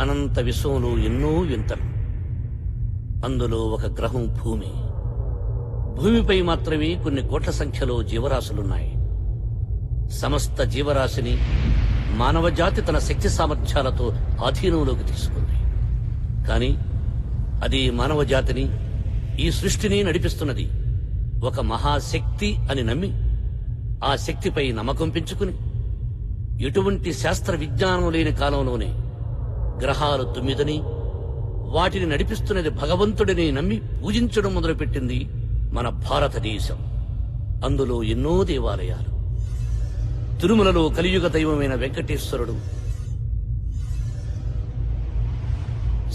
అనంత విశ్వంలో ఎన్నో వింతలు. అందులో ఒక గ్రహం భూమి. భూమిపై మాత్రమే కొన్ని కోట్ల సంఖ్యలో జీవరాశులున్నాయి. సమస్త జీవరాశిని మానవ జాతి తన శక్తి సామర్థ్యాలతో ఆధీనంలోకి తీసుకుంది. కాని అది మానవ జాతిని, ఈ సృష్టిని నడిపిస్తున్నది ఒక మహాశక్తి అని నమ్మి, ఆ శక్తిపై నమ్మకం పెంచుకుని, ఎటువంటి శాస్త్ర విజ్ఞానం లేని కాలంలోనే గ్రహాలు 9 వాటిని నడిపిస్తున్నది భగవంతుడిని నమ్మి పూజించడం మొదలుపెట్టింది మన భారతదేశం. అందులో ఎన్నో దేవాలయాలు. తిరుమలలో కలియుగ దైవమైన వెంకటేశ్వరుడు,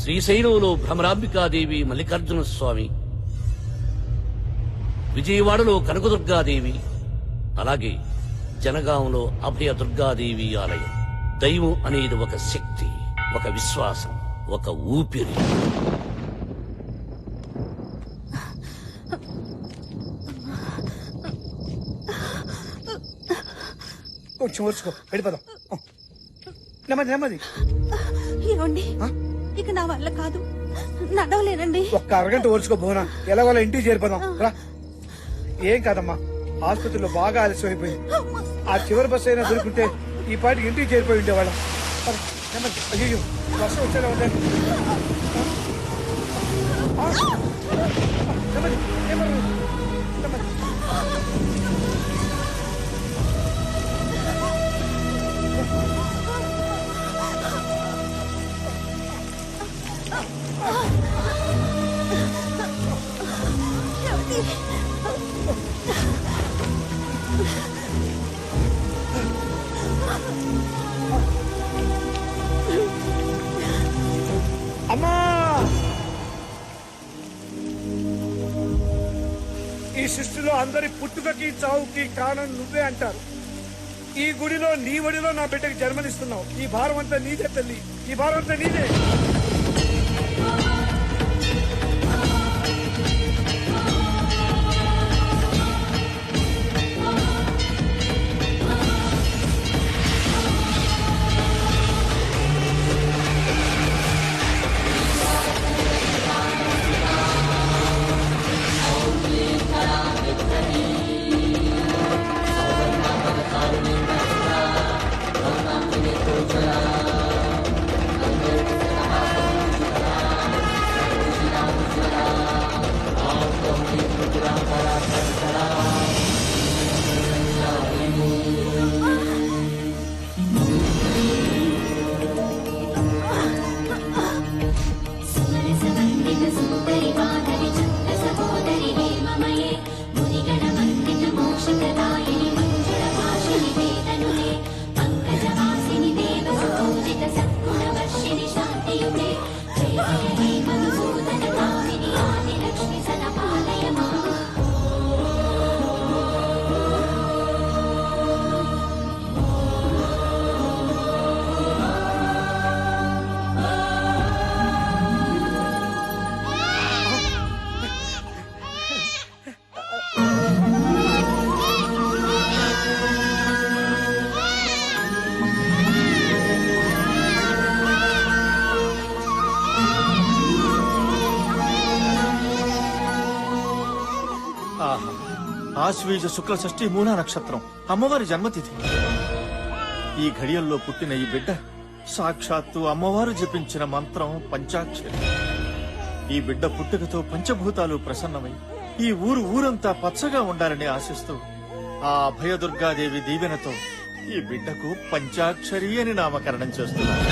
శ్రీశైలంలో భ్రమరాంబికాదేవి మల్లికార్జున స్వామి, విజయవాడలో కనకదుర్గాదేవి, అలాగే జనగాంలో అభయ దుర్గాదేవి ఆలయం. దైవం అనేది ఒక శక్తి, ఒక విశ్వాసం, ఒక ఊపిరి. కొంచెం ఓర్చుకో, వెళ్ళిపోదాం. నెమ్మది నెమ్మది. ఏమండి, ఇక నా వల్ల కాదు, నడవలేనండి. ఒక్క అరగంట ఓర్చుకో భువన, ఎలాగోలా ఇంటికి చేరిపోదాం రా. ఏం కాదమ్మా, ఆసుపత్రిలో బాగా ఆలస్యం అయిపోయింది. ఆ చివరి బస్సు అయినా దొరుకుంటే ఈ పాటికి ఇంటికి చేరిపోయి ఉండేవాళ్ళం. నెమ్మది. అయ్యో, వర్షం వచ్చేలా ఉండే. నెమ్మది నెమ్మది నెమ్మది. అమ్మా, ఈ సృష్టిలో అందరి పుట్టుకకి చావుకి కారణం నువ్వే అంటారు. ఈ గుడిలో నీ ఒడిలో నా బిడ్డకి జన్మనిస్తున్నావు. ఈ భారం అంతా నీదే తల్లి, ఈ భారం అంతా నీదే. ఆశ్వీజ శుక్ల షష్ఠి మూలా నక్షత్రం, అమ్మవారి జన్మతిథి. ఈ ఘడియల్లో పుట్టిన ఈ బిడ్డ సాక్షాత్తు అమ్మవారు జపించిన మంత్రం పంచాక్షరి. ఈ బిడ్డ పుట్టుకతో పంచభూతాలు ప్రసన్నమై ఈ ఊరంతా పచ్చగా ఉండాలని ఆశిస్తూ ఆ అభయదుర్గాదేవి దీవెనతో ఈ బిడ్డకు పంచాక్షరి అని నామకరణం చేస్తున్నారు.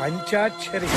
పంచాక్షరి.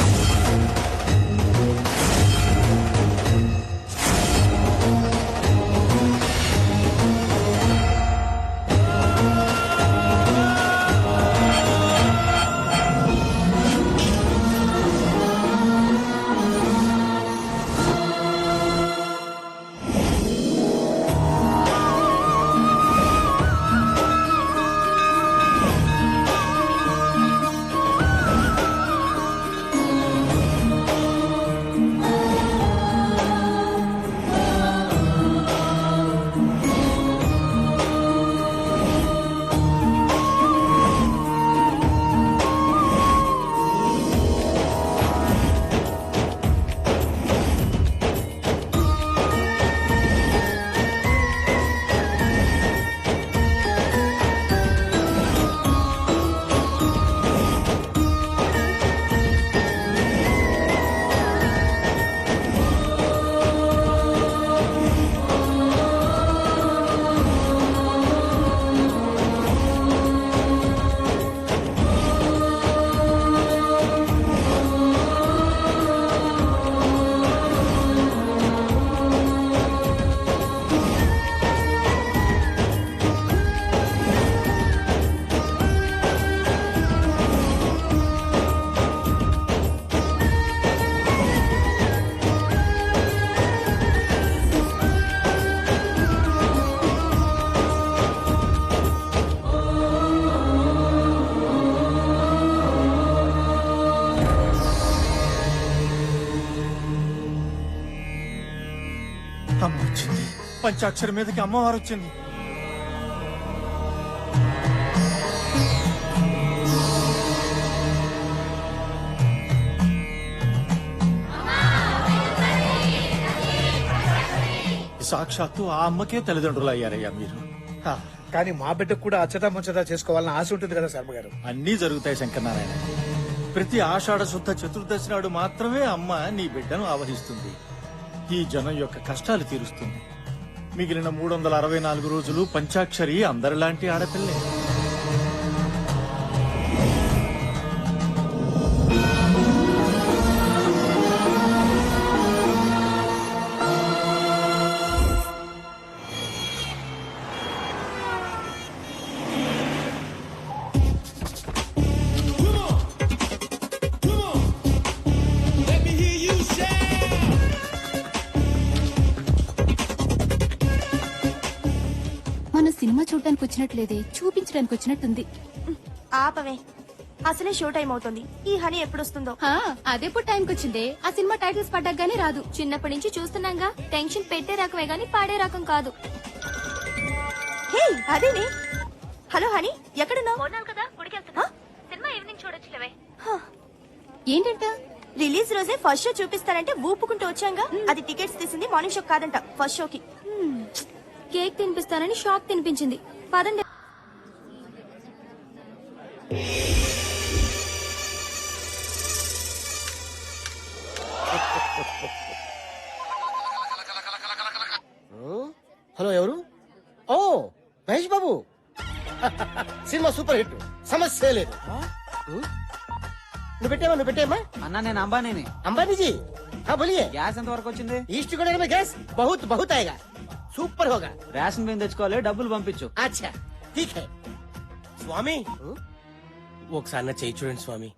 వచ్చింది, పంచాక్షరి మీదకి అమ్మవారు వచ్చింది. సాక్షాత్తు ఆ అమ్మకే తల్లిదండ్రులు అయ్యారయ్యా మీరు. హా, కానీ మా బిడ్డకు కూడా అచ్చతా ముచ్చతా చేసుకోవాలని ఆశ ఉంటుంది కదా శర్మ గారు. అన్నీ జరుగుతాయి శంకరనారాయణ. ప్రతి ఆషాఢ శుద్ధ చతుర్దశి నాడు మాత్రమే అమ్మ నీ బిడ్డను ఆవహిస్తుంది. ఈ జనం యొక్క కష్టాలు తీరుస్తుంది. మిగిలిన 364 రోజులు పంచాక్షరి అందరిలాంటి ఆడపిల్లే. మన సినిమా చూడడానికి వచ్చినట్లేదే, చూపించడానికి వచ్చినట్టుంది. ఆపవే, అసలే షో టైం అవుతుంది. ఈ హనీ ఎప్పుడొస్తుందో. అదెప్పుడు టైంకి వచ్చిందే? ఆ సినిమా టైటిల్స్ పడ్డాగానే రాదు. చిన్నప్పటి నుంచి చూస్తున్నాగా. టెన్షన్ పెట్టే రకమే గాని పాడే రకం కాదు. హే అదేనే. హలో హనీ, ఎక్కడున్నావు? కదా గుడికెళ్తున్నా. Cinema evening చూడొచ్చులేవే. ఏంటంట? రిలీజ్ రోజే ఫస్ట్ షో చూపిస్తారంటే ఊపుకుంటూ వచ్చాంగా. అది టికెట్స్ తీసింది మార్నింగ్ షో కాదంట, ఫస్ట్ షోకి. కేక్ తినిపిస్తానని షాక్ తినిపించింది. పదండి. హలో, ఎవరు? ఓ మహేష్ బాబు. సినిమా సూపర్ హిట్, సమస్య లేదు. నువ్వు పెట్టావా? అన్నా నేను అంబానీని. अंबानी जी, हाँ बोलिए. గ్యాస్ ఎంత వరకు వచ్చింది? ईस्ट कोरिया में गैस बहुत बहुत आएगा, సూపర్ होगा. రేషన్ బియ్యం తెచ్చుకోవాలి, డబ్బులు పంపించు. अच्छा ठीक है. స్వామి ఒకసారి నా చేయి చూడండి స్వామి.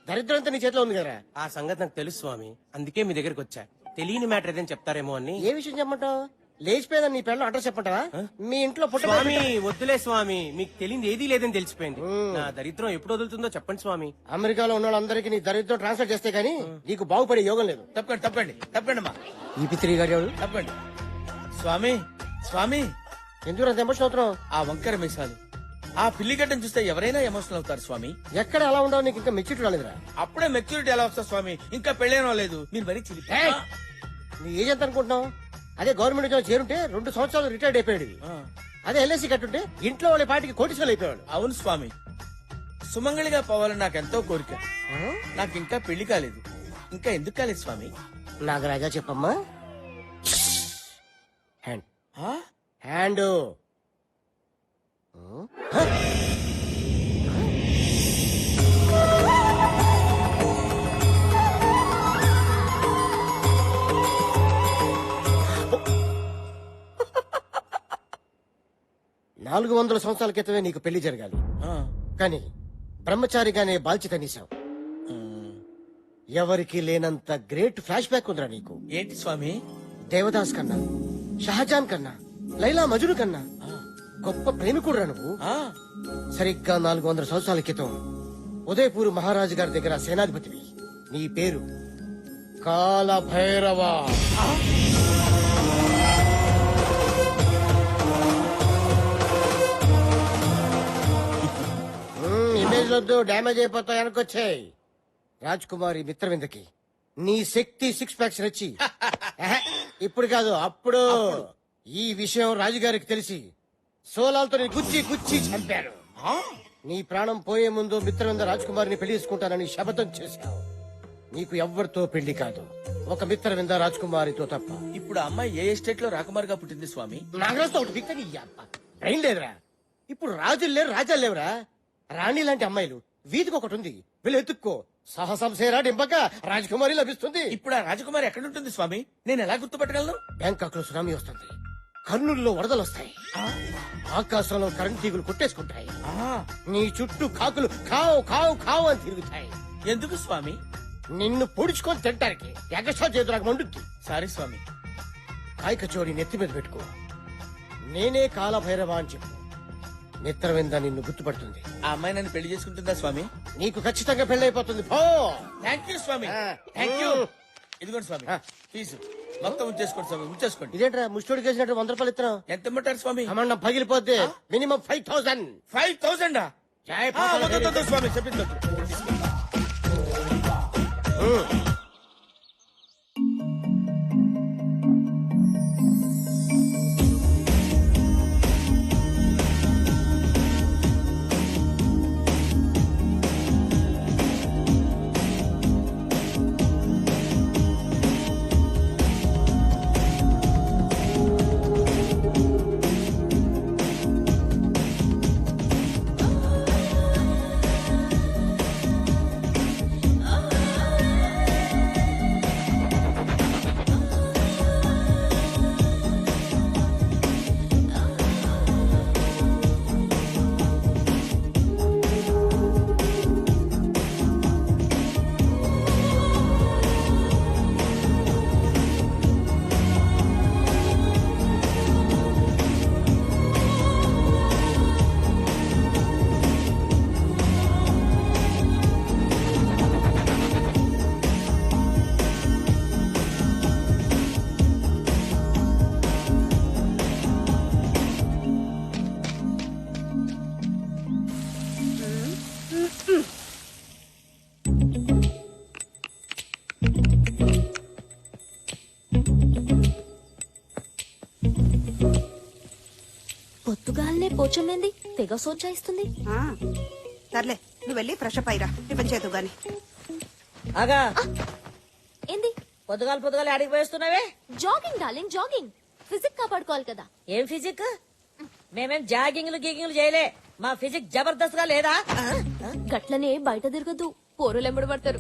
దరిద్రంతో నీ చేతిలో ఉంది కదా. ఆ సంగతి నాకు తెలుసు స్వామి, అందుకే మీ దగ్గరికి వచ్చా. తెలియని మ్యాటర్ ఏదైనా చెప్తారేమో అని. ఏ విషయం చెప్పమంటావు? లేచిపోయేదని నీ పిల్లలు అడ్రస్ చెప్పంటావా? మీ ఇంట్లో స్వామి వద్దులే స్వామి, మీకు తెలియదు ఏదీ లేదని తెలిసిపోయింది. నా దరిద్రం ఎప్పుడు వదులుతుందో చెప్పండి స్వామి. అమెరికాలో ఉన్న వాళ్ళందరికీ నీ దరిద్రం ట్రాన్స్ఫర్ చేస్తే గానీ నీకు బాగుపడే యోగం లేదు. తప్పండి అమ్మా. ఈ పిత్రి గారు ఎవరు? తప్పండి స్వామి. స్వామి ఎందుకు అంత ఎమోషన్ అవుతున్నావు? ఆ వంకర మీసాలు, ఆ పిల్లిగడ్డను చూస్తే ఎవరైనా ఎమోషనల్ అవుతారు స్వామి. ఎక్కడ అలా ఉండవు? నీకు ఇంకా మెచ్యూరిటీ రాలేదురా. అప్పుడే మెచ్యూరిటీ ఎలా వస్తా స్వామి? ఇంకా పెళ్ళేనో లేదు. మీరు మరీ ఏయ్! నీ ఏజ్ ఎంత అనుకుంటున్నావు? అదే గవర్నమెంట్ ఉద్యోగం చేరుంటే 2 సంవత్సరాలు రిటైర్డ్ అయిపోయాడు. అదే ఎల్ఐసి కట్టుంటే ఇంట్లో వాళ్ళ పాటికి కోటీశ్వరులు అయిపోయాడు. అవును స్వామి, సుమంగళిగా పోవాలని నాకు ఎంతో కోరిక. నాకు ఇంకా పెళ్లి కాలేదు. ఇంకా ఎందుకు కాలేదు స్వామి? నాగరాజా చెప్పమ్మా. హ్యాండ్ ఆ? హ్యాండ్. 400 సంవత్సరాల క్రితమే నీకు పెళ్లి జరగాలి, ఆ. కానీ బ్రహ్మచారిగానే బాల్చి కనీసావు. ఎవరికి లేనంత గ్రేట్ ఫ్లాష్ బ్యాక్ ఉందిరా నీకు. ఏంటి స్వామి? దేవదాస్ కన్నా, షహజాన్ కన్నా, లైలా మజును కన్నా గొప్ప ప్రేమికుడురా నువ్వు. ఆ. సరిగ్గా 400 సంవత్సరాల క్రితం ఉదయపూర్ మహారాజు గారి దగ్గర సేనాధిపతివి. నీ పేరు కాలభైరవ. ఇమేజ్ వద్దు, డ్యామేజ్ అయిపోతావు. వెనకొచ్చాయి. రాజ్ కుమారి మిత్రవిందకి నీ శక్తి 6 ప్యాక్స్ నచ్చి ఇప్పుడు కాదు అప్పుడు ఈ విషయం రాజుగారికి తెలిసి సోలాలతో నీ గుచ్చి గుచ్చి చంపారు. నీ ప్రాణం పోయే ముందు మిత్రవింద రాజ్ కుమారిని పెళ్లి చేసుకుంటానని శపథం చేశావు. నీకు ఎవ్వరితో పెళ్లి కాదు, ఒక మిత్రవింద రాజ్ కుమారితో తప్ప. ఇప్పుడు అమ్మాయి ఏ ఎస్టేట్ లో రాకుమారిగా పుట్టింది స్వామి? నాగరాజుతో ఒకటి దిక్కు నీ అబ్బ. బ్రెయిన్ లేదురా. ఇప్పుడు రాజులు లేరు, రాజాలు లేవురా. రాణి లాంటి అమ్మాయిలు వీధికి ఒకటి ఉంది, వీళ్ళు ఎత్తుక్కో. సాహసం సేరా డింపక రాజకుమారి లభిస్తుంది. ఇప్పుడు ఆ రాజకుమారి ఎక్కడుంటుంది స్వామి? నేను ఎలా గుర్తుపట్టగలను? బ్యాంకాక్ లో సునామీ వస్తుంది, కర్నూలులో వరదలు వస్తాయి, ఆకాశంలో కరెంట్ తీగులు కొట్టేసుకుంటాయి, నీ చుట్టూ కాకులు కావు కావు కావు అని తిరుగుతాయి. ఎందుకు స్వామి? నిన్ను పొడుచుకొని తింటానికి. ఎగస్ట్రా చేతులకు మండుద్ది. సారీ స్వామి. కాయక చోడి నెత్తి మీద పెట్టుకో. నేనే కాలభైరవ అని చెప్పు. మిత్రవింద నిన్ను గుర్తుపడుతుంది. ఆ అమ్మాయి నన్ను పెళ్లి చేసుకుంటుందా స్వామి? నీకు ఖచ్చితంగా పెళ్ళైపోతుంది. పో. థ్యాంక్ యూ స్వామి, థ్యాంక్ యూ. ఇదిగోండి స్వామి ఫీజు. మొత్తం ఉంచేసుకోండి స్వామి ఉంచేసుకోండి. ఇదేంట్రా ముష్టోడికి వేసినట్టు 100 రూపాయలు ఇస్తున్నావు? ఎంత ఇమ్మంటారు స్వామి? అమ్మ పగిలిపోద్ది. మినిమం 5000. 5000 స్వామి చెప్పింది. పొద్దుగాలనే పోచమ్మేంది తెగ సోచాయిస్తుంది. సర్లే నువ్వు వెళ్ళి ఫ్రెష్ అప్ అయ్యిరా, టిఫిన్ చేద్దు గాని. ఆగా ఏంది పొద్దుగాల ఆడికి పోయిస్తున్నావే? Jogging darling jogging. ఫిజిక్ కాపాడుకోవాలి కదా. ఏం ఫిజిక్? మేమేం జాగింగ్లు గీగింగ్లు చేయలే. మా ఫిజిక్ జబర్దస్త్ గా లేదా? గట్లనే బయట తిరగద్దు, పోరులు ఎంబడి పడతారు.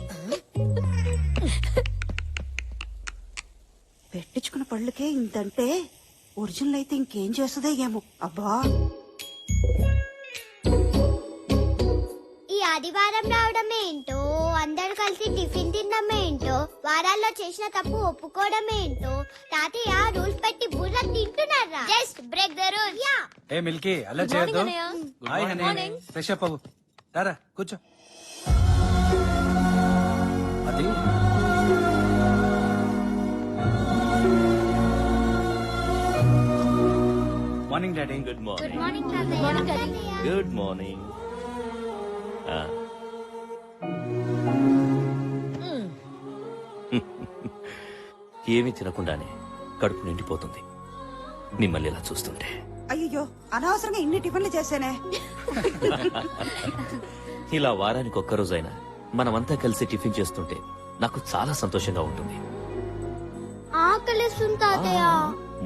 పెట్టించుకున్న పళ్ళకే ఇంతంటే ఒరిజినల్ అయితే ఇంకేం చేస్తుందో ఏమో. అబ్బా ఈ ఆదివారం రావడం ఏంటో, అందరు కలిసి టిఫిన్ తినడం ఏంటో, వారాల్లో చేసిన తప్పు ఒప్పుకోవడం ఏంటో, తాతయ్య రూల్స్ పెట్టి బుర్ర తింటున్నారా? Just break the rule. Yeah A Milky అలా Good morning, చేయొద్దు. అన్నయ్య. Hi Good honey, morning. Fresh up అవ్వు. రారా కూర్చో. అది morning daddy. Good morning. Morning Morning, Daddy. Good morning. ఏమీ తినకుండానే కడుపు నిండిపోతుంది మిమ్మల్ని ఇలా చూస్తుంటే. అయ్యో అనవసరంగా ఇన్ని టిఫిన్లు చేశానే. ఇలా వారానికి ఒక్కరోజైనా మనమంతా కలిసి టిఫిన్ చేస్తుంటే నాకు చాలా సంతోషంగా ఉంటుంది. ఆకలిస్తుంది తాతయ్య.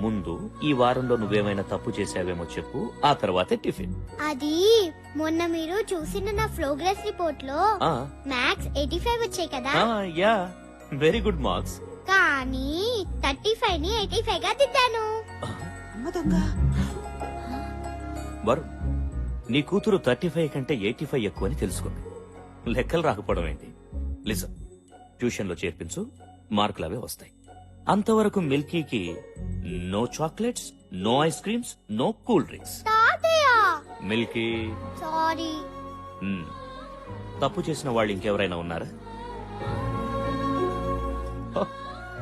ముందు ఈ వారంలో నువ్వేమైనా తప్పు చేసావేమో చెప్పు, ఆ తర్వాతే టిఫిన్. అది మొన్న మీరు చూసిన నా ప్రోగ్రెస్ రిపోర్ట్ లో ఆ, మ్యాథ్స్ 85 వచ్చాయి కదా, ఆ, యా వెరీ గుడ్ మార్క్స్. కానీ 35 ని 85 గా దిద్దాను. అమ్మ దొంగ. వరుణ్, నీ కూతురు 35 కంటే 85 ఎక్కువని తెలుసుకుంది. లెక్కలు రాకపోవడం ఏంటి? లిజన్, ట్యూషన్ లో చేర్పించు, మార్కులు అవే వస్తాయి. అంతవరకు మిల్కీకి no chocolates, no ice creams, no cool drinks. తాతయ్య మిల్కీ, సారీ. తప్పు చేసిన వాళ్ళు ఇంకెవరైనా ఉన్నారా?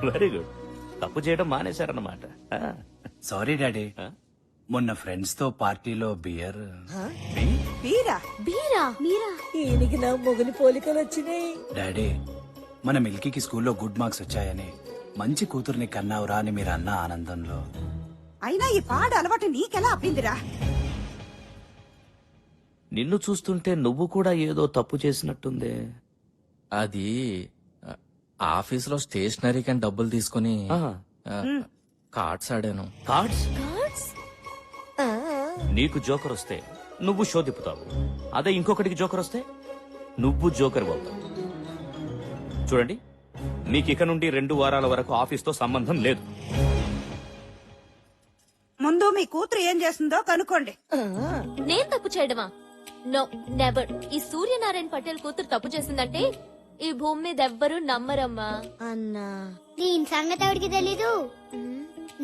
వెరీ గుడ్, తప్పు చేయడం మానేశారన్నమాట. సారీ డాడీ, ఆ? మొన్న ఫ్రెండ్స్ తో పార్టీలో బియర్. వీరా బీరా మీరా ఈయనకి నా మొగలి పోలికలు వచ్చినాయి. డాడీ, మన మిల్కీకి స్కూల్లో గుడ్ మార్క్స్ వచ్చాయని, మంచి కూతుర్ని కన్నావురా అని మీరు అన్న ఆనందంలో. అయినా ఈ పాడు అలవాటు నీకెలా అప్పిందిరా? నిన్ను చూస్తుంటే నువ్వు కూడా ఏదో తప్పు చేసినట్టుందే. అది ఆఫీస్ లో స్టేషనరీ కని డబ్బులు తీసుకుని కార్డ్స్ ఆడాను. కార్డ్స్? కార్డ్స్. నీకు జోకర్ వస్తే నువ్వు షో తిప్పుతావు, అదే ఇంకొకటికి జోకర్ వస్తే నువ్వు జోకర్ అవుతావు. చూడండి, మీకు ఇక నుండి 2 వారాల వరకు ఆఫీస్ తో సంబంధం లేదు. ముందు మీ కూతురు ఏం చేస్తుందో కనుక్కోండి. నేను తప్పు చేయడమా? No, never. ఈ సూర్యనారాయణ పటేల్ కూతురు తప్పు చేసిందంటే ఈ భూమి మీద ఎవ్వరూ నమ్మరమ్మా. అన్నా దీని సంగతి ఎవరికి తెలీదు.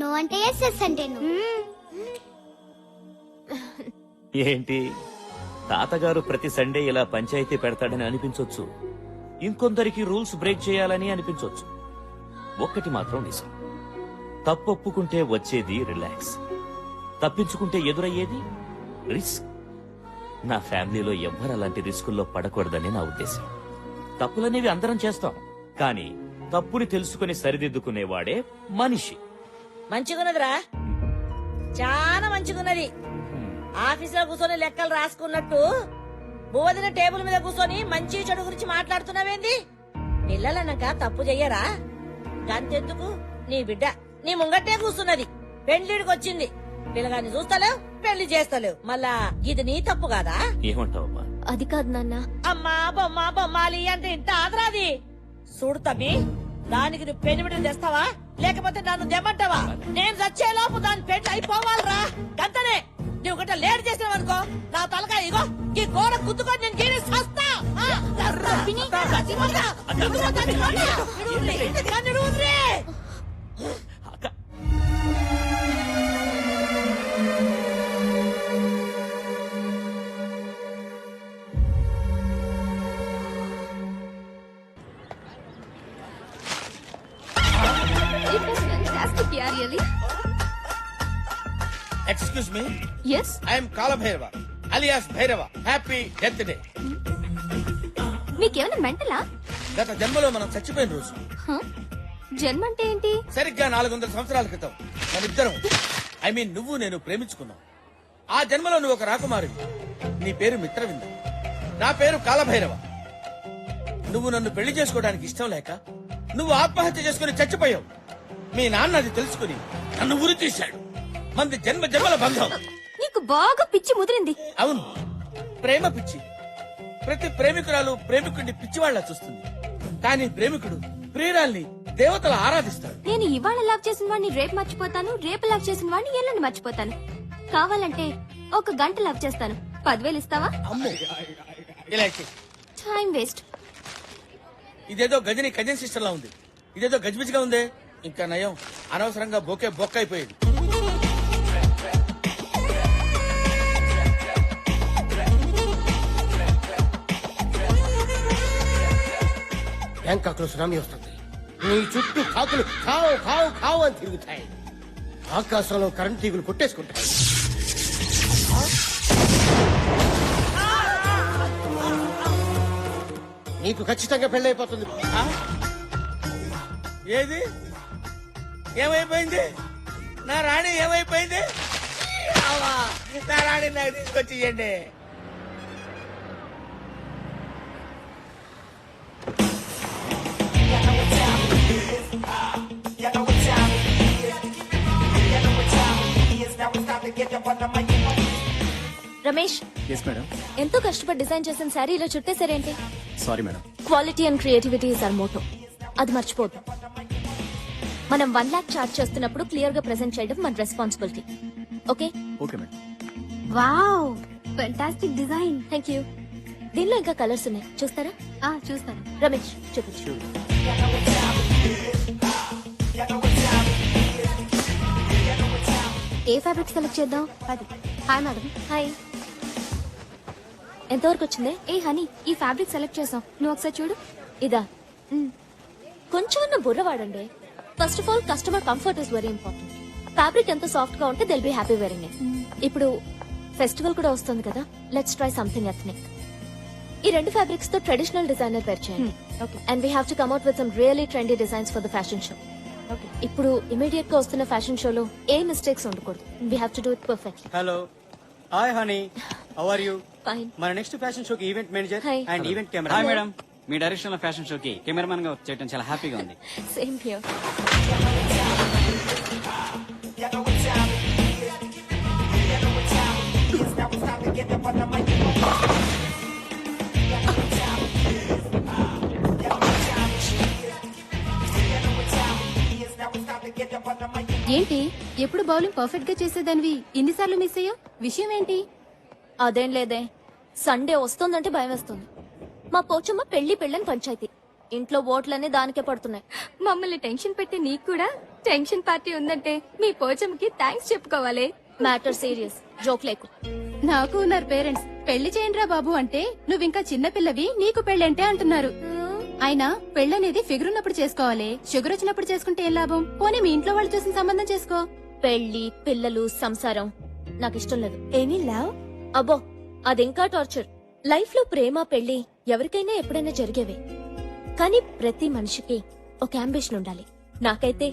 నో అంటే ఎస్, ఎస్ అంటే నో. ఏంటి, తాతగారు ప్రతి సండే ఇలా పంచాయతీ పెడతాడని అనిపించొచ్చు, ఇంకొందరికి రూల్స్ బ్రేక్ చేయాలని అనిపించొచ్చు. ఒక్కటి మాత్రం నిజం, తప్పు ఒప్పుకుంటే వచ్చేది రిలాక్స్, తప్పించుకుంటే ఎదురయ్యేది రిస్క్. నా ఫ్యామిలీలో ఎవ్వరు అలాంటి రిస్కుల్లో పడకూడదని నా ఉద్దేశం. తప్పులనేవి అందరం చేస్తాం, కానీ తప్పుని తెలుసుకుని సరిదిద్దుకునేవాడే మనిషి. మంచిగున్నదిరా, చాలా మంచిగున్నది. ఆఫీసులో కూర్చొని లెక్కలు రాసుకున్నట్టు బోధిన టేబుల్ మీద కూర్చొని మంచి చెడు గురించి మాట్లాడుతున్నావేంది? పిల్లలన్నాక తప్పు చెయ్యరా? గంతెందుకు, నీ బిడ్డ నీ ముంగట్టే కూర్చున్నది, పెళ్లిడికి వచ్చింది. పిల్లగాన్ని చూస్తలేవు, పెళ్లి చేస్తలేవు, మళ్ళా ఇది నీ తప్పు కాదా? ఏమంటావమ్మా? అది కాదు నాన్న. అమ్మా బొమ్మ బొమ్మాలి అంటే ఇంత ఆదరాది. చూడు తమ్మి, దానికి నువ్వు పెనిమిడిని తెస్తావా లేకపోతే నన్ను దెమ్మంటావా? నేను చచ్చేలోపు దాని పెళ్లి అయిపోవాలరా, గంతనే. నువ్వు గట్ట లేట్ చేసినావనుకో నా తలకాయ ఇగో ఈ గోడ కుత్తుకొని నేను గీరి చస్తా. Excuse me, yes, I'm Kalabhairava alias Bhairava. Happy death day. మీకేమైనా మెంటలా? గత జన్మలో మనం చచ్చిపోయిన రోజు. జన్మ అంటే ఏంటి? సరిగ్గా 400 సంవత్సరాల క్రితం మనిద్దరం, ఐ మీన్ నువ్వు నేను ప్రేమించుకున్నాం. ఆ జన్మలో నువ్వు ఒక రాకుమారివి, నీ పేరు మిత్రవింద, నా పేరు కాలభైరవ. నువ్వు నన్ను పెళ్లి చేసుకోవడానికి ఇష్టం లేక నువ్వు ఆత్మహత్య చేసుకుని చచ్చిపోయావు. మీ నాన్న అది తెలుసుకుని నన్ను ఉరి తీశాడు. మంది జన్మ జన్మల బంధం. నీకు బాగా పిచ్చి ముదిరింది. అవును, ప్రేమ పిచ్చి. ప్రతి ప్రేమికురాలు ప్రేమికుడిని పిచ్చివాళ్లా చూస్తుంది, కానీ ప్రేమికుడు ప్రియురాల్ని దేవతలు ఆరాధిస్తాడు. నేను ఇవాళ లాక్ చేసిన వాడిని రేపు మర్చిపోతాను, రేపు లాక్ చేసిన వాడిని ఎల్లుండి మర్చిపోతాను. కావాలంటే 1 గంట లాక్ చేస్తాను. 10,000 ఇస్తావా? అమ్మో, ఇలా ఇచ్చి. Time waste. ఇదేదో గజని కజన్ సిస్టర్ లా ఉంది, ఇదేదో గజిబిజిగా ఉంది. ఇంకా నయం, అనవసరంగా బొక్క అయిపోయేది. బ్యాంకాక్ లో సునామీ వస్తుంది. నీ చుట్టూ కాకులు కావు కావు కావు అని తిరుగుతాయి. ఆకాశంలో కరెంట్ తీగులు కొట్టేసుకుంటాయి. నీకు ఖచ్చితంగా పెళ్ళైపోతుంది. ఏది ఏమైపోయింది? నా రాణి ఏమైపోయింది? అవ్వా, నా రాణి నాకు తీసుకొచ్చి ఇయ్యండి. Ramesh, yes madam. ఎంతో కష్టపడి డిజైన్ చేసిన శారీ ఇలా చుట్టేసారేంటి? Sorry madam. Quality and creativity is our motto. అది మర్చిపోద్దు. మనం 1 lakh చార్జ్ చేస్తున్నప్పుడు క్లియర్ గా ప్రెజెంట్ చేయడం మన responsibility. Okay? Okay madam. Wow, fantastic design. Thank you. దీనిలో ఇంకా కలర్స్ ఉన్నాయి, చూస్తారా? చూస్తాను. రమేష్ చూపించు. ఏ ఫ్యాబ్రిక్ సెలెక్ట్ చేద్దాం? Hi madam. హాయ్. ఎంతవరకు వచ్చింది? ఏ హనీ, ఈ ఫ్యాబ్రిక్ సెలెక్ట్ చేసాం, నువ్వు ఒకసారి చూడు. ఇదా? కొంచెం బుర్ర వాడండి. First of all customer comfort is very important. Fabric ఎంత సాఫ్ట్ గా ఉంటే they'll be happy wearing it. ఇప్పుడు ఫెస్టివల్ కూడా వస్తుంది కదా, లెట్స్ ట్రై సంథింగ్ ఎథ్నిక్. ఈ 2 ఫ్యాబ్రిక్స్ తో ట్రెడిషనల్ డిజైనర్ పేర్ చేయండి. And we have to come out with some really trendy designs for the fashion show. ఇప్పుడు ఇమీడియట్ గా వస్తున్న ఫ్యాషన్ షోలో ఏ మిస్టేక్స్ ఉండకూడదు. We have to do it perfectly. Hello, hi honey, how are you? Fine. మన next fashion షోకి event manager Hi. And event camera. Hi madam, మీ direction లో ఫ్యాషన్ షోకి కెమెరామన్ గా వర్క్ చేయడం చాలా హ్యాపీగా ఉంది. Same here. ఏంటి ఎప్పుడు బౌలింగ్ పర్ఫెక్ట్ గా చేసేదానివి ఇన్నిసార్లు మిస్ అయ్యా? విషయం ఏంటి? అదేం లేదే, సండే వస్తుందంటే భయం వేస్తుంది. మా పోచమ్మ పెళ్లిని పంచాయతీ. ఇంట్లో ఓట్లన్నీ దానికే పడుతున్నాయి. మమ్మల్ని టెన్షన్ పెట్టి నీకు కూడా టెన్షన్ పార్టీ ఉందంటే మీ పోచమ్మకి థ్యాంక్స్ చెప్పుకోవాలి. మ్యాటర్ సీరియస్, జోక్ లేకు. నాకు ఉన్నారు పేరెంట్స్. పెళ్లి చేయండిరా బాబు అంటే నువ్వింకా చిన్నపిల్లవి, నీకు పెళ్ళంటే అంటున్నారు. అయినా పెళ్ళనేది ఫిగర్ ఉన్నప్పుడు చేసుకోవాలి, షుగర్ వచ్చినప్పుడు చేసుకుంటే ఏం లాభం? పోనీ మీ ఇంట్లో వాళ్ళు చూసిన సంబంధం చేసుకో. పెళ్లి, పిల్లలు, సంసారం నాకు ఇష్టం లేదు. Any love? అబ్బో, అదింకా టార్చర్. లైఫ్ లో ప్రేమ, పెళ్లి ఎవరికైనా ఎప్పుడైనా జరిగేవే. కానీ ప్రతి మనిషికి ఒక అంబిషన్ ఉండాలి. నాకైతే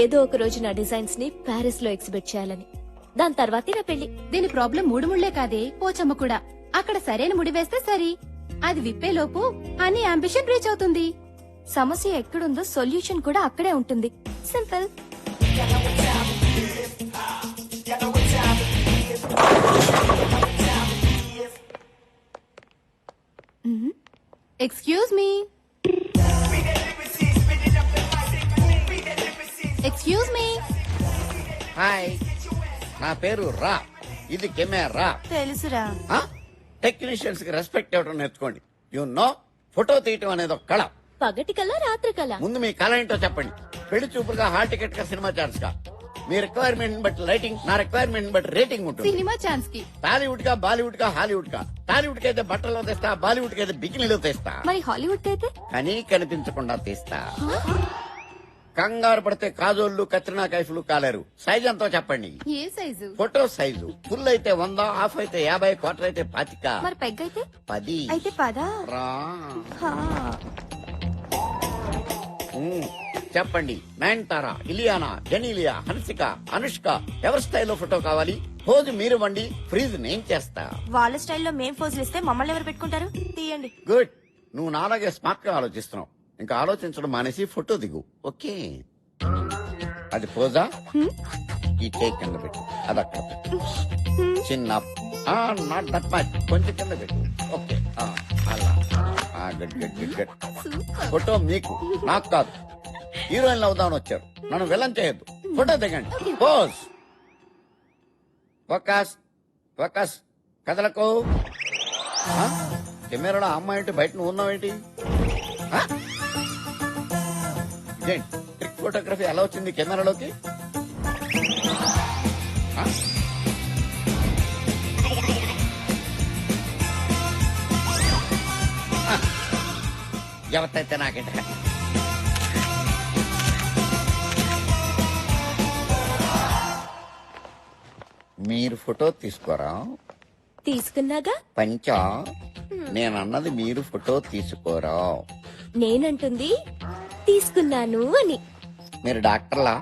ఏదో ఒక రోజు నా డిజైన్స్ ని ప్యారిస్ లో ఎగ్జిబిట్ చేయాలని. దాని తర్వాతే నా పెళ్లి. దీని ప్రాబ్లం మూడు ముళ్లే కాదే, పోచమ్మ కూడా. అక్కడ సరైన ముడి వేస్తే సరి, అది విప్పేలోపు అన్ని అంబిషన్ రీచ్ అవుతుంది. సమస్య ఎక్కడుందో సొల్యూషన్ కూడా అక్కడే ఉంటుంది. Simple. Excuse me, excuse me. Hi, నా పేరు రా. ఇది కెమెరా. తెలుసురా. టెక్నీషియన్స్ కి రెస్పెక్ట్ ఇవ్వడం నేర్చుకోండి. యు నో, ఫోటో తీయటం అనేది ఒక కళ. పగటి కళ, రాత్రి కళ. ముందు మీ కళ ఏంటో చెప్పండి. పెళ్లి చూపులుగా, హాల్ టికెట్ గా, సినిమా ఛాన్స్ గా. మీ రిక్వైర్మెంట్ బట్టి లైటింగ్, నా రిక్వైర్మెంట్ బట్టి రేటింగ్ ఉంటుంది. సినిమా ఛాన్స్ కి టాలీవుడ్ గా, బాలీవుడ్ గా, హాలీవుడ్ గా. టాలీవుడ్ కి అయితే బట్టలో తెస్తా, బాలీవుడ్ కి అయితే బికినీలో తెస్తా. మరి హాలీవుడ్ అయితే? కానీ కనిపించకుండా తీస్తా. కంగారు పడితే కాజోళ్లు, కత్రినా కైఫ్లు కాలేరు. సైజ్ ఎంతో చెప్పండి. ఏ సైజు? ఫోటో సైజు ఫుల్ అయితే 100, హాఫ్ అయితే 50, క్వార్టర్ అయితే 25. మరి పెగ్ అయితే? 10. అయితే పదా? రా. చెప్పండి. నయనతార, ఇలియానా, జెనీలియా, హన్సిక, అనుష్క ఎవరి స్టైల్లో ఫోటో కావాలి? పోజు మీరు వండి, ఫ్రీజ్ నేను చేస్తా. వాళ్ళ స్టైల్లో మేం ఫోజులు ఇస్తే మమ్మల్ని ఎవరు పెట్టుకుంటారు? తీయండి. గుడ్. నువ్వు నాలాగే స్మార్ట్ గా ఆలోచిస్తున్నావు. ఇంకా ఆలోచించడం మానేసి ఫోటో దిగు. ఓకే, అది పోజా? ఈ టేక్ కింద పెట్టు, అదక్కడ పెట్టు. చిన్న నాట్ దట్ మచ్, కొంచెం కింద పెట్టు. ఓకే, అలా. Good good good good. Photo మీకు, నాకు కాదు. హీరోయిన్లు అవుదామని వచ్చారు, నన్ను విలన్ చేయొద్దు. ఫోటో దిగండి. పోజ్. Focus focus. కదలకు. కెమెరాలో అమ్మాయి ఏంటి, బయట నువ్వు ఉన్నావేంటి? ఇదేంటి ట్రిక్ ఫోటోగ్రఫీ ఎలా వచ్చింది కెమెరాలోకి? ఎవరైతే నాకేంట. మీరు ఫోటో తీసుకోరా? తీసుకున్నాగా. పంచా, నేనన్నది మీరు ఫోటో తీసుకోరా. నేనంటుంది తీసుకున్నాను అని. మీరు డాక్టర్లా?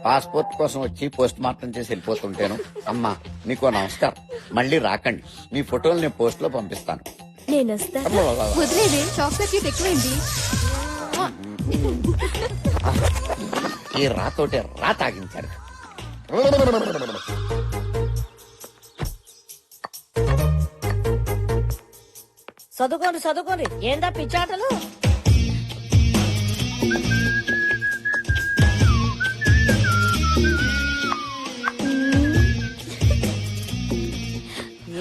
పాస్పోర్ట్ కోసం వచ్చి పోస్ట్ మార్టం చేసి వెళ్ళిపోతుంటాను. అమ్మా, మీకు నమస్కారం. మళ్ళీ రాకండి. మీ ఫోటోలు నేను పోస్ట్ లో పంపిస్తాను. నేను వస్తా. వదిలేదే, చాక్లెట్ ఎక్కువైంది. ఈ రాతోటే రా తాగించారు. చదువుకోండి చదువుకోండి. ఏందా పిచ్చాటలు?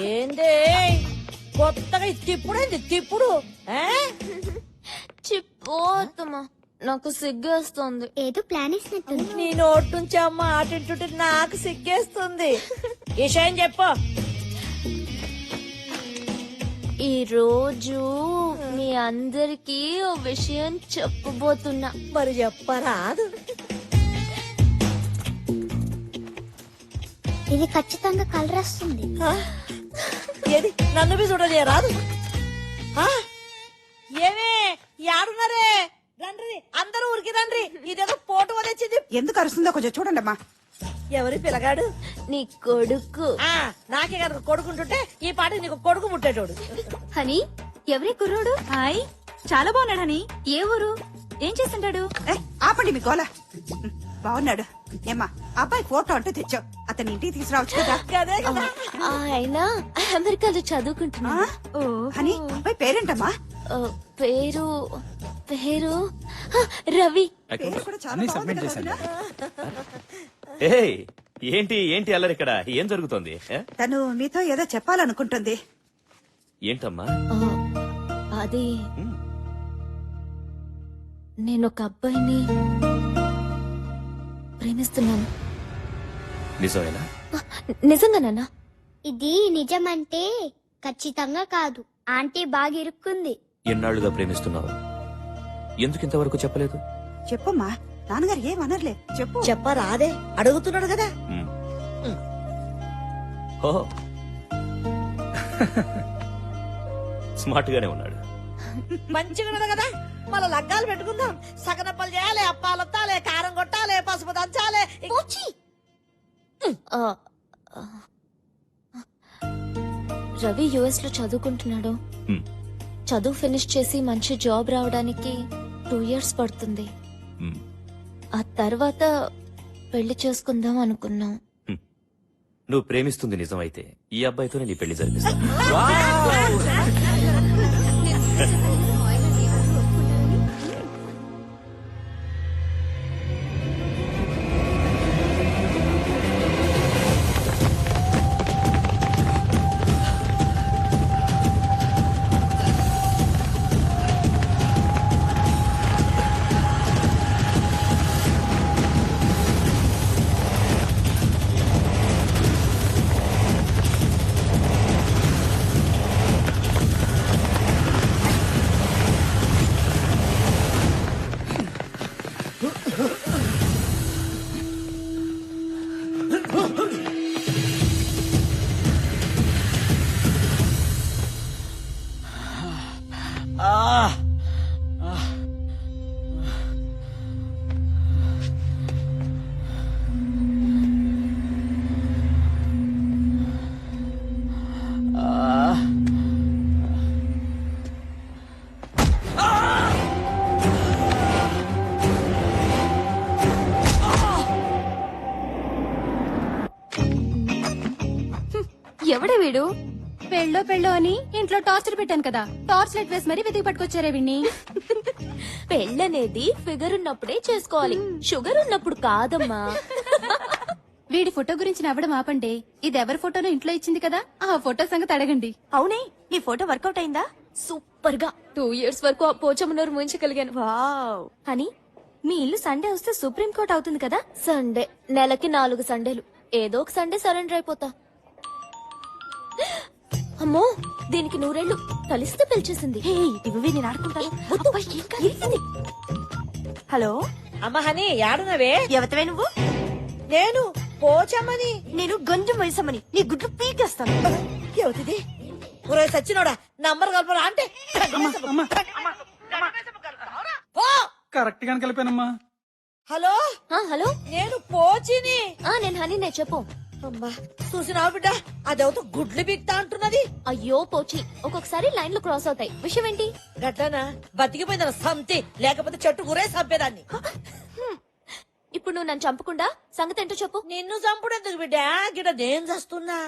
ఏందే కొత్తగా తిప్పుడేంది తిప్పుడు? చిపోతమ్మా, నాకు సిగ్గేస్తుంది. ఏదో ప్లాన్ ఇస్తున్నట్టుంది. నీ నోటి నుంచి అమ్మ ఆటింటుంటే నాకు సిగ్గేస్తుంది. విషయం చెప్పు. ఈ రోజు మీ అందరికి ఓ విషయం చెప్పబోతున్నా. మరి చెప్పరాదు. ఇది ఖచ్చితంగా కలర్ వస్తుంది. ఏది నన్ను బి చూడలేరాదు? ఏమే యాడున్నారే? రండ్రి, అందరూ ఊరికి రండ్రి. ఇదేదో పోటు వదిలించింది. ఎందుకు అరుస్తుందో కొంచెం చూడండి అమ్మా. ఎవరి పిల్లగాడు? నీ కొడుకు. నాకే కదా కొడుకుంటుంటే ఈ పాట నీకు కొడుకు ముట్టేటోడు. హనీ, ఎవరి కుర్రోడు? హాయ్, చాలా బాగున్నాడు అని. ఏ ఊరు? ఏం చేస్తుంటాడు? ఆపండి మీ గోల. బాగున్నాడు. ఏమ్మా, అబ్బాయి ఫోటో అంటూ తెచ్చావు, అతని ఇంటికి తీసుకురావచ్చు కదా. అదే కదా. ఆయన అమెరికాలో చదువుకుంటున్నా. అని అబ్బాయి పేరేంటమ్మా? పేరు పేరు రవి. పేరు కూడా చాలా అన్ని బాగుంది సబ్మిట్ కదా చేశాను. వదినా. ఏయ్, ఏంటి అల్లరి ఇక్కడ? ఏం జరుగుతోంది? తను మీతో ఏదో చెప్పాలనుకుంటుంది. ఏంటమ్మా? అది నేను ఒక అబ్బాయిని ప్రేమిస్తున్నాను. నిజమేనా? నిజంగానన్నా? ఇది నిజమంటే ఖచ్చితంగా కాదు. ఆంటీ బాగా ఇరుక్కుంది. ఎన్నాళ్లుగా ప్రేమిస్తున్నావు? ఎందుకు ఇంతవరకు చెప్పలేదు? చెప్పమ్మా, నాన్నగారు ఏమనర్లే, చెప్పు. చెప్పరా అదే అడుగుతున్నాడు కదా. ఓహో స్మార్ట్ గానే ఉన్నాడు. మంచిగా ఉన్నది కదా, మళ్ళా లగ్గాలు పెట్టుకుందాం. సగనప్పలు చేయాలి, అప్పాలొత్తాలి, కారం కొట్టాలి, పసుపు దంచాలి. రవి యుఎస్ లో చదువుకుంటున్నాడు. హ్మ్. చదువు ఫినిష్ చేసి మంచి జాబ్ రావడానికి 2 years పడుతుంది. హ్మ్. ఆ తర్వాత పెళ్లి చేసుకుందాం అనుకున్నాం. నువ్వు ప్రేమిస్తుంది నిజమైతే ఈ అబ్బాయితోనే నీ పెళ్లి జరిపిస్తా. ఎవడే వీడు? పెళ్ళో పెళ్ళో అని ఇంట్లో టార్చర్ పెట్టాను కదా, టార్చ్ లైట్ వేసి మరీ వెతికి పట్టుకొచ్చారే వీడిని. పెళ్ళనేది ఫిగర్ ఉన్నప్పుడే చేసుకోవాలి, షుగర్ ఉన్నప్పుడు కాదమ్మా. వీడి ఫోటో గురించి నవ్వడం ఆపండి. ఇది ఎవరి ఫోటోనో ఇంట్లో ఇచ్చింది కదా, ఆ ఫోటో సంగతి అడగండి. అవునే, నీ ఫోటో వర్కౌట్ అయిందా? సూపర్ గా 2 years వరకు ఆ పోచమ్మనూరు ముంచగలిగాను. వావ్. అని మీ ఇల్లు సండే వస్తే సుప్రీం కోర్ట్ అవుతుంది కదా. సండే నెలకి 4 సండేలు, ఏదో ఒక సండే సరెండర్ అయిపోతా. అమ్మో, దీనికి 100 ఏళ్ళు కలిస్తే పిలిచేసింది. నేను ఆడుకుంటాను. హలో అమ్మ హని, యాడునవే? ఎవతవే నువ్వు? నేను పోచమ్మని. నేను గంజు మైసమ్మని. నీ గుడ్లు పీకేస్తాను. ఎవతిది? ఒరే సచ్చినోడా, నంబర్ కలపరా అంటే కరెక్ట్ గానే కలిపానమ్మా. హలో హలో, నేను పోచిని. నేను హనీనే, చెప్పు. అమ్మా చూసినావు బిడ్డ, అదేవతో గుడ్లు బిక్తా అంటున్నది. అయ్యో పోచి, ఒక్కొక్కసారి లైన్లు క్రాస్ అవుతాయి. విషయం ఏంటి? గట్లనా? బతికిపోయిందన్న సంతి, లేకపోతే చెట్టు గురే చంపేదాన్ని. ఇప్పుడు నువ్వు నన్ను చంపకుండా సంగతి ఏంటో చెప్పు. నిన్ను చంపుడు ఎందుకు బిడ్డ, గిడ నేను చస్తున్నా.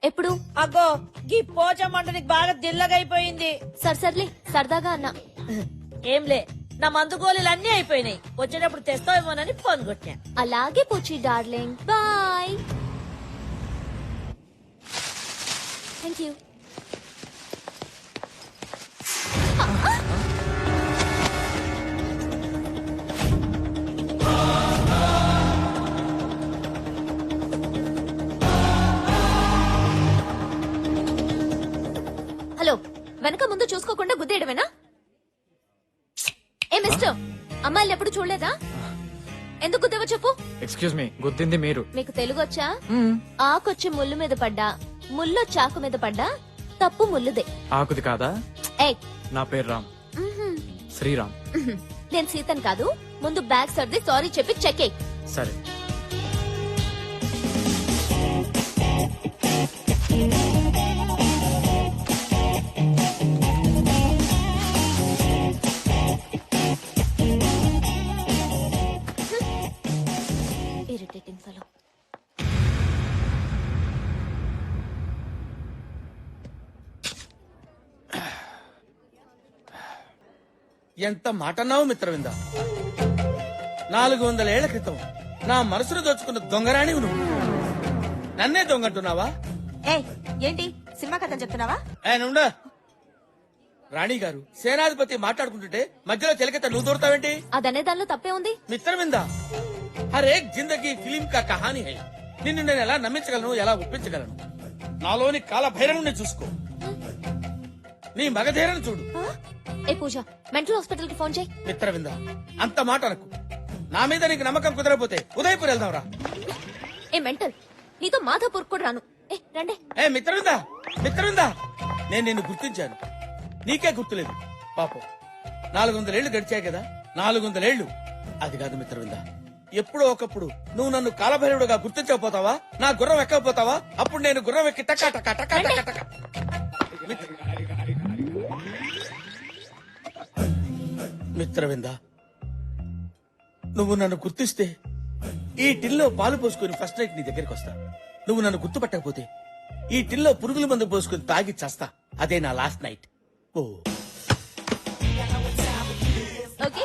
ఎప్పుడు? అగ్గో గీ పోచమ్మంట నీకు బాగా దిల్లగైపోయింది. సర్లే, సరదాగా అన్నా. ఏంలే, నా మందు గోళీలు అన్ని అయిపోయినాయి. వచ్చేటప్పుడు తెస్తావేమోనని ఫోన్ కొట్టా. అలాగే పోచి darling, bye. Thank you. Hello, వెనక ముందు చూసుకోకుండా గుద్దేయడమేనా? ఏ మిస్టర్, అమ్మాయిలు ఎప్పుడు చూడలేదా? ఎందుకు గుద్దేవో చెప్పు. ఎక్స్క్యూజ్ మీ, గుద్దింది మీరు. మీకు తెలుగు వచ్చా? ఆకొచ్చి ముళ్ళు మీద పడ్డా, ముళ్ళు చాకు మీద పడ్డా, తప్పు ముళ్ళుదే. ఆకుది కాదా? ఏయ్, నా పేరు రామ్, శ్రీరామ్. నేను సీతన్ కాదు. ముందు బ్యాగ్ సర్ది సారీ చెప్పి చెక్ ఎయ్. సరే. Irritating fellow. ఎంత మాటన్నావు మిత్రవింద. 400 ఏళ్ల క్రితం నా మనసును దోచుకున్న దొంగరాణి నువ్వు నన్నే దొంగంటున్నావా? ఏంటి సినిమా కథ చెప్తున్నావా? నుండా రాణి గారు, సేనాధిపతి మాట్లాడుకుంటుంటే మధ్యలో చెలకెత్త నువ్వు దూరతావేంటి? అదనే దానిలో తప్పే ఉంది. మిత్రవింద, హర్ ఏక్ జిందగీ ఫిలిం కా కహానీ హై. నిన్ను నేను ఎలా నమ్మించగలను, ఎలా ఒప్పించగలను? నాలోని కాల భైరవుని చూసుకో, నీ మగధీరను చూడు. ఏ పూజ, మెంటల్ హాస్పిటల్ కి ఫోన్ చేయి. మిత్రవింద అంత మాట అనకు. నా మీద నీకు నమ్మకం కుదరపోతే ఉదయపూర్ వెళ్దాంరా. ఏ మెంటల్, నీతో మాధాపూర్ కూడా రాను. రండి. ఏ మిత్రవింద, మిత్రవింద, నేను నిన్ను గుర్తించాను, నీకే గుర్తులేదు. పాపం 400 ఏళ్లు గడిచాయి కదా, 400 ఏళ్లు. అది కాదు మిత్రవింద, ఎప్పుడో ఒకప్పుడు నువ్వు నన్ను కాలభైరవుడుగా గుర్తించకపోతావా, నా గుర్రం ఎక్కకపోతావా? అప్పుడు నేను గుర్రం ఎక్కి టకా టకా టకా టకా టకా. మిత్రవింద, నువ్వు నన్ను గుర్తిస్తే ఈ టిల్లో పాలు పోసుకుని ఫస్ట్ నైట్ నీ దగ్గరికి వస్తా. నువ్వు నన్ను గుర్తుపట్టకపోతే ఈ టిల్లో పురుగుల మందు పోసుకుని తాగి చస్తా. అదే నా లాస్ట్ నైట్. ఓ ఓకే.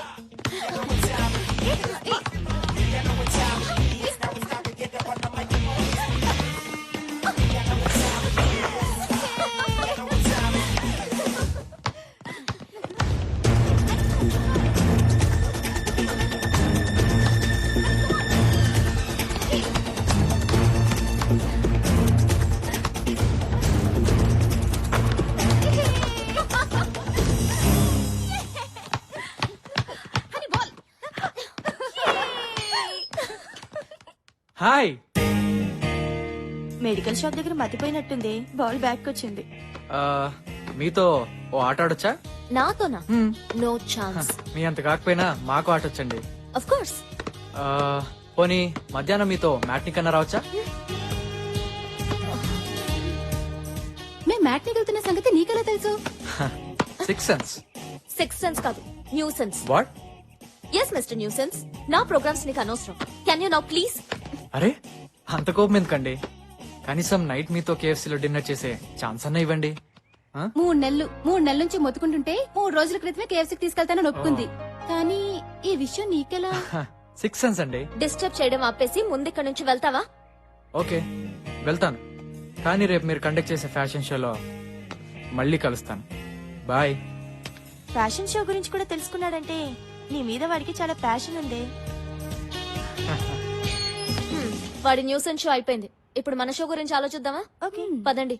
హాయ్. మెడికల్ షాప్ దగ్గర మతిపోయినట్టుంది, బాల్ బ్యాక్ వచ్చింది. మీతో ఓ ఆట ఆడొచ్చా? నాతోనా? No chance. మీ అంత కాకపోయినా మాకు ఆటొచ్చండి. Of course. పోనీ మధ్యాహ్నం మీతో మ్యాట్ని కన్నా రావచ్చా? మేము మ్యాట్ని వెళ్తున్న సంగతి నీకెలా తెలుసు? 6 సెన్స్. 6 సెన్స్ కాదు, new sense. What? Yes mister new sense, నా ప్రోగ్రామ్స్ నీకు అనవసరం. Can you now please? అరే అంత కోపం ఎందుకండి? కనీసం నైట్ మీతో కేఎఫ్సీలో డిన్నర్ చేసే ఛాన్స్ అన్న ఇవ్వండి. 3 నెలల నుంచి మొత్తుకుంటుంటే 3 రోజుల క్రితమే కేఎఫ్సీకి తీసుకెళ్తానని ఒప్పుకుంది. కానీ ఈ విషయం నీకెలా? 6 సెన్స్ అండి. డిస్టర్బ్ చేయడం ఆపేసి ముందిక్కడి నుంచి వెళ్తావా? ఓకే వెళ్తాను, కానీ రేపు మీరు కండక్ట్ చేసే ఫ్యాషన్ షోలో మళ్ళీ కలుస్తాను. బాయ్. ఫ్యాషన్ షో గురించి కూడా తెలుసుకున్నాడంటే నీ మీద వాడికి చాలా ప్యాషన్ ఉంది. వాడి న్యూసెన్స్ షో అయిపోయింది, ఇప్పుడు మన షో గురించి ఆలోచిద్దామా? ఓకే పదండి.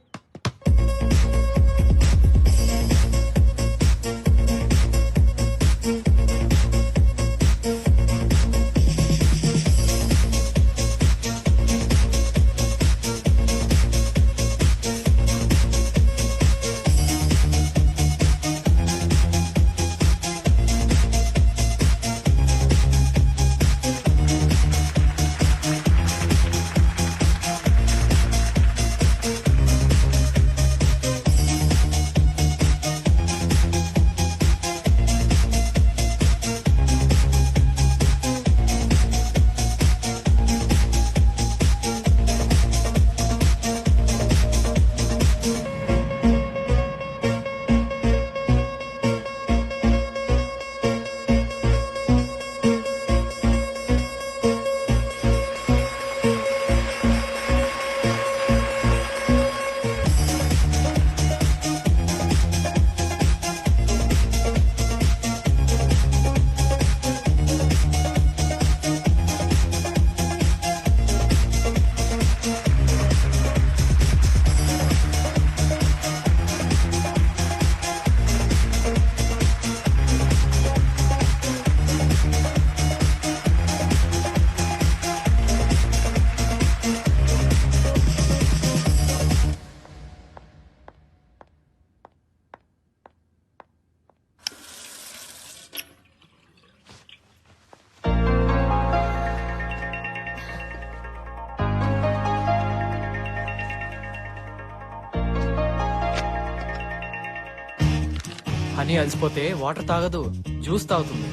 హనీ అలసిపోతే వాటర్ తాగదు, జ్యూస్ తాగుతుంది.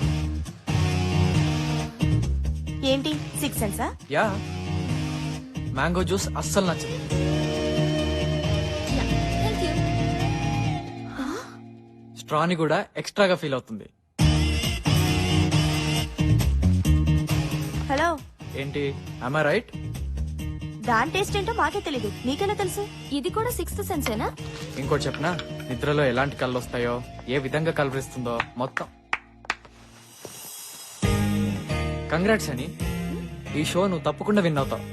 ఏంటి 6 సెన్సా? యా, మ్యాంగో జ్యూస్ అస్సలు నచ్చదు. స్ట్రాని కూడా ఎక్స్ట్రాగా ఫీల్ అవుతుంది. హలో ఏంటి, am I రైట్? దాని టేస్ట్ ఏంటో మాకే తెలీదు, నీకెలా తెలుసు? ఇది కూడా 6th సెన్సేనా? ఇంకోటి చెప్పనా, నిద్రలో ఎలాంటి కళ్ళు వస్తాయో, ఏ విధంగా కలవరిస్తుందో మొత్తం. కంగ్రాట్స్ అని, ఈ షో నువ్వు తప్పకుండా విన్ అవుతావు.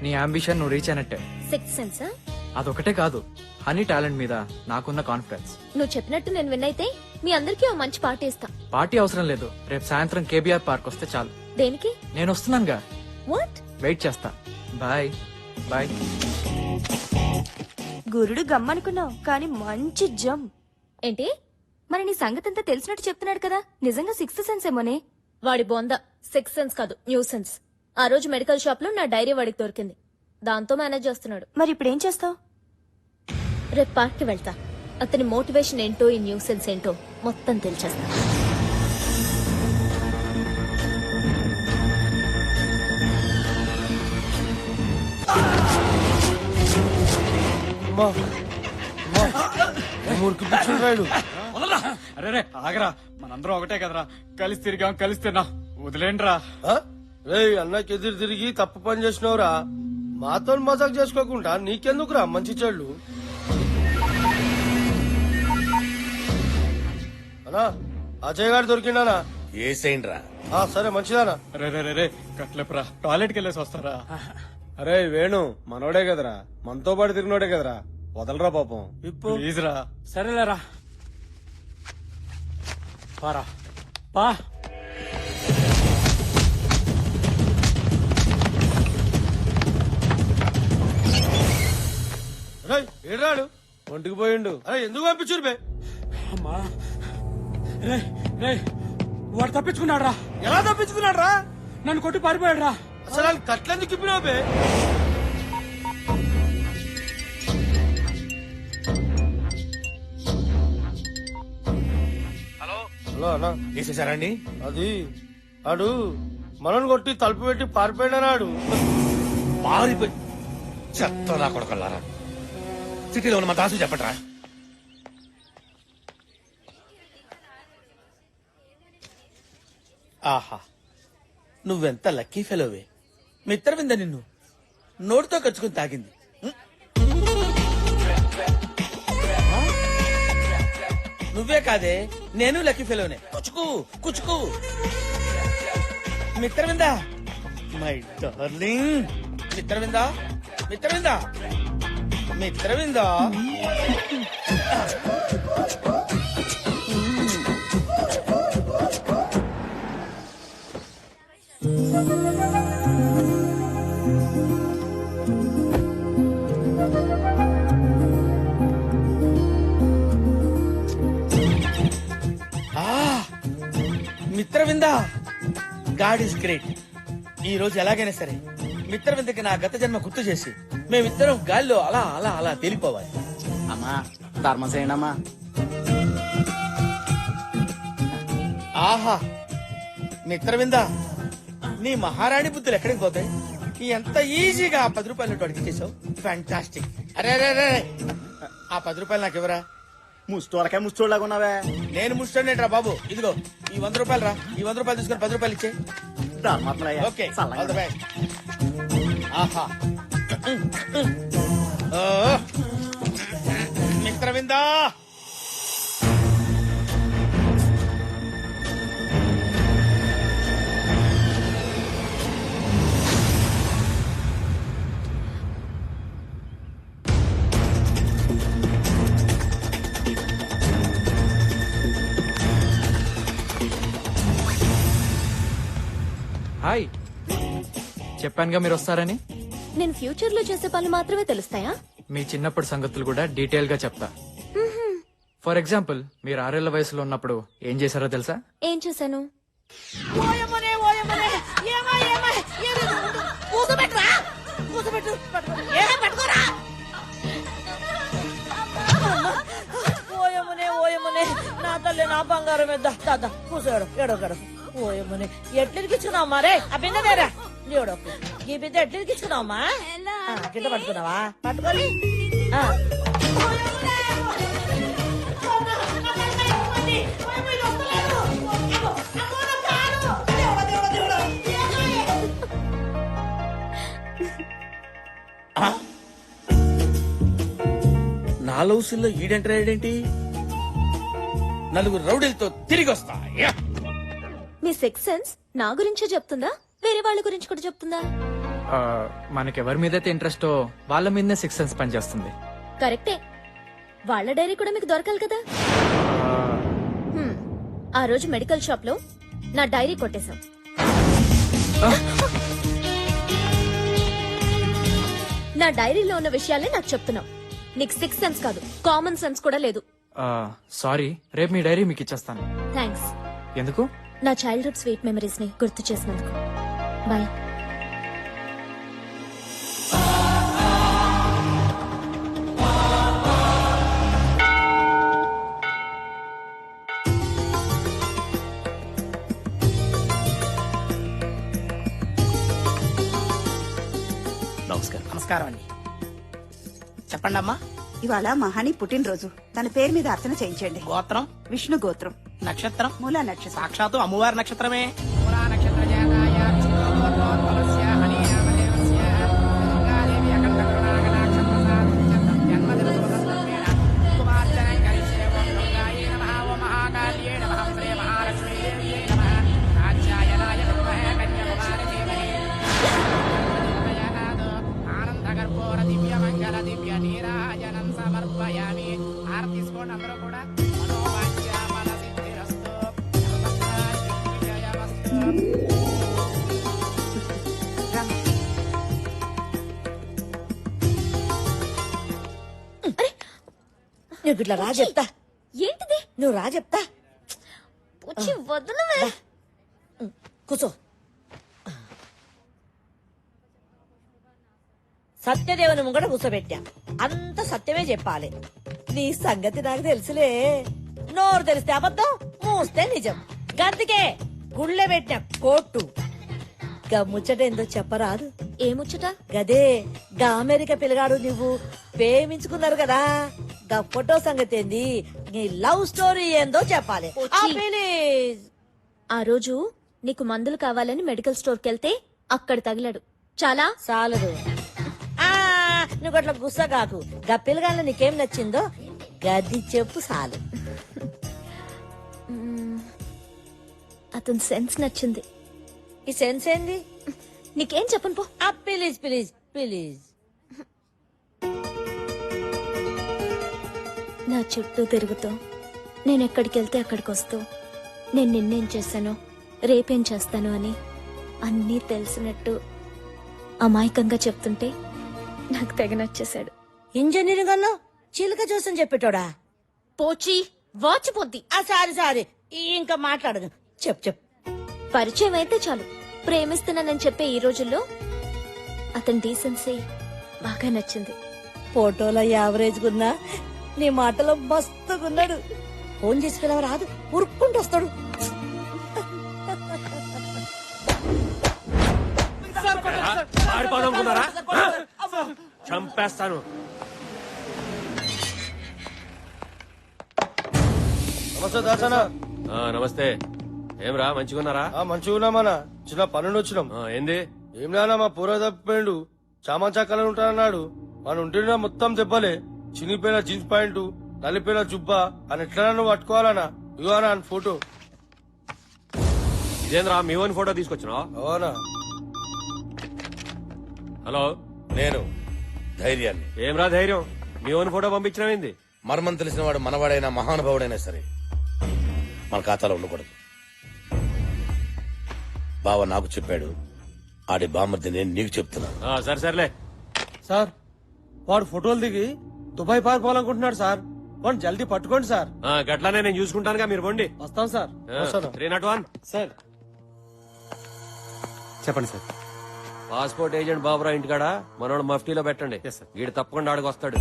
నీ అంబిషన్ నువ్వు రీచ్ అయినట్టే. 6th సెన్సా? అదొకటే కాదు, హనీ టాలెంట్ మీద నాకున్న కాన్ఫిడెన్స్. నువ్వు చెప్పినట్టు నేను విన్నైతే మీ అందరికీ ఓ మంచి పార్టీ ఇస్తా. పార్టీ అవసరం లేదు, రేపు సాయంత్రం కేబీఆర్ పార్క్ వస్తే చాలు. దేనికి? నేను వస్తున్నానుగా, వాట్? వెయిట్ చేస్తా. Bye bye. గురుడు గమ్మనుకున్నావు కానీ మంచి జమ్. ఏంటి? మరి నీ సంగతంతా తెలిసినట్టు చెప్తున్నాడు కదా, నిజంగా సిక్స్త్ సెన్స్ ఏమోనే. వాడి బొంద 6 సెన్స్ కాదు, న్యూ సెన్స్. ఆ రోజు మెడికల్ షాప్ లో నా డైరీ వాడికి దొరికింది, దాంతో మేనేజ్ చేస్తున్నాడు. మరి ఇప్పుడు ఏం చేస్తావు? రేపు పార్క్ కి వెళ్తా, అతని మోటివేషన్ ఏంటో ఈ న్యూ సెన్స్ ఏంటో మొత్తం తెలిచేస్తా. అరే ఆగరా, మనందరం ఒకటే కదరా, కలిసి తిరిగాం కలిసి తిన్నాం, వదిలేండ్రా. రే అన్నకి ఎదురు తిరిగి తప్పు పని చేసినవురా, మాతో మజాక్ చేసుకోకుండా నీకెందుకురా మంచి చెడు. అన్నా అజయ్ గారు దొరికిండానా? ఏసేండ్రా. సరే మంచిదానా. రే రే రే రే కట్లేపురా, టాయిలెట్ కి వెళ్ళేసి వస్తారా? అరే వేణు మనోడే కదరా, మనతో పాటు తిరిగినోడే కదరా, వదలరా పాపం. ప్లీజ్ రా. సరేలేరా, పారా పా. ఏడాడు ఒంటికి పోయిండు. అరే ఎందుకు పంపించురు బే? అమ్మా రే రే, వాడు తప్పించుకున్నాడు రా. ఎలా తప్పించుకున్నాడు రా? నన్ను కొట్టి పారిపోయాడు రా. అసలు వాళ్ళు కట్లెందుకు ఇప్పినావు బే? హలో అన్నా వేసేసారండి? అది ఆడు మనల్ని కొట్టి తలుపు పెట్టి పారిపోయాడు. పారిపోయి చెత్తలా కొడకల్లారా. సిటీలో ఉన్న మా దాసు చెప్పట్రా. ఆహా, నువ్వెంత లక్కీ ఫెలోవే. మిత్రవింద నిన్ను నోటితో కచ్చుకుని తాగింది. నువ్వే కాదే, నేను లక్కీ ఫెలోనే. కుచుకు కుచుకు. Mitravinda, my darling. Mitravinda, Mitravinda, Mitravinda. Mitravinda, god is great. ఈ రోజు ఎలాగైనా సరే మిత్రవిందకి నా గత జన్మ గుర్తు చేసి మేమిద్దరం గాల్లో అలా అలా అలా తేలిపోవాలి. అమ్మా ధర్మం చేయండమ్మా. ఆహా, మిత్రవింద, నీ మహారాణి బుద్ధులు ఎక్కడికి పోతాయి? ఎంత ఈజీగా ఆ 10 రూపాయలు నోటు అడిగి చేసావు. ఫ్యాంటాస్టిక్. అరే అరే అరే, ఆ 10 రూపాయలు నాకు ఇవ్వరా. ముస్తోలకే ముస్తోళ్ళగా ఉన్నావే. నేను ముష్టోనేట్రా బాబు. ఇదిగో ఈ 100 రూపాయలు రా. ఈ 100 రూపాయలు తీసుకొని 10 రూపాయలు ఇచ్చే. Okay, all the best. ఆహా, ఓ మిత్రవిందా. హాయ్, చెప్పానుగా మీరు వస్తారని. నేను ఫ్యూచర్ లో చేసే పనులు మాత్రమే తెలుస్తాయా? మీ చిన్నప్పటి సంగతులు కూడా డీటెయిల్ గా చెప్తా. ఫర్ ఎగ్జాంపుల్, మీరు 6 ఏళ్ల వయసులో ఉన్నప్పుడు ఏం చేశారో తెలుసా? ఏం చేశాను? ఓయమ్మనే, ఓయమ్మనే, ఏమా, ఏమా, కూసబెట్టురా, కూసబెట్టు, పట్టుకోరా. ఓయమ్మనే, ఓయమ్మనే, నా తల్లి, నా బంగారం మీద దాదా కూసాడు. ఎడగడు. ఓయమ్మనే, ఎట్లిరికిచ్చుకున్నావు మరే? ఆ బిందెరా చూడకు. ఈ బిందె ఎట్లిరికిచ్చుకున్నావమ్మా? కింద పట్టుకున్నావా? పట్టుకోని నా లౌసుల్లో ఈడెంటరాడేంటి? నలుగురు రౌడీలతో తిరిగి వస్తా. మీ 6 సెన్స్ నా గురించే చెప్తుందా, వేరే వాళ్ళ గురించి కూడా చెప్తుందా? మనకెవరి మీదైతే ఇంట్రెస్టో వాళ్ళ మీదనే 6 సెన్స్ పనిచేస్తుంది. కరెక్టే, వాళ్ళ డైరీ కూడా మీకు దొరకాలి కదా. ఆ రోజు మెడికల్ షాప్ లో నా డైరీ కొట్టేశాం. నా డైరీలో ఉన్న విషయాలే నాకు చెప్తున్నావు. నీకు 6 సెన్స్ కాదు, కామన్ సెన్స్ కూడా లేదు. సారీ, రేపు మీ డైరీ మీకు ఇచ్చేస్తాను. థ్యాంక్స్. ఎందుకు? నా చైల్డ్హుడ్ స్వీట్ మెమరీస్ ని గుర్తు చేసినందుకు. బాయ్. నమస్కారం. నమస్కారం అండి. చెప్పండి అమ్మా. ఇవాళ మహాని పుట్టినరోజు, తన పేరు మీద అర్చన చేయించండి. గోత్రం విష్ణు గోత్రం. నక్షత్రం మూలా నక్షత్రం. సాక్షాత్తు అమ్మవారి నక్షత్రమే. నువ్వు ఇట్లా రా చెప్తా. ఏంటిది? నువ్వు రా చెప్తా. వదలవే. కూర్చో. సత్యదేవుని ముంగట కూర్చోబెట్టా. అంత సత్యమే చెప్పాలి. నీ సంగతి నాకు తెలుసులే. నోరు తెలిస్తే అబద్ధం, మూస్తే నిజం. గందుకే గుళ్ళె పెట్టిన కోట్టు. ముచ్చట ఏందో చెప్పరాదు. ఏ ముచ్చట? గదే గా అమెరికా పిల్లగాడు నువ్వు ప్రేమించుకున్నారు కదా, గా ఫోటో సంగతి ఏంది, నీ లవ్ స్టోరీ ఏందో చెప్పాలి. ప్లీజ్. ఆ రోజు నీకు మందులు కావాలని మెడికల్ స్టోర్ కెళ్తే అక్కడ తగిలాడు. చాలా చాలదు. నువ్వు అట్లా గుస్సగాకు. గా పిల్లగాళ్ళ నీకేం నచ్చిందో గది చెప్పు చాలు. అతని సెన్స్ నచ్చింది. ఈ సెన్స్ ఏంది? నీకేం చెప్పను పో. Please please please. నా చుట్టూ తిరుగుతూ, నేను ఎక్కడికి వెళ్తే అక్కడికి వస్తూ, నేను నిన్నేం చేశాను, రేపేం చేస్తాను అని అన్నీ తెలిసినట్టు అమాయకంగా చెప్తుంటే నాకు తెగ నచ్చేశాడు. ఇంజనీరింగ్ అన్నా చిలుక చూసని చెప్పేటోడా? పోచి వాచిపోద్ది. సారీ ఇంకా మాట్లాడదు. చెప్పు. పరిచయం అయితే చాలు ప్రేమిస్తున్నానని చెప్పే ఈ రోజుల్లో అతని డీసెన్సీ బాగా నచ్చింది. ఫోటోలో యావరేజ్ గున్నా, నీ మాటలో మస్తుగున్నాడు. ఫోన్ చేసి పిలవ రాదు, ఉరుక్కుంటూ వస్తాడు. చంపేస్తాను. నమస్తే దాసనా. నమస్తే. ఏమ్రా మంచిగున్నారా? మంచిగున్నామన్నా. చిన్న పనులు వచ్చినాం. ఏంది? ఏం నానా మా పూర తప్పిపోయిండు. చామంచా కలర్ ఉంటానన్నాడు. మన ఉంటున్నా మొత్తం దెబ్బలే. చినిపోయిన జీన్స్ ప్యాంటు, నలిపోయిన జుబ్బా అని ఎట్లా నువ్వు పట్టుకోవాలనా? ఇవ్వనా ఫోటో. ఇదేంద్రా మీ ఓన్ ఫోటో తీసుకొచ్చినా? అవునా. హలో, నేను ధైర్యాన్ని. ఏమ్రా ధైర్యం? మీ ఓన్ ఫోటో పంపించినవింది. మర్మం తెలిసిన వాడు మనవాడైనా మహానుభావుడైనా సరే మన ఖాతాలో ఉండకూడదు. బావ నాకు చెప్పాడు, ఆడి బామ్మర్ది నేను నీకు చెప్తున్నా. సర్లే సార్, వాడు ఫోటోలు దిగి దుబాయ్ పారిపోవాలనుకుంటున్నాడు సార్. వాడు జల్దీ పట్టుకోండి సార్. గట్లానే నేను చూసుకుంటానుగా, మీరు పోండి. వస్తాం సార్. 301 సార్. చెప్పండి సార్. పాస్పోర్ట్ ఏజెంట్ బాబురావు ఇంటికాడ మనోడు మఫ్టీలో పెట్టండి. వీడు తప్పకుండా ఆడికి వస్తాడు.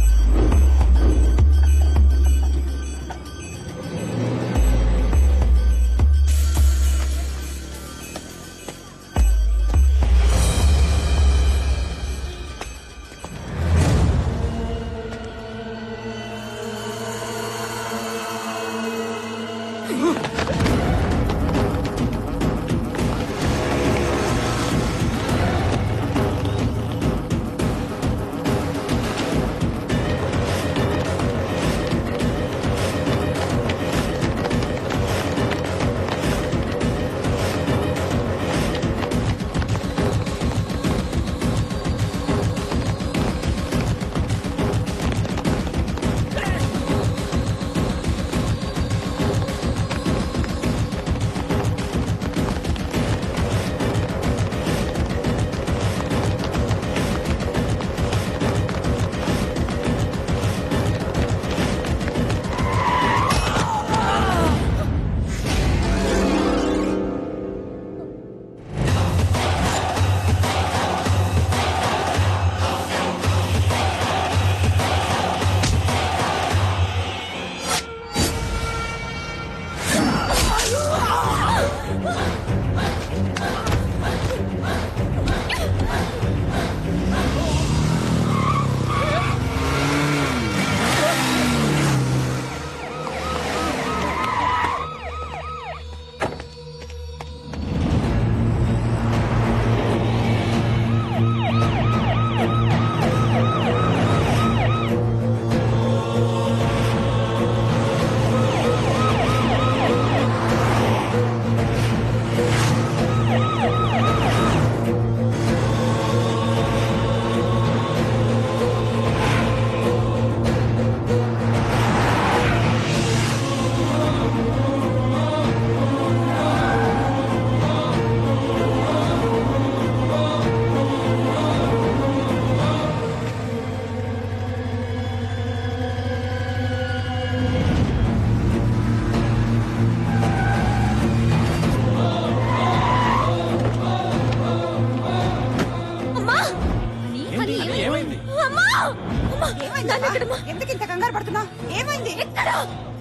ఏమైంది? ఎందుకు ఇంత కంగారు పడుతున్నా? ఏమైంది?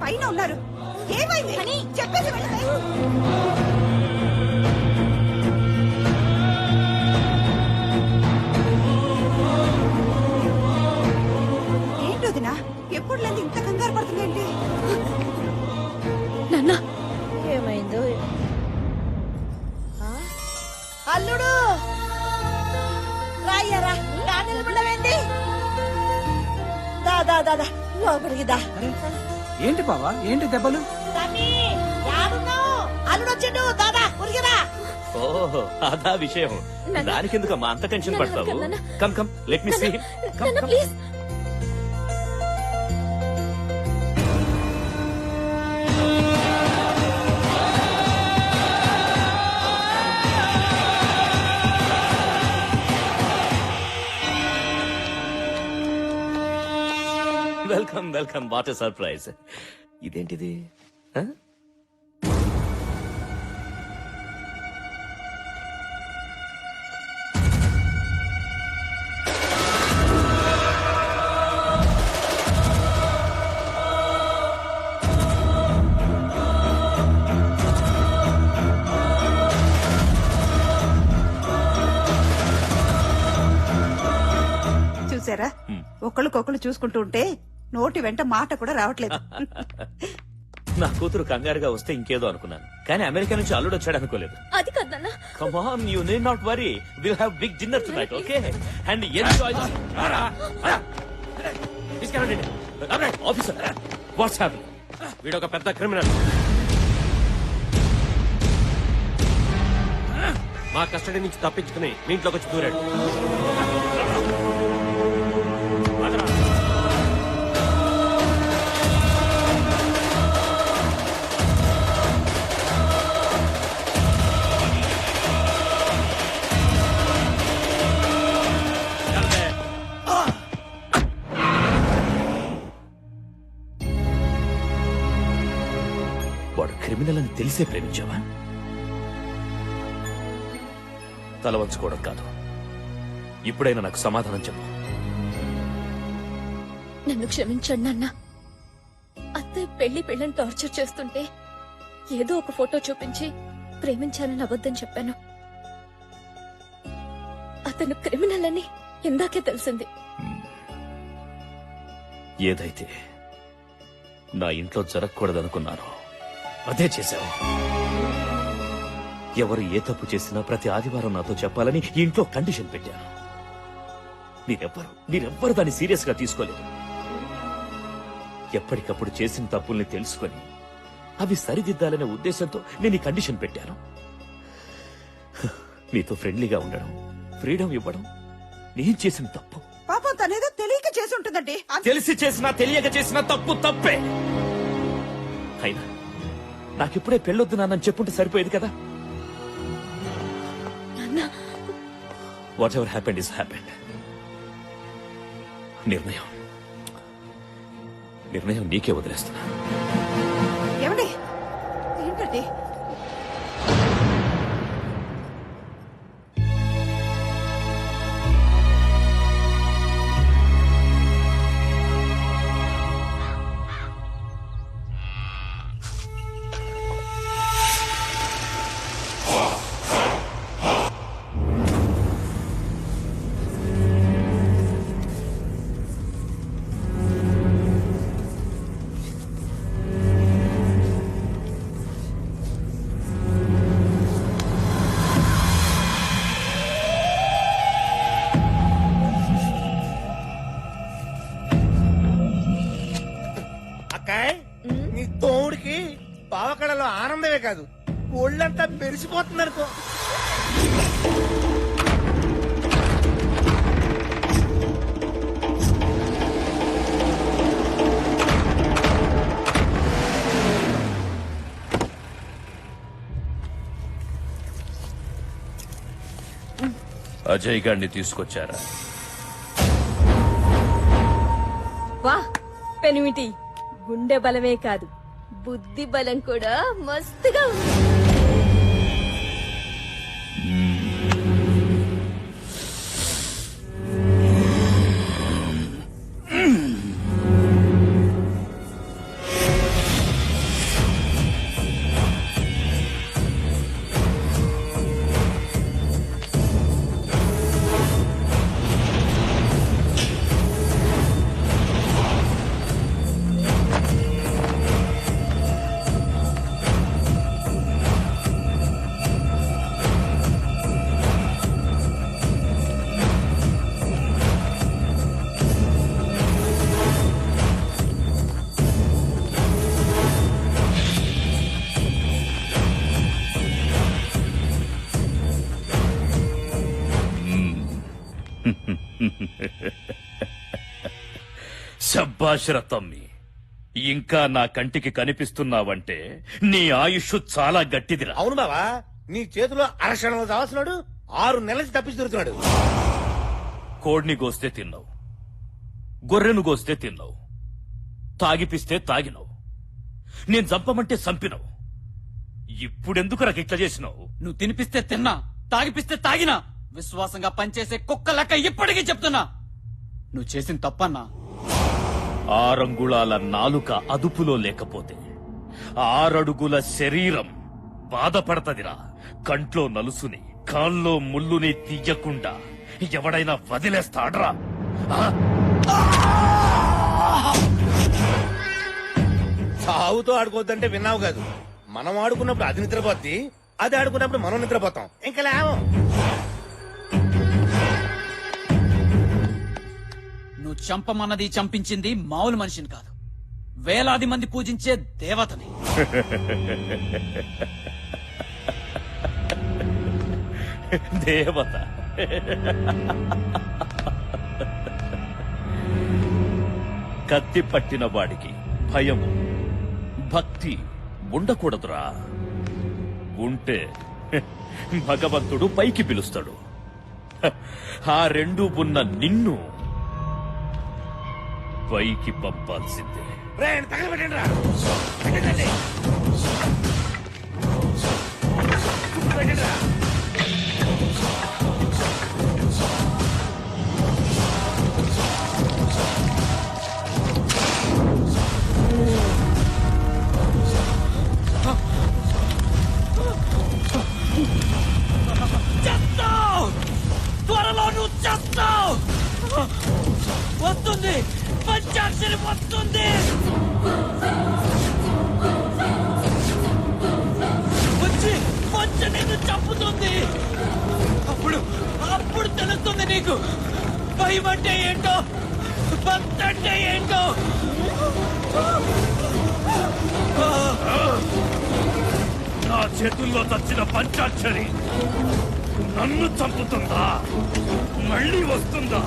పైన ఉన్నారు. ఏమైంది అని చెప్పేసి వెళ్ళవే. ఏంటి వదినా? ఎప్పుడు లేదు ఇంత కంగారు పడుతుందేంటి? నాన్న ఏమైందో ఆ? అల్లుడు రాయ్యారా నిలబడవేంది? దాదా దాదా లోపలికి దా. ఏంటి బావా? ఏంటి దెబ్బలు? తమ్మి, యాడున్నావ్? అల్లుడు వచ్చిండు. దాదా ఉరిగిరా. ఓహో అదా విషయం. దానికెందుకమ్మా అంత టెన్షన్ పడతావు? Come come let me see him. Please. Welcome welcome. What a surprise. ఇదేంటిది? ఆ? చూసారా, ఒకళ్ళకొకళ్ళు చూసుకుంటూ ఉంటే నోటి వెంట మాట కూడా రావట్లేదు. నా కూతురు కంగారుగా వస్తే ఇంకేదో అనుకున్నాను, కానీ అమెరికా నుంచి అల్లుడు వచ్చాడు అనుకోలేదు. అది కాదన్నా. Come on, you need not worry. We'll have big dinner tonight, okay? And enjoy. Officer, what's happening? వీడొక పెద్ద క్రిమినల్. మా కస్టడీ నుంచి తప్పించుకుని మీ ఇంట్లోకి వచ్చి దూరాడు. వాడు క్రిమినల్ అని తెలిసే ప్రేమించావా? తల వంచుకోవడం కాదు, ఇప్పుడైనా నాకు సమాధానం చెప్పు. నన్ను క్షమించండి నాన్న. అత్తయ్య పెళ్లిని టార్చర్ చేస్తుంటే ఏదో ఒక ఫోటో చూపించి ప్రేమించానని అబద్ధం చెప్పాను. అతను క్రిమినల్ అని ఇందాకే తెలిసింది. ఏదైతే నా ఇంట్లో జరగకూడదనుకున్నానో అదే చేశావు. ఎవరు ఏ తప్పు చేసినా ప్రతి ఆదివారం నాతో చెప్పాలని ఈ ఇంట్లో కండిషన్ పెట్టాను. మీరెవ్వరు దాన్ని సీరియస్ గా తీసుకోలేదు. ఎప్పటికప్పుడు చేసిన తప్పుల్ని తెలుసుకొని అవి సరిదిద్దాలనే ఉద్దేశంతో నేను ఈ కండిషన్ పెట్టాను. మీతో ఫ్రెండ్లీగా ఉండడం, ఫ్రీడమ్ ఇవ్వడం నేను చేసిన తప్పు. పాపం తనేదో తెలియక చేసి ఉంటుందండి. తెలిసి చేసినా తెలియక చేసినా తప్పు తప్పే. అయినా నాకిప్పుడే పెళ్ళొద్దు నాన్నని చెప్పుంటే సరిపోయేది కదా. What ever happened is happened. నిర్ణయం నీకే వదిలేస్తున్నా. ఏమండి ఏంటండి? నీ తోడికి పావకడలో ఆనందమే కాదు, ఒళ్ళంతా మెరిసిపోతుంది అనుకో. అజయ్ గారిని తీసుకొచ్చారా? వా పెనిమిటి, గుండె బలమే కాదు బుద్ధి బలం కూడా మస్తుగా ఉంది. శబ్బాషర తమ్మి, ఇంకా నా కంటికి కనిపిస్తున్నావంటే నీ ఆయుష్ చాలా గట్టిదిరా. అవును బావా, నీ చేతిలో అరక్షణంలో దావస్తున్నాడు 6 నెలల నుంచి తప్పించి దొరుకుతున్నాడు. కోడిని గోస్తే తిన్నావు, గొర్రెను గోస్తే తిన్నావు, తాగిపిస్తే తాగినావు, నేను చంపమంటే చంపినావు. ఇప్పుడెందుకు నాకు ఇట్లా చేసినావు? నువ్వు తినిపిస్తే తిన్నా, తాగిపిస్తే తాగినా, విశ్వాసంగా పనిచేసే కుక్క లెక్క ఇప్పటికీ చెప్తున్నా నువ్వు చేసిన తప్పన్నా. 6 అంగుళాల నాలుక అదుపులో లేకపోతే 6 అడుగుల శరీరం బాధపడతదిరా. కంట్లో నలుసుని కాల్లో ముల్లుని తీయకుండా ఎవడైనా వదిలేస్తాడ్రా? సావుతో ఆడుకోవద్దంటే విన్నావు కాదు. మనం ఆడుకున్నప్పుడు అది నిద్రపోద్ది, అది ఆడుకున్నప్పుడు మనం నిద్రపోతాం. ఇంకా లేవు. నువ్వు చంపమన్నది చంపించింది మామూలు మనిషిని కాదు, వేలాది మంది పూజించే దేవతని. దేవత కత్తి పట్టిన వాడికి భయము భక్తి ఉండకూడదురా. ఉంటే భగవంతుడు పైకి పిలుస్తాడు. ఆ రెండు ఉన్న నిన్ను పైకి పంపాల్సిందే. తగలబెట్టండి రా. పెట్టండి. పెట్టండి రా. చేస్తావు, త్వరలో నువ్వు చేస్తావు. వస్తుంది, పంచాక్షరి వస్తుంది. వచ్చి నిన్ను చంపుతుంది. అప్పుడు తెలుస్తుంది నీకు భయం అంటే ఏంటో, భక్తి అంటే ఏంటో. నా చేతుల్లో చచ్చిన పంచాక్షరి నన్ను చంపుతుందా? మళ్ళీ వస్తుందా?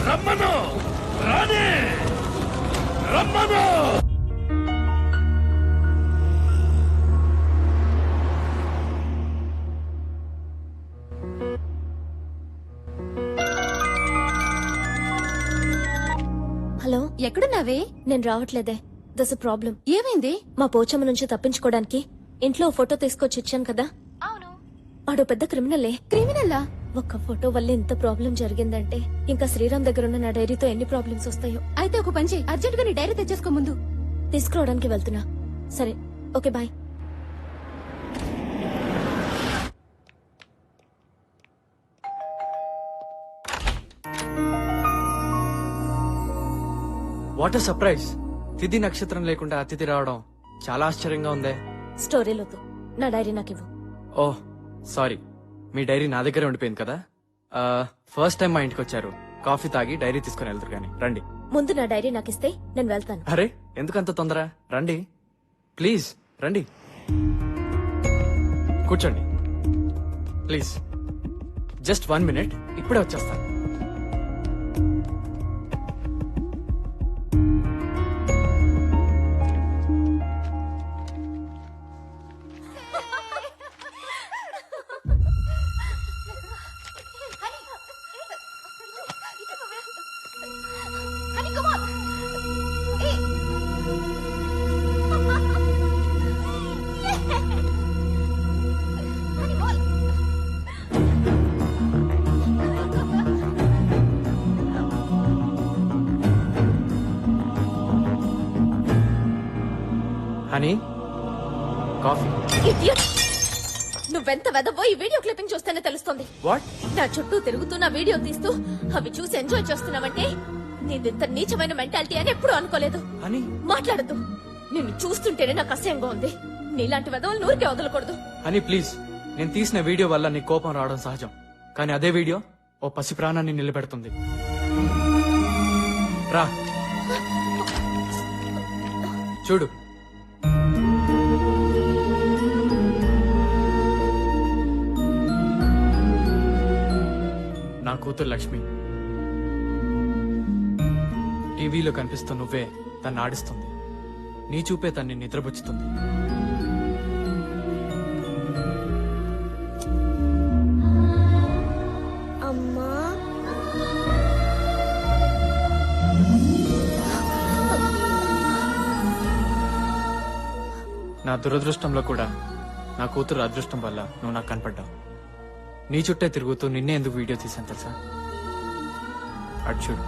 రమ్మను, రానే, రమ్మను. హలో, ఎక్కడున్నావే? నేను రావట్లేదే. దస్ ప్రాబ్లం. ఏమైంది? మా పోచమ్మ నుంచి తప్పించుకోవడానికి ఇంట్లో ఓ ఫోటో తీసుకొచ్చి ఇచ్చాను కదా. అవును. వాడు పెద్ద క్రిమినలే. క్రిమినల్లా? ఒక్క ఫోటో వల్ల ఇంత ప్రాబ్లం జరిగిందంటే ఇంకా శ్రీరామ్ దగ్గర ఉన్న నా డైరీతో ఎన్ని ప్రాబ్లమ్స్ వస్తాయో. అయితే ఒక పని చెయ్యి, అర్జెంట్ గా నీ డైరీ తెచ్చేసుకో ముందు. తీసుకురావడానికి వెళ్తున్నా. సరే, ఓకే, బాయ్. What surprise! తిథి నక్షత్రం లేకుండా అతిథి రావడం చాలా ఆశ్చర్యంగా ఉందే. స్టోరీలతో నా డైరీ నాకు ఇవ్వు. ఓహ్ సారీ, మీ డైరీ నా దగ్గరే ఉండిపోయింది కదా. ఫస్ట్ టైం మా ఇంటికి వచ్చారు, కాఫీ తాగి డైరీ తీసుకుని వెళ్తారు కానీ రండి. ముందు నా డైరీ నాకు ఇస్తే నేను వెళ్తాను. అరే ఎందుకంత తొందర? రండి ప్లీజ్, రండి కూర్చోండి ప్లీజ్. జస్ట్ 1 minute, ఇప్పుడే వచ్చేస్తాను. Honey, coffee. నువ్వెంత వెదవో ఈ వీడియో క్లిప్పింగ్ చూస్తేనే తెలుస్తుంది. వాట్? నా చుట్టూ తిరుగుతూ నా వీడియో తీస్తూ అవి చూసి ఎంజాయ్ చేస్తున్నావంటే నీదింత నీచమైన మెంటాలిటీ అని ఎప్పుడూ అనుకోలేదు. హనీ, మాట్లాడద్దు. నిన్ను చూస్తుంటేనే నాకు అసహ్యంగా ఉంది. నీలాంటి వెదవలు నూరికే వదలకూడదు. హనీ ప్లీజ్, నేను తీసిన వీడియో వల్ల నీ కోపం రావడం సహజం, కానీ అదే వీడియో ఓ పసి ప్రాణాన్ని నిలబెడుతుంది. రా చూడు. నా కూతురు లక్ష్మి టీవీలో కనిపిస్తూ నువ్వే తన్ని ఆడిస్తుంది. నీ చూపే తన్ని నిద్రపుచ్చుతుంది. అమ్మా నా దురదృష్టంలో కూడా నా కూతురు అదృష్టం వల్ల నువ్వు నాకు కనపడ్డావు. నీ చుట్టే తిరుగుతూ నిన్నే ఎందుకు వీడియో తీసాను తెలుసా? అటు చూడు.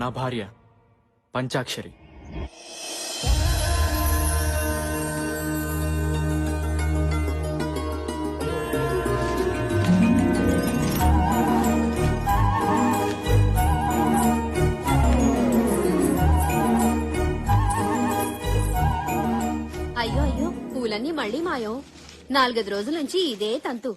నా భార్య పంచాక్షరి. అయ్యో అయ్యో, పూలన్నీ మళ్ళీ మాయం. 4-5 రోజుల నుంచి ఇదే తంతు.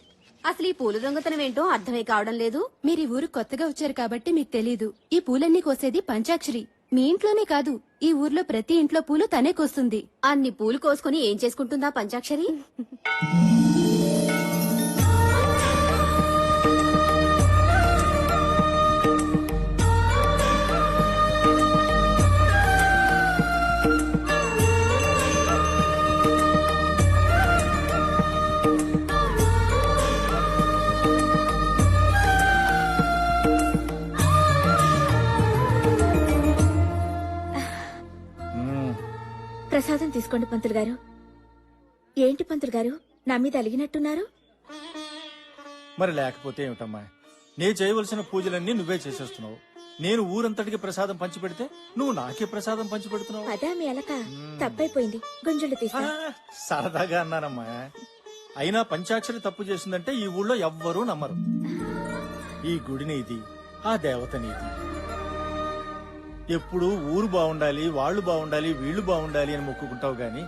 అసలు ఈ పూల దొంగతనం ఏంటో అర్థమే కావడం లేదు. మీరు ఈ ఊరు కొత్తగా వచ్చారు కాబట్టి మీకు తెలీదు. ఈ పూలన్నీ కోసేది పంచాక్షరి. మీ ఇంట్లోనే కాదు, ఈ ఊర్లో ప్రతి ఇంట్లో పూలు తనే కోస్తుంది. అన్ని పూలు కోసుకుని ఏం చేసుకుంటుందా పంచాక్షరి? ప్రసాదం తీసుకోండి పంతులు గారు. ఏంటి పంతులు గారు, నా మీద అలిగినట్టున్నారు? మరి లేకపోతే ఏమిటమ్మా, నే చేయవలసిన పూజలన్నీ నువ్వే చేసేస్తున్నావు. నేను ఊరంతటికి ప్రసాదం పంచిపెడితే నువ్వు నాకే ప్రసాదం పంచిపెడుతున్నావు. అదా మీ అలక? తప్పైపోయింది, గుంజులు తీసా. సరదాగా అన్నానమ్మా. అయినా పంచాక్షరి తప్పు చేసిందంటే ఈ ఊళ్ళో ఎవ్వరూ నమ్మరు. ఈ గుడి నీది, ఆ దేవత నీది. ఎప్పుడు ఊరు బాగుండాలి, వాళ్ళు బాగుండాలి, వీళ్ళు బాగుండాలి అని మొక్కుకుంటావు గాని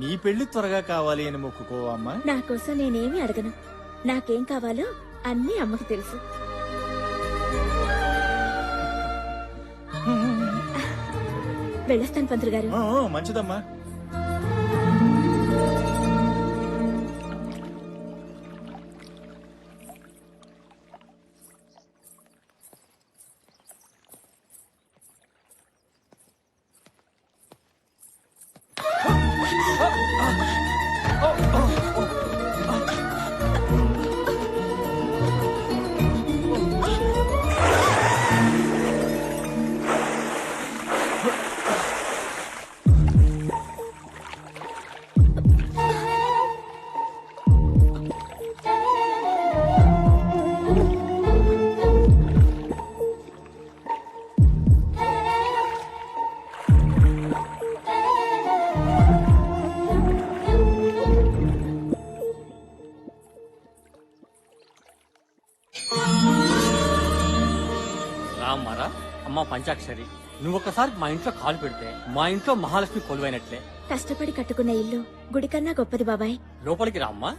నీ పెళ్లి త్వరగా కావాలి అని మొక్కుకోవమ్మా. నా కోసం నేనేమి అడగను. నాకేం కావాలో అన్నీ అమ్మకి తెలుసు. వెళ్ళొస్తాను పంతులు గారు. మంచిదమ్మా. రామ్మారా, అమ్మ పంచాక్షరి, నువ్వొక్కసారి మా ఇంట్లో కాలు పెడితే మా ఇంట్లో మహాలక్ష్మి కొలువైనట్లే. కష్టపడి కట్టుకున్న ఇల్లు గుడి కన్నా గొప్పది బాబాయ్. లోపలికి రామ్మా.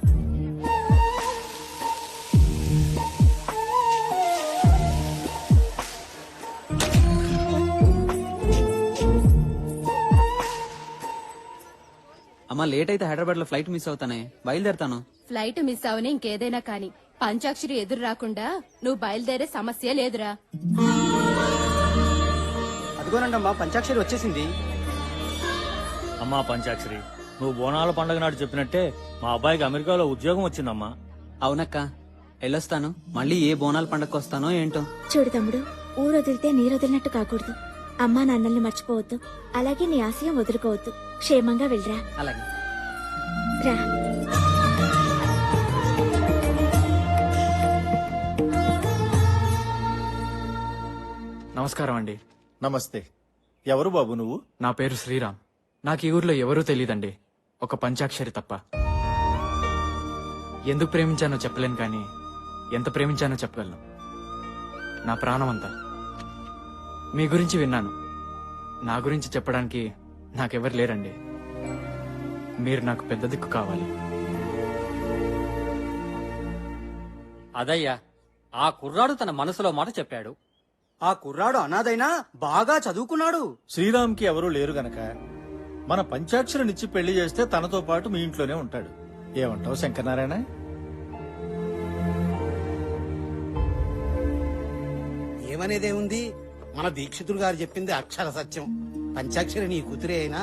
అమ్మా, లేట్ అయితే హైదరాబాద్ లో ఫ్లైట్ మిస్ అవుతానే, బయలుదేరుతాను. ఫ్లైట్ మిస్ అవని ఇంకేదైనా కాని పంచాక్షరి ఎదురు రాకుండా నువ్వు బయలుదేరే సమస్య లేదురా. అదిగోనండమ్మా, పంచాక్షరి వచ్చేసింది. అమ్మా పంచాక్షరి, నువ్వు బోనాల పండుగ నాడు చెప్పినట్టే మా అబ్బాయికి అమెరికాలో ఉద్యోగం వచ్చిందమ్మా. అవునక్క, వెళ్ళొస్తాను. మళ్ళీ ఏ బోనాల పండగకు వస్తానో ఏంటో. చూడు తమ్ముడు, ఊరు వదిలితే నీరు వదిలినట్టు కాకూడదు. అమ్మా నాన్నల్ని మర్చిపోవద్దు. అలాగే నీ ఆశయం వదులుకోవద్దు. క్షేమంగా వెళ్ళరా. అలాగే రా. నమస్కారం అండి. నమస్తే. ఎవరు బాబు నువ్వు? నా పేరు శ్రీరామ్. నాకు ఈ ఊర్లో ఎవరూ తెలియదండి, ఒక పంచాక్షరి తప్ప. ఎందుకు ప్రేమించానో చెప్పలేను కానీ ఎంత ప్రేమించానో చెప్పగలను. నా ప్రాణం అంతా. మీ గురించి విన్నాను. నా గురించి చెప్పడానికి నాకెవరు లేరండి. మీరు నాకు పెద్ద దిక్కు కావాలి. అదయ్యా, ఆ కుర్రాడు తన మనసులో మాట చెప్పాడు. ఆ కుర్రాడు అనాథైనా బాగా చదువుకున్నాడు. శ్రీరామ్కి ఎవరూ లేరు గనక మన పంచాక్షరినిచ్చి పెళ్లి చేస్తే తనతో పాటు మీ ఇంట్లోనే ఉంటాడు. ఏమంటావు శంకరనారాయణ? ఏమనేదేముంది, మన దీక్షితుడు గారు చెప్పింది అక్షర సత్యం. పంచాక్షరి నీ కూతురే అయినా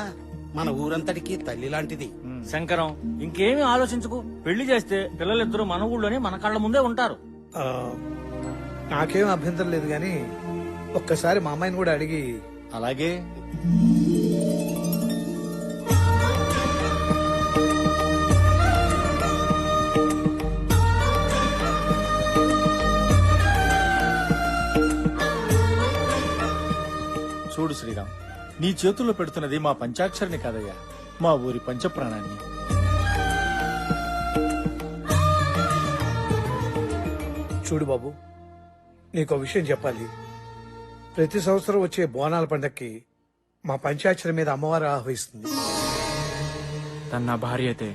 మన ఊరంతటికి తల్లి లాంటిది. శంకరం, ఇంకేమీ ఆలోచించుకు. పెళ్లి చేస్తే పిల్లలిద్దరూ మన ఊళ్ళోనే మన కళ్ళ ముందే ఉంటారు. నాకేం అభ్యంతరం లేదు గాని ఒక్కసారి మా అమ్మాయిని కూడా అడిగి. అలాగే. చూడు శ్రీరామ్, నీ చేతుల్లో పెడుతున్నది మా పంచాక్షరిని కాదయ్యా, మా ఊరి పంచప్రాణాన్ని. చూడు బాబు, నీకో విషయం చెప్పాలి. ప్రతి సంవత్సరం వచ్చే బోనాల పండక్కి మా పంచాక్షరి మీద అమ్మవారు ఆహ్వానిస్తుంది. తన నా భార్య అయితే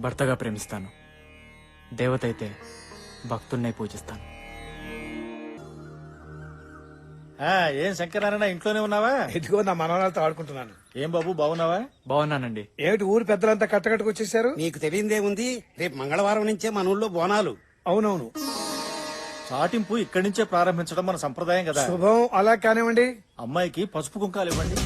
భర్తగా ప్రేమిస్తాను, దేవత అయితే భక్తున్నే పూజిస్తాను. ఏం శంకరనారాయణ, ఇంట్లోనే ఉన్నావా? ఇదిగో నా మనవరాలతో ఆడుకుంటున్నాను. ఏం బాబు, బాగున్నావా? బాగున్నానండి. ఏమిటి ఊరు పెద్దలంతా కట్టకట్టుకు వచ్చేసారు? నీకు తెలియదేముంది, రేపు మంగళవారం నుంచే మన ఊళ్ళో బోనాలు. అవునవును, చాటింపు ఇక్కడి నుంచే ప్రారంభించడం మన సంప్రదాయం కదా. శుభం. అలా కానివ్వండి. అమ్మాయికి పసుపు కుంకాలు ఇవ్వండి.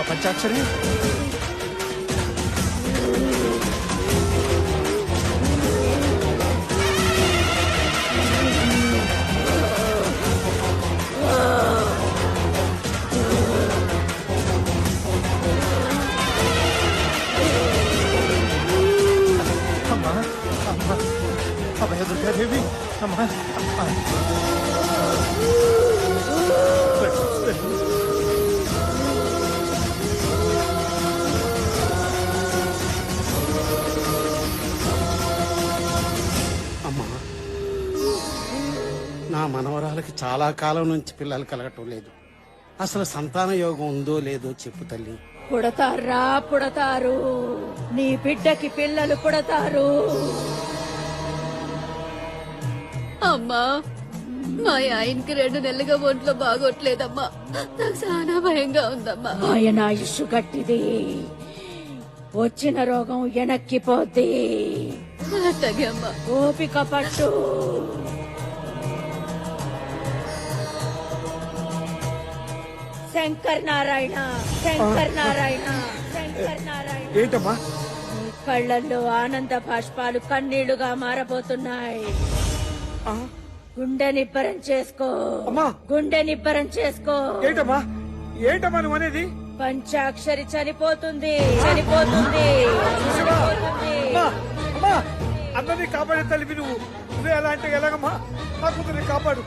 పంచాక్షరి, అమ్మా అమ్మా అభయ దుర్గాదేవి, అమ్మా నా మనవరాలకి చాలా కాలం నుంచి పిల్లలు కలగటం లేదు. అసలు సంతాన యోగం ఉందో లేదో చెప్పు తల్లి. పుడతారా పుడతారు, నీ బిడ్డకి పిల్లలు పుడతారు. అమ్మా మా ఆయనకి 2 నెలలుగా ఒంట్లో బాగోట్లేదమ్మా. నాకు చాలా భయంగా ఉందమ్మా. ఆయన ఆయుష్ గట్టిది, వచ్చిన రోగం వెనక్కిపోద్ది. అట్టగే అమ్మా. ఓపిక పట్టు. శంకర్ నారాయణ, శంకర్ నారాయణ, శంకర్ నారాయణ. ఏంటమ్మా? నీ కళ్ళల్లో ఆనంద బాష్పాలు కన్నీళ్లుగా మారబోతున్నాయి. గుండె నిబ్బరం చేసుకో, గుండె నిబ్బరం చేసుకో. ఏంటమ్మా ఏంటమ్మా నువ్వు అనేది? పంచాక్షరి చనిపోతుంది, చనిపోతుంది, చనిపోతుంది. అమ్మా అందరినీ కాపాడే తల్లివి నువ్వే ఎలా అంటే ఎలాగమ్మా? నా కూతుర్ని కాపాడు,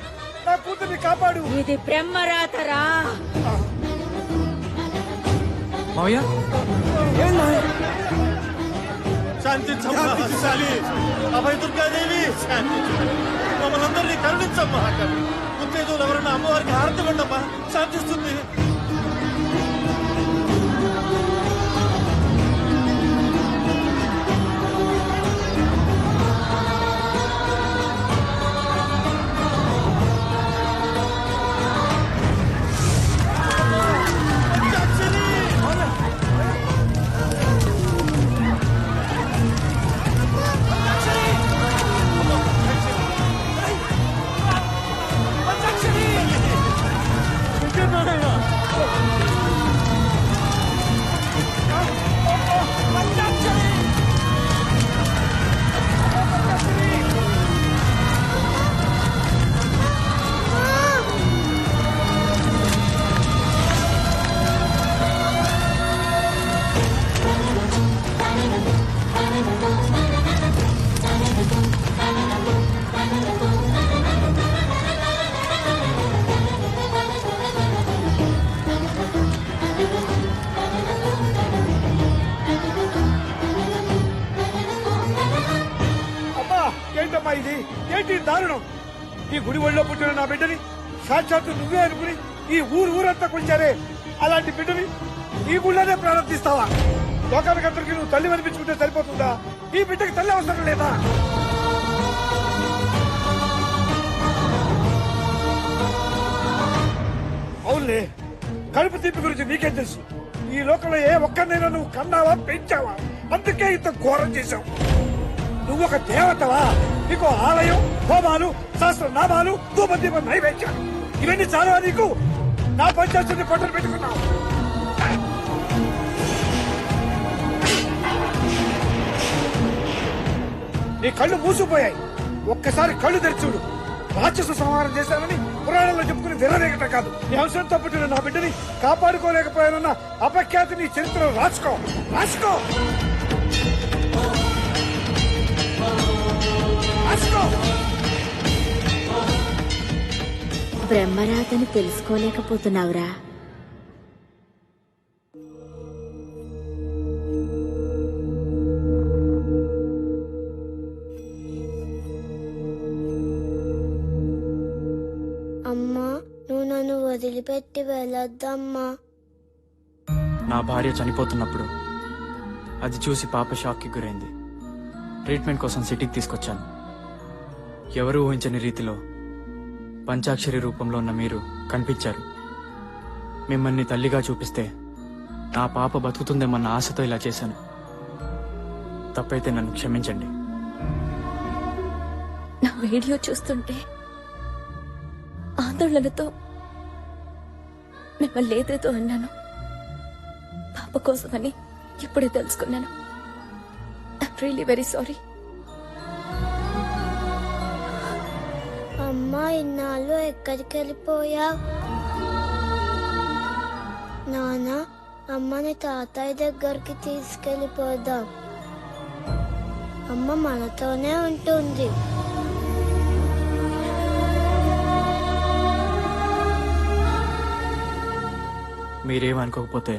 నా కూతుర్ని కాపాడు. ఇది బ్రహ్మరాతరా. మావయ్య శాంతించమ్మా శాలి. అభయ దుర్గాదేవి మమ్మల్ని అందరినీ కరుణించమ్మా. ఉత్తేజులు ఎవరన్నా అమ్మవారికి హారతి కొండమ్మా, శాంతిస్తుంది. ఏంటమ్మా ఇది? ఏంటి దారుణం? ఈ గుడి ఒళ్ళో పుట్టిన నా బిడ్డని సాక్షాత్తు నువ్వే అనుకుని ఈ ఊరంతా కొంచారే, అలాంటి బిడ్డని ఈ గుళ్ళోనే ప్రారంభిస్తావా? లోకానికందరికి నువ్వు తల్లి అనిపించుకుంటే సరిపోతుందా? ఈ బిడ్డకి తల్లి అవసరం లేదా? అవునులే, కడుపు తీపి గురించి నీకేం తెలుసు? ఈ లోకంలో ఏ ఒక్కరినైనా నువ్వు కన్నావా, పెంచావా? అందుకే ఇంత ఘోరం చేశావు. నువ్వు ఒక దేవతవా? నీకు ఆలయం, హోమాలు, సహస్రనామాలు, ధూపదీప నైవేద్యాలు ఇవన్నీ చాలా నీకు? నా పంచాయతీని పట్టలు పెట్టుకున్నావు. నీ కళ్ళు మూసిపోయాయి. ఒక్కసారి కళ్ళు తెరిచుడు. రాక్షస సంహారం చేశానని పురాణంలో చెప్పుకుని విర్రవేగట కాదు. నీ అంశంతో పుట్టిన నా బిడ్డని కాపాడుకోలేకపోయానన్న అపఖ్యాతి నీ చరిత్రలో రాసుకో, రాసుకో. బ్రహ్మరాతని తెలుసుకోలేకపోతున్నావురా. అమ్మా, నువ్వు నన్ను వదిలిపెట్టి వెళ్ళొద్దమ్మా. నా భార్య చనిపోతున్నప్పుడు అది చూసి పాప షాక్ కి గురైంది. ట్రీట్మెంట్ కోసం సిటీకి తీసుకొచ్చాను. ఎవరు ఊహించని రీతిలో పంచాక్షరి రూపంలో ఉన్న మీరు కనిపించారు. మిమ్మల్ని తల్లిగా చూపిస్తే నా పాప బతుకుతుందేమన్న ఆశతో ఇలా చేశాను. తప్పైతే నన్ను క్షమించండి. నా వీడియో చూస్తుంటే ఆందోళనతో మిమ్మల్ని ఏదేదో అన్నాను. పాప కోసమని ఇప్పుడే తెలుసుకున్నాను. I'm really very sorry. అమ్మా, ఇన్నాళ్ళు ఎక్కడికి వెళ్ళిపోయావు? నాన్న, అమ్మని తాతయ్య దగ్గరికి తీసుకెళ్ళిపోదాం. అమ్మ మనతోనే ఉంటుంది. మీరేమనుకోకపోతే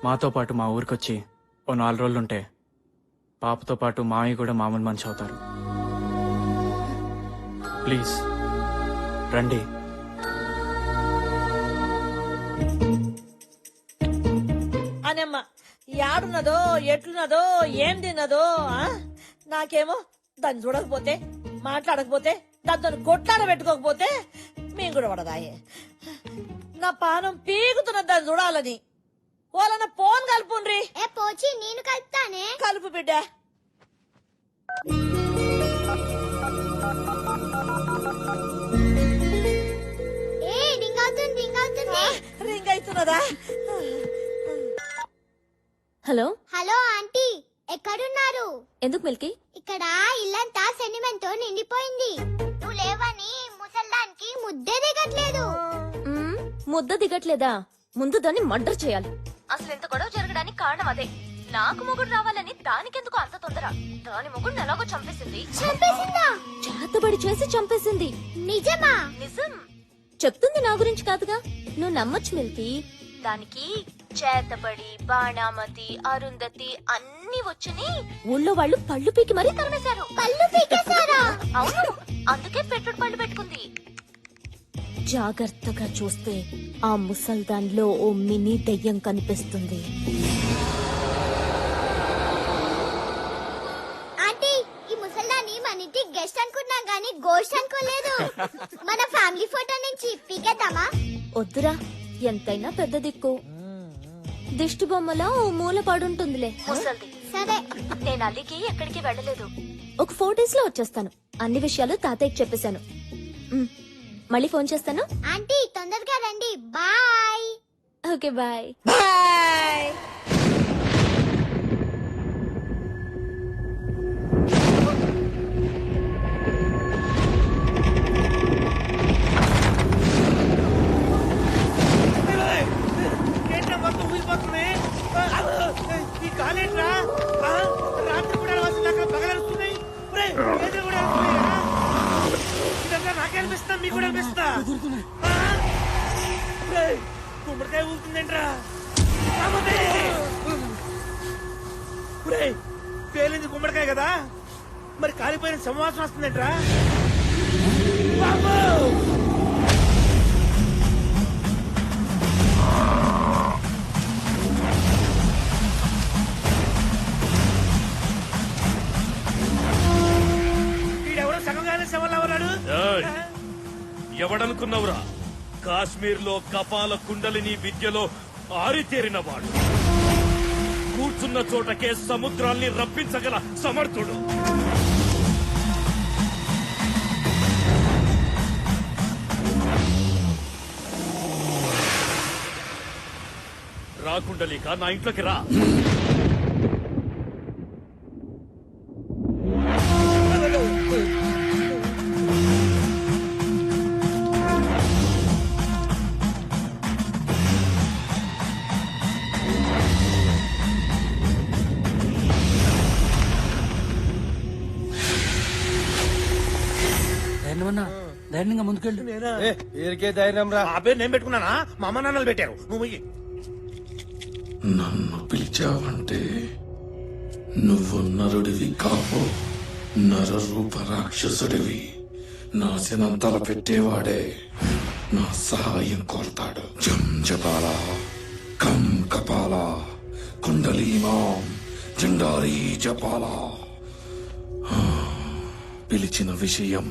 మాతో పాటు మా ఊరికొచ్చి ఓ 4 రోజులుంటే పాపతో పాటు మావి కూడా మామూలు మనిషి అవుతారు. ప్లీజ్ రండి. అనమ్మ యాడున్నదో, ఎట్లున్నదో, ఏం తిన్నదో. నాకేమో దాన్ని చూడకపోతే, మాట్లాడకపోతే దాంతో కొట్లాడ పెట్టుకోకపోతే మేము కూడా పడదాయే. నా పానం పీగుతున్న దాన్ని చూడాలని వాళ్ళన్న ఫోన్ కలుపుండ్రి. ఏ పోచి నేను కలుపుతానే. కలుపు బిడ్డ. ఏ రింగ్ అవుతుంది రింగ్ అవుతుంది. రింగ్ అవుతున్నదా? హలో హలో ఆంటీ, ఎక్కడున్నారు? ఎందుకు మిల్కీ? ఇక్కడ ఇల్లంతా సెంటిమెంట్ తో నిండిపోయింది. నువ్వు లేవని ముసల్దానికి ముద్దే దిగట్లేదు. ముద్ద దిగట్లేదా? ముందు దాన్ని మర్డర్ చేయాలి. అసలు ఎంత గొడవ జరగడానికి కారణం అదే. నాకు మొగుడు రావాలని దానికెందుకు అంత తొందర? దాని మొగుడు ఎలాగో చంపేసింది. చంపేసిందా? చేతబడి చేసి చంపేసింది. నిజమా? నిజం. చెప్తుంది నా గురించి కాదుగా, నువ్వు నమ్మొచ్చు మిల్కీ. దానికి చేతబడి, బాణామతి, అరుంధతి అన్ని వచ్చని ఊళ్ళో వాళ్ళు పళ్ళు పీకి మరీ తరిమేశారు. పళ్ళు పీకేశారా? అవును, అందుకే పెట్టుడు పళ్ళు పెట్టుకుంది. జాగ్రత్తగా చూస్తే ఆ ముసల్దాన్లో ఓ మినీ దెయ్యం కనిపిస్తుంది. ఆంటీ, ఈ ముసల్దాన్ని మన ఇంటి గెస్ట్ అనుకున్నాం గానీ గోస్ట్ అనుకోలేదు. మన ఫ్యామిలీ ఫోటో నుంచి పీకేద్దామా? వద్దురా, ఎంతైనా పెద్ద దిక్కు. దిష్టి బొమ్మలా ఓ మూల పడుంటుందిలే ముసల్ది. సరే, నేను అల్లికి ఎక్కడికి వెళ్ళలేదు. ఒక 4 days లో వచ్చేస్తాను. అన్ని విషయాలు తాతయ్యకి చెప్పేశాను. మళ్ళీ ఫోన్ చేస్తాను. ఆంటీ తొందరగా రండి. బాయ్. Okay bye. బాయ్. ఏంట్రా మొత్తం ఊగిపోతుంది? ఈ కాలేట్రా రాత్రి కూడా అక్కడ పగలరుస్తున్నాయి. కూడా ఇదంతా నాకే అనిపిస్తా, మీకు కూడా అనిపిస్తా. గుమ్మడికాయ ఊగుతుందేంట్రా? పేలింది గుమ్మడికాయ కదా, మరి కాలిపోయిన సంవాసన వస్తుందేంట్రా? వీడెవరో సగంగానే శవంలా ఉన్నాడు. ఎవడనుకున్నావురా? కాశ్మీర్ లో కపాల కుండలిని విద్యలో ఆరితేరిన వాడు. కూర్చున్న చోటకే సముద్రాల్ని రప్పించగల సమర్థుడు. రా కుండలిక, నా ఇంట్లోకి రా. ధైర్యంగా ముందుకెళ్ళు. పేరుకే ధైర్యం రా. ఆ పేరు నేను పెట్టుకున్నానా? మా అమ్మ నాన్నలు పెట్టారు. నువ్వు నన్ను పిలిచావంటే నువ్వు నరుడివి కావు, నరరూప రాక్షసుడివి. నాశనం తలపెట్టేవాడే నా సహాయం కోరతాడు. జం జపాల కం కపాల కుండలీమాం జండారీ జపాల. పిలిచిన విషయం,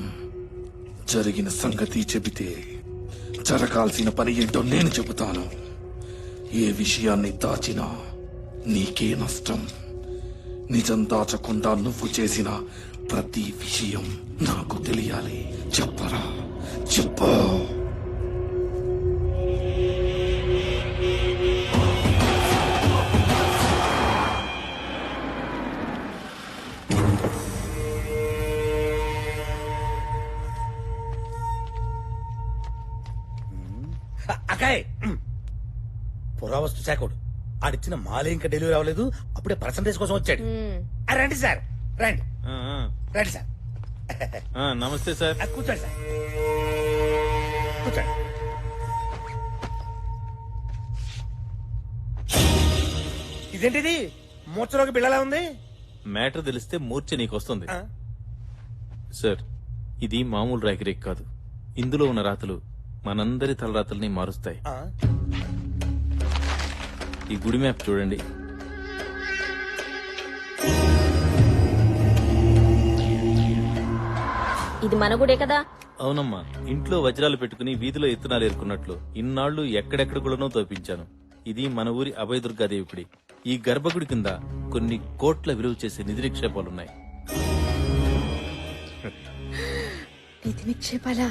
జరిగిన సంగతి చెబితే జరగాల్సిన పని ఏంటో నేను చెబుతాను. ఏ విషయాన్ని దాచినా నీకే నష్టం. నిజం దాచకుండా నువ్వు చేసిన ప్రతి విషయం నాకు తెలియాలి. చెప్పరా, చెప్పు. అకాయ్ పురావస్తు శాఖడు ఆడిచ్చిన మాలే ఇంకా డెలివరీ అవ్వలేదు, అప్పుడే పర్సంటేజ్ కోసం వచ్చాడు. రండి సార్, రండి రండి సార్. నమస్తే సార్. కూర్చోండి సార్, కూర్చోండి. ఇదేంటిది మూర్చలోకి బిళ్ళలా ఉంది? మ్యాటర్ తెలిస్తే మూర్ఛ నీకొస్తుంది సార్. ఇది మామూలు రేఖరేఖ కాదు. ఇందులో ఉన్న రాతలు మనందరి తలరాతల్ని మారుస్తాయి. ఈ గుడి మ్యాప్ చూడండి. ఇది మన గుడే కదా. అవునమ్మా, ఇంట్లో వజ్రాలు పెట్టుకుని వీధిలో ఎత్తునాలు ఏరుకున్నట్లు ఇన్నాళ్లు ఎక్కడెక్కడ కూడానో తోపించాను. ఇది మన ఊరి అభయదుర్గాదేవి గుడి. ఈ గర్భగుడి కింద కొన్ని కోట్ల విలువ చేసే నిధి నిక్షేపాలున్నాయి. నిధి నిక్షేపాలా?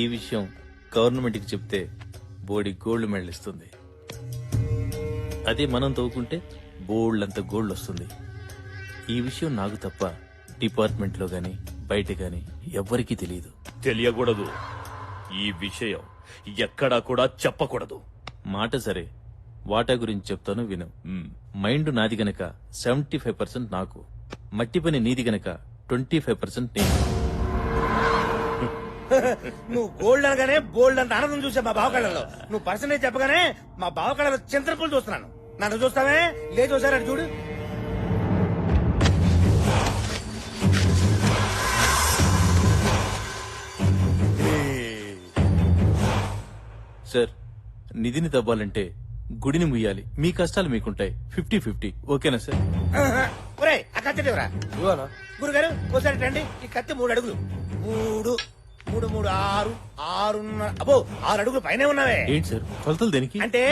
ఈ విషయం గవర్నమెంట్ కి చెప్తే బోడి గోల్డ్ మెడల్ ఇస్తుంది. అదే మనం తవ్వుకుంటే బోల్డ్ అంత గోల్డ్ వస్తుంది. ఈ విషయం నాకు తప్ప డిపార్ట్మెంట్ లో గాని బయట గాని ఎవ్వరికీ తెలియదు. తెలియకూడదు. ఈ విషయం ఎక్కడా కూడా చెప్పకూడదు. మాట సరే, వాటా గురించి చెప్తాను విను. మైండ్ నాది గనక 75% నాకు, మట్టి పని నీది గనక 25% నేను. నువ్వు గోల్డ్ అనగానే బోల్డ్ అంత ఆనందం చూసా మా బావ కళ్ళలో. నువ్వు పర్సనేజ్ చెప్పగానే మా బావ కళ్ళలో చింతపూలు చూస్తున్నాను. నన్ను చూస్తావే? లేదు ఒకసారి అటు చూడు. సార్, నిధిని తవ్వాలంటే గుడిని ముయ్యాలి. మీ కష్టాలు మీకుంటాయి. 50-50 ఓకేనా సార్? ఒరేయ్, ఆ కత్తి ఎవరా? గురుగారు ఒకసారి రండి. ఈ కత్తి 3 అడుగులు. 3 3 3 6 6 అబ్బో 6 అడుగులు పైనే ఉన్నావే. ఏంటి సార్ కొలతలు దేనికి? అంటే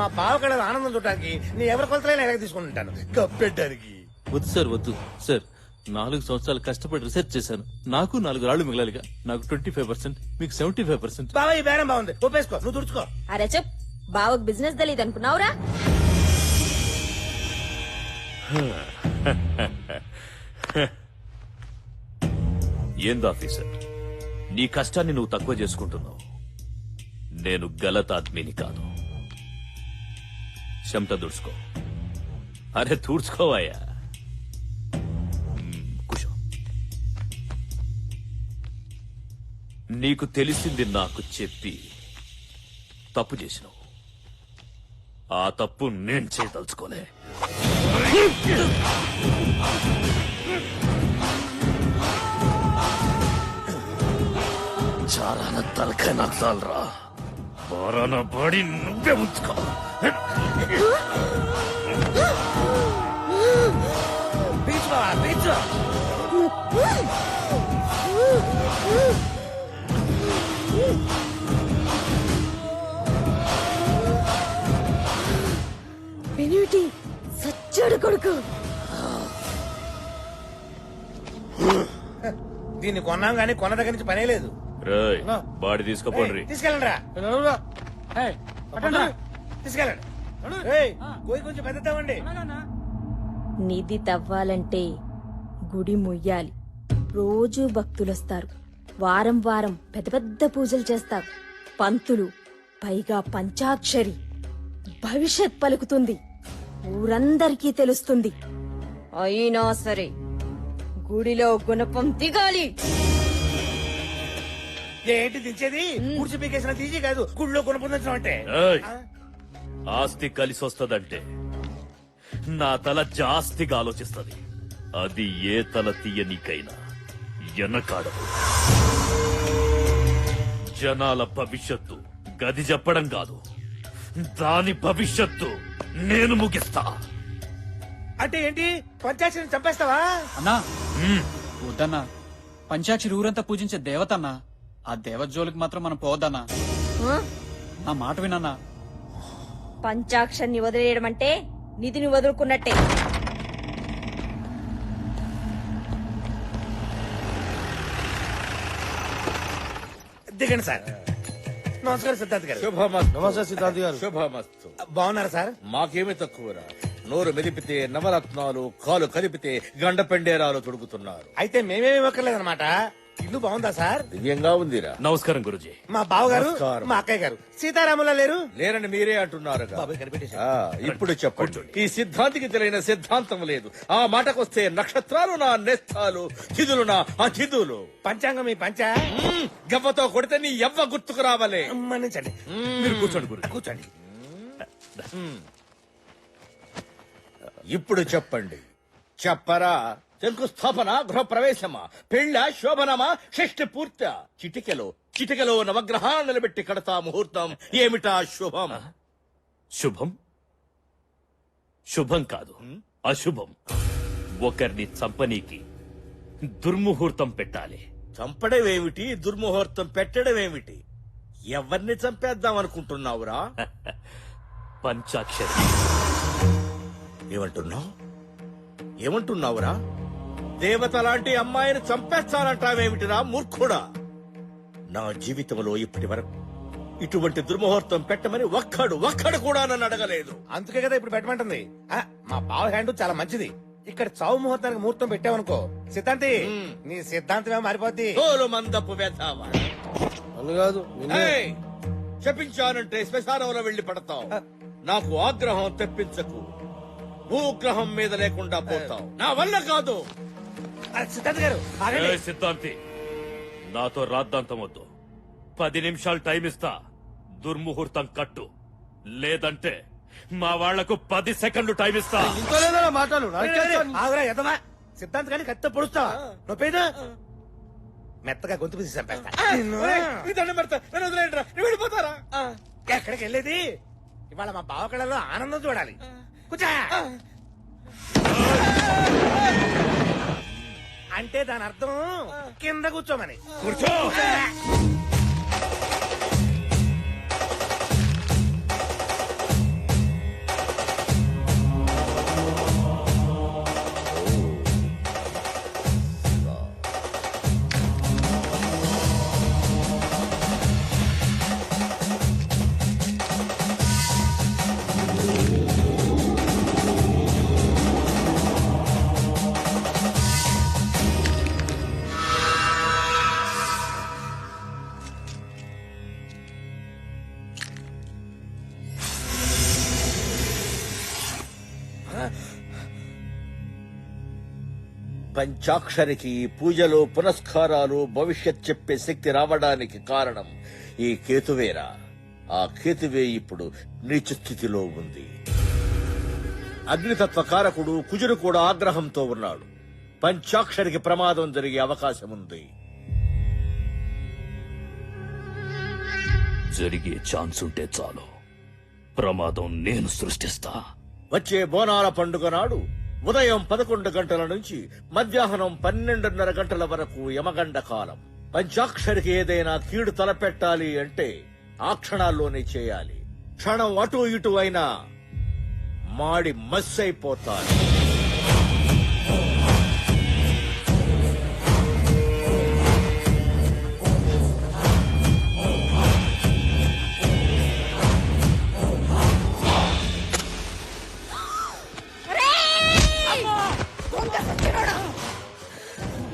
మా బావ కళ ఆనందం చూడటానికి నీ ఎవరి కొలతలైనా ఎలాగ తీసుకుంటాను కప్పెట్టడానికి. వద్దు సార్, వద్దు సార్. 4 సంవత్సరాలు కష్టపడి రీసెర్చ్ చేశాను. నాకు 4 రాళ్లు మిగలాలిగా. నాకు 25%, మీకు 75%. బావ ఈ బేరం బాగుంది, ఒప్పేసుకో. నువ్వు తుడుచుకో. అరే చెప్, బావకు బిజినెస్ తెలియదు అనుకున్నావురా? ఏంది ఆఫీసర్, నీ కష్టాన్ని నువ్వు తక్కువ చేసుకుంటున్నావు. నేను గలత్ ఆద్మీని కాదు. చెమట దుడుచుకో. అరే తూడ్చుకోవాయా. కూర్చో. నీకు తెలిసింది నాకు చెప్పి తప్పు చేసినావు. ఆ తప్పు నేను చేయదలుచుకోలే. చారాన తలకాయ నాకు చాలరా. బారాన బాడీ నువ్వే ఉంచుకో. బీచ్ బావా, బీచ్. బెనివిటీ సచ్చాడు కొడుకు. దీన్ని కొన్నాం గానీ కొన్న దగ్గర నుంచి పనే లేదు. రేయ్, బాడీ తీసుకోపోండి. తీసుకెళ్ళండి రా. తీసుకెళ్ళండి. పోయి కొంచెం పెద్దతామండి. నిధి తవ్వాలంటే గుడి ముయ్యాలి. రోజూ భక్తులొస్తారు. వారం వారం పెద్ద పెద్ద పూజలు చేస్తారు. పంతులు, పైగా పంచాక్షరి. భవిష్యత్ పలుకుతుంది. ఊరందరికీ తెలుస్తుంది. అయినా సరే గుడిలో గుణపం దిగాలి. ఏంటి దించేది? కూర్చి పీకేసిన తీసి కాదు, గుడిలో కొనుక్కుందాం అంటే. ఏయ్, ఆస్తి కలిసి వస్తదంటే నా తల జాస్తిగా ఆలోచిస్తది. అది ఏ తల తీయనీకైనా ఎనకాడదు. జనాల భవిష్యత్తు గది చెప్పడం కాదు, దాని భవిష్యత్తు నేను ముగిస్తా. అంటే ఏంటి? పంచాక్షరిని చంపేస్తావా? అన్నా వద్దన్నా, పంచాక్షరి ఊరంతా పూజించే దేవతన్నా. ఆ దేవత జోలికి మాత్రం మనం పోవద్దన్నా. నా మాట వినన్నా. పంచాక్షరిని వదిలేయడం అంటే నిధిని వదులుకున్నట్టే. దిగండి సార్. నమస్కారం సిద్ధార్థ్ గారు. శుభమస్తు. నమస్తే సిద్ధార్థ్ గారు. శుభమస్తు. బాగున్నారా సార్? మాకేమి తక్కువరా. నోరు మెదిపితే నవరత్నాలు, కాలు కదిపితే గండ పెండేరాలు తొడుగుతున్నారు. అయితే మేమేమి ఇవ్వక్కర్లేదన్నమాట. ఇల్లు బాగుందా సార్? దివ్యంగా ఉందిరా. నమస్కారం గురుజీ. మా బావగారు, నమస్కారం. మా అక్కయ్య గారు సీతారాములా లేరు? లేరని మీరే అంటున్నారు. బాబాయ్ కనిపెట్టేశారు. ఇప్పుడు చెప్పండి. ఈ సిద్ధాంతికి తెలియని సిద్ధాంతం లేదు. ఆ మాటకొస్తే నక్షత్రాలు నా నేస్తాలు, తిథులు నా అతిథులు. పంచాంగం మీ పంచ గవ్వతో కొడితే నీ ఎవ్వ గుర్తుకు రావాలే. మన్నించండి. మీరు కూర్చోండి గురు. కూర్చోండి. ఇప్పుడు చెప్పండి. చెప్పరా. శంకుస్థాపన, గృహప్రవేశమా, పెళ్ళ, శోభనమా, షష్ఠి పూర్త? చిటికెలో నవగ్రహాలు నిలబెట్టి కడతా ముహూర్తం. ఏమిటా శుభం? శుభం శుభం కాదు, అశుభం. ఒకరిని చంపనీకి దుర్ముహూర్తం పెట్టాలి. చంపడం ఏమిటి, దుర్ముహూర్తం పెట్టడం ఏమిటి? ఎవరిని చంపేద్దాం అనుకుంటున్నావురా? పంచాక్షరి. ఏమంటున్నావురా? దేవత లాంటి అమ్మాయిని చంపేస్తానంటావేమిటిరా మూర్ఖుడా? నా జీవితంలో ఇప్పటి వరకు ఇటువంటి దుర్ముహూర్తం పెట్టమని ఒక్కడు కూడా నన్ను అడగలేదు. అందుకే కదా ఇప్పుడు పెట్టమంటుంది. మా బావ హ్యాండ్ చాలా మంచిది. ఇక్కడ చావు ముహూర్తానికి ముహూర్తం పెట్టావనుకో సిద్ధాంతి, నీ సిద్ధాంతమే మారిపోద్ది. మందపు వేతావా చెప్పించానంటే శ్మశానంలో వెళ్లి పడతావు. నాకు ఆగ్రహం తెప్పించకు. భూగ్రహం మీద లేకుండా పోతావు. నా వల్ల కాదు. సిద్ధాంత్ గారు ఏ సిద్ధాంతి, నాతో రాద్దాంతం వద్దు. 10 నిమిషాలు టైం ఇస్తా. దుర్ముహూర్తం కట్టు, లేదంటే మా వాళ్లకు 10 సెకండ్లు టైం ఇస్తా. మాటలు ఆగురా ఎదవా. సిద్ధాంత్ గారిని కత్తి పొడుస్తావా? నొప్పేదా? మెత్తగా గొంతు పిసి చంపేస్తా. వెళ్ళిపోతారా? ఎక్కడికి వెళ్ళేది? ఇవాళ మా బావ కళలో ఆనందం చూడాలి. కూర్చో. అంటే దాని అర్థం కింద కూర్చోమని. కూర్చో. పంచాక్షరికి పూజలు పునస్కారాలు భవిష్యత్ చెప్పే శక్తి రావడానికి కారణం ఈ కేతువేరా. ఆ కేతువే ఇప్పుడు నీచ స్థితిలో ఉంది. అగ్నితత్వ కారకుడు కుజుడు కూడా ఆగ్రహంతో ఉన్నాడు. పంచాక్షరికి ప్రమాదం జరిగే అవకాశం ఉంది. జరిగే ఛాన్స్ ఉంటే చాలు, ప్రమాదం నేను సృష్టిస్తా. వచ్చే బోనాల పండుగ నాడు ఉదయం 11 గంటల నుంచి మధ్యాహ్నం 12:30 గంటల వరకు యమగండ కాలం. పంచాక్షరికి ఏదైనా కీడు తలపెట్టాలి అంటే ఆ క్షణాల్లోనే చేయాలి. క్షణం అటు ఇటు అయినా మాడి మస్సైపోతారు.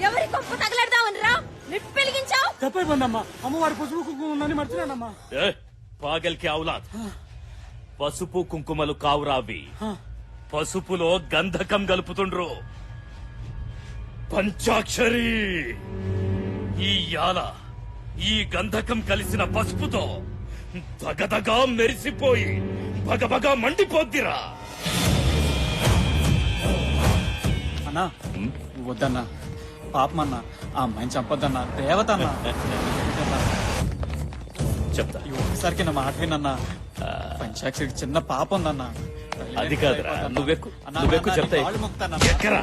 ఎవరి గొప్ప తగలడదామని రా నిప్పు వెలిగించావు. తప్పైపోయిందమ్మా. అమ్మవారి పసుపు కుంకుమ ఉందని మర్చిపోయానమ్మా. పాగల్కి ఔలాద్, పసుపు కుంకుమలు కావురావి. పసుపులో గంధకం గలుపుతుండ్రు. పంచాక్షరి, ఈ యాల ఈ గంధకం కలిసిన పసుపుతో దగదగా మెరిసిపోయి బగబగా మండిపోద్దిరా. అన్నా వద్దన్నా, పాపమన్నా, ఆ అమ్మాయిని చంపొద్దన్నా. దేవత అన్నా. చెప్తా. ఒకసారికి నా మాట వినన్నా. పంచాక్షరికి చిన్న పాప ఉందన్నా. అది కాదురా, నువ్వెక్కు చెప్తా. ఎక్కరా?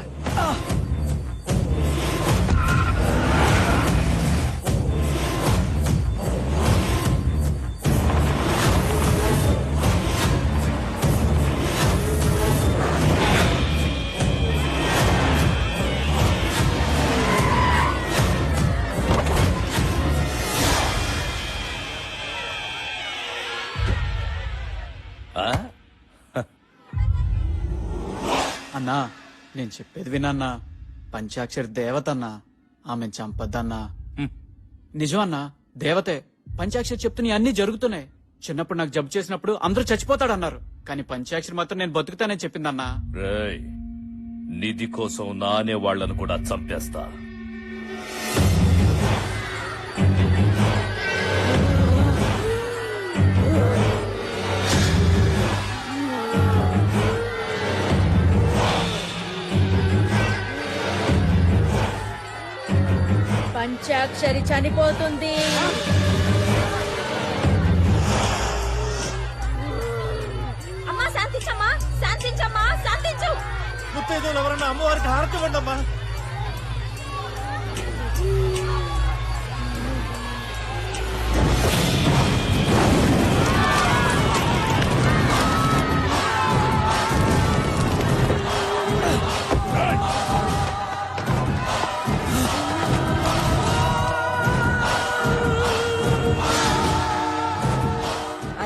అన్నా నేను చెప్పేది వినన్నా. పంచాక్షరి దేవత అన్నా, ఆమెను చంపద్దన్నా. నిజం అన్నా, దేవతే. పంచాక్షరి చెప్తున్నా అన్ని జరుగుతున్నాయి. చిన్నప్పుడు నాకు జబ్బు చేసినప్పుడు అందరూ చచ్చిపోతాడన్నారు, కానీ పంచాక్షరి మాత్రం నేను బతుకుతానని చెప్పిందన్నా. రేయ్, నిధి కోసం నానే వాళ్లను కూడా చంపేస్తా. పంచాక్షరి చనిపోతుంది. అమ్మా శాంతించమ్మా, శాంతించమ్మా, శాంతించు. ముత్తైదువులు ఎవరన్నా అమ్మవారికి హారతి ఇవ్వండమ్మా.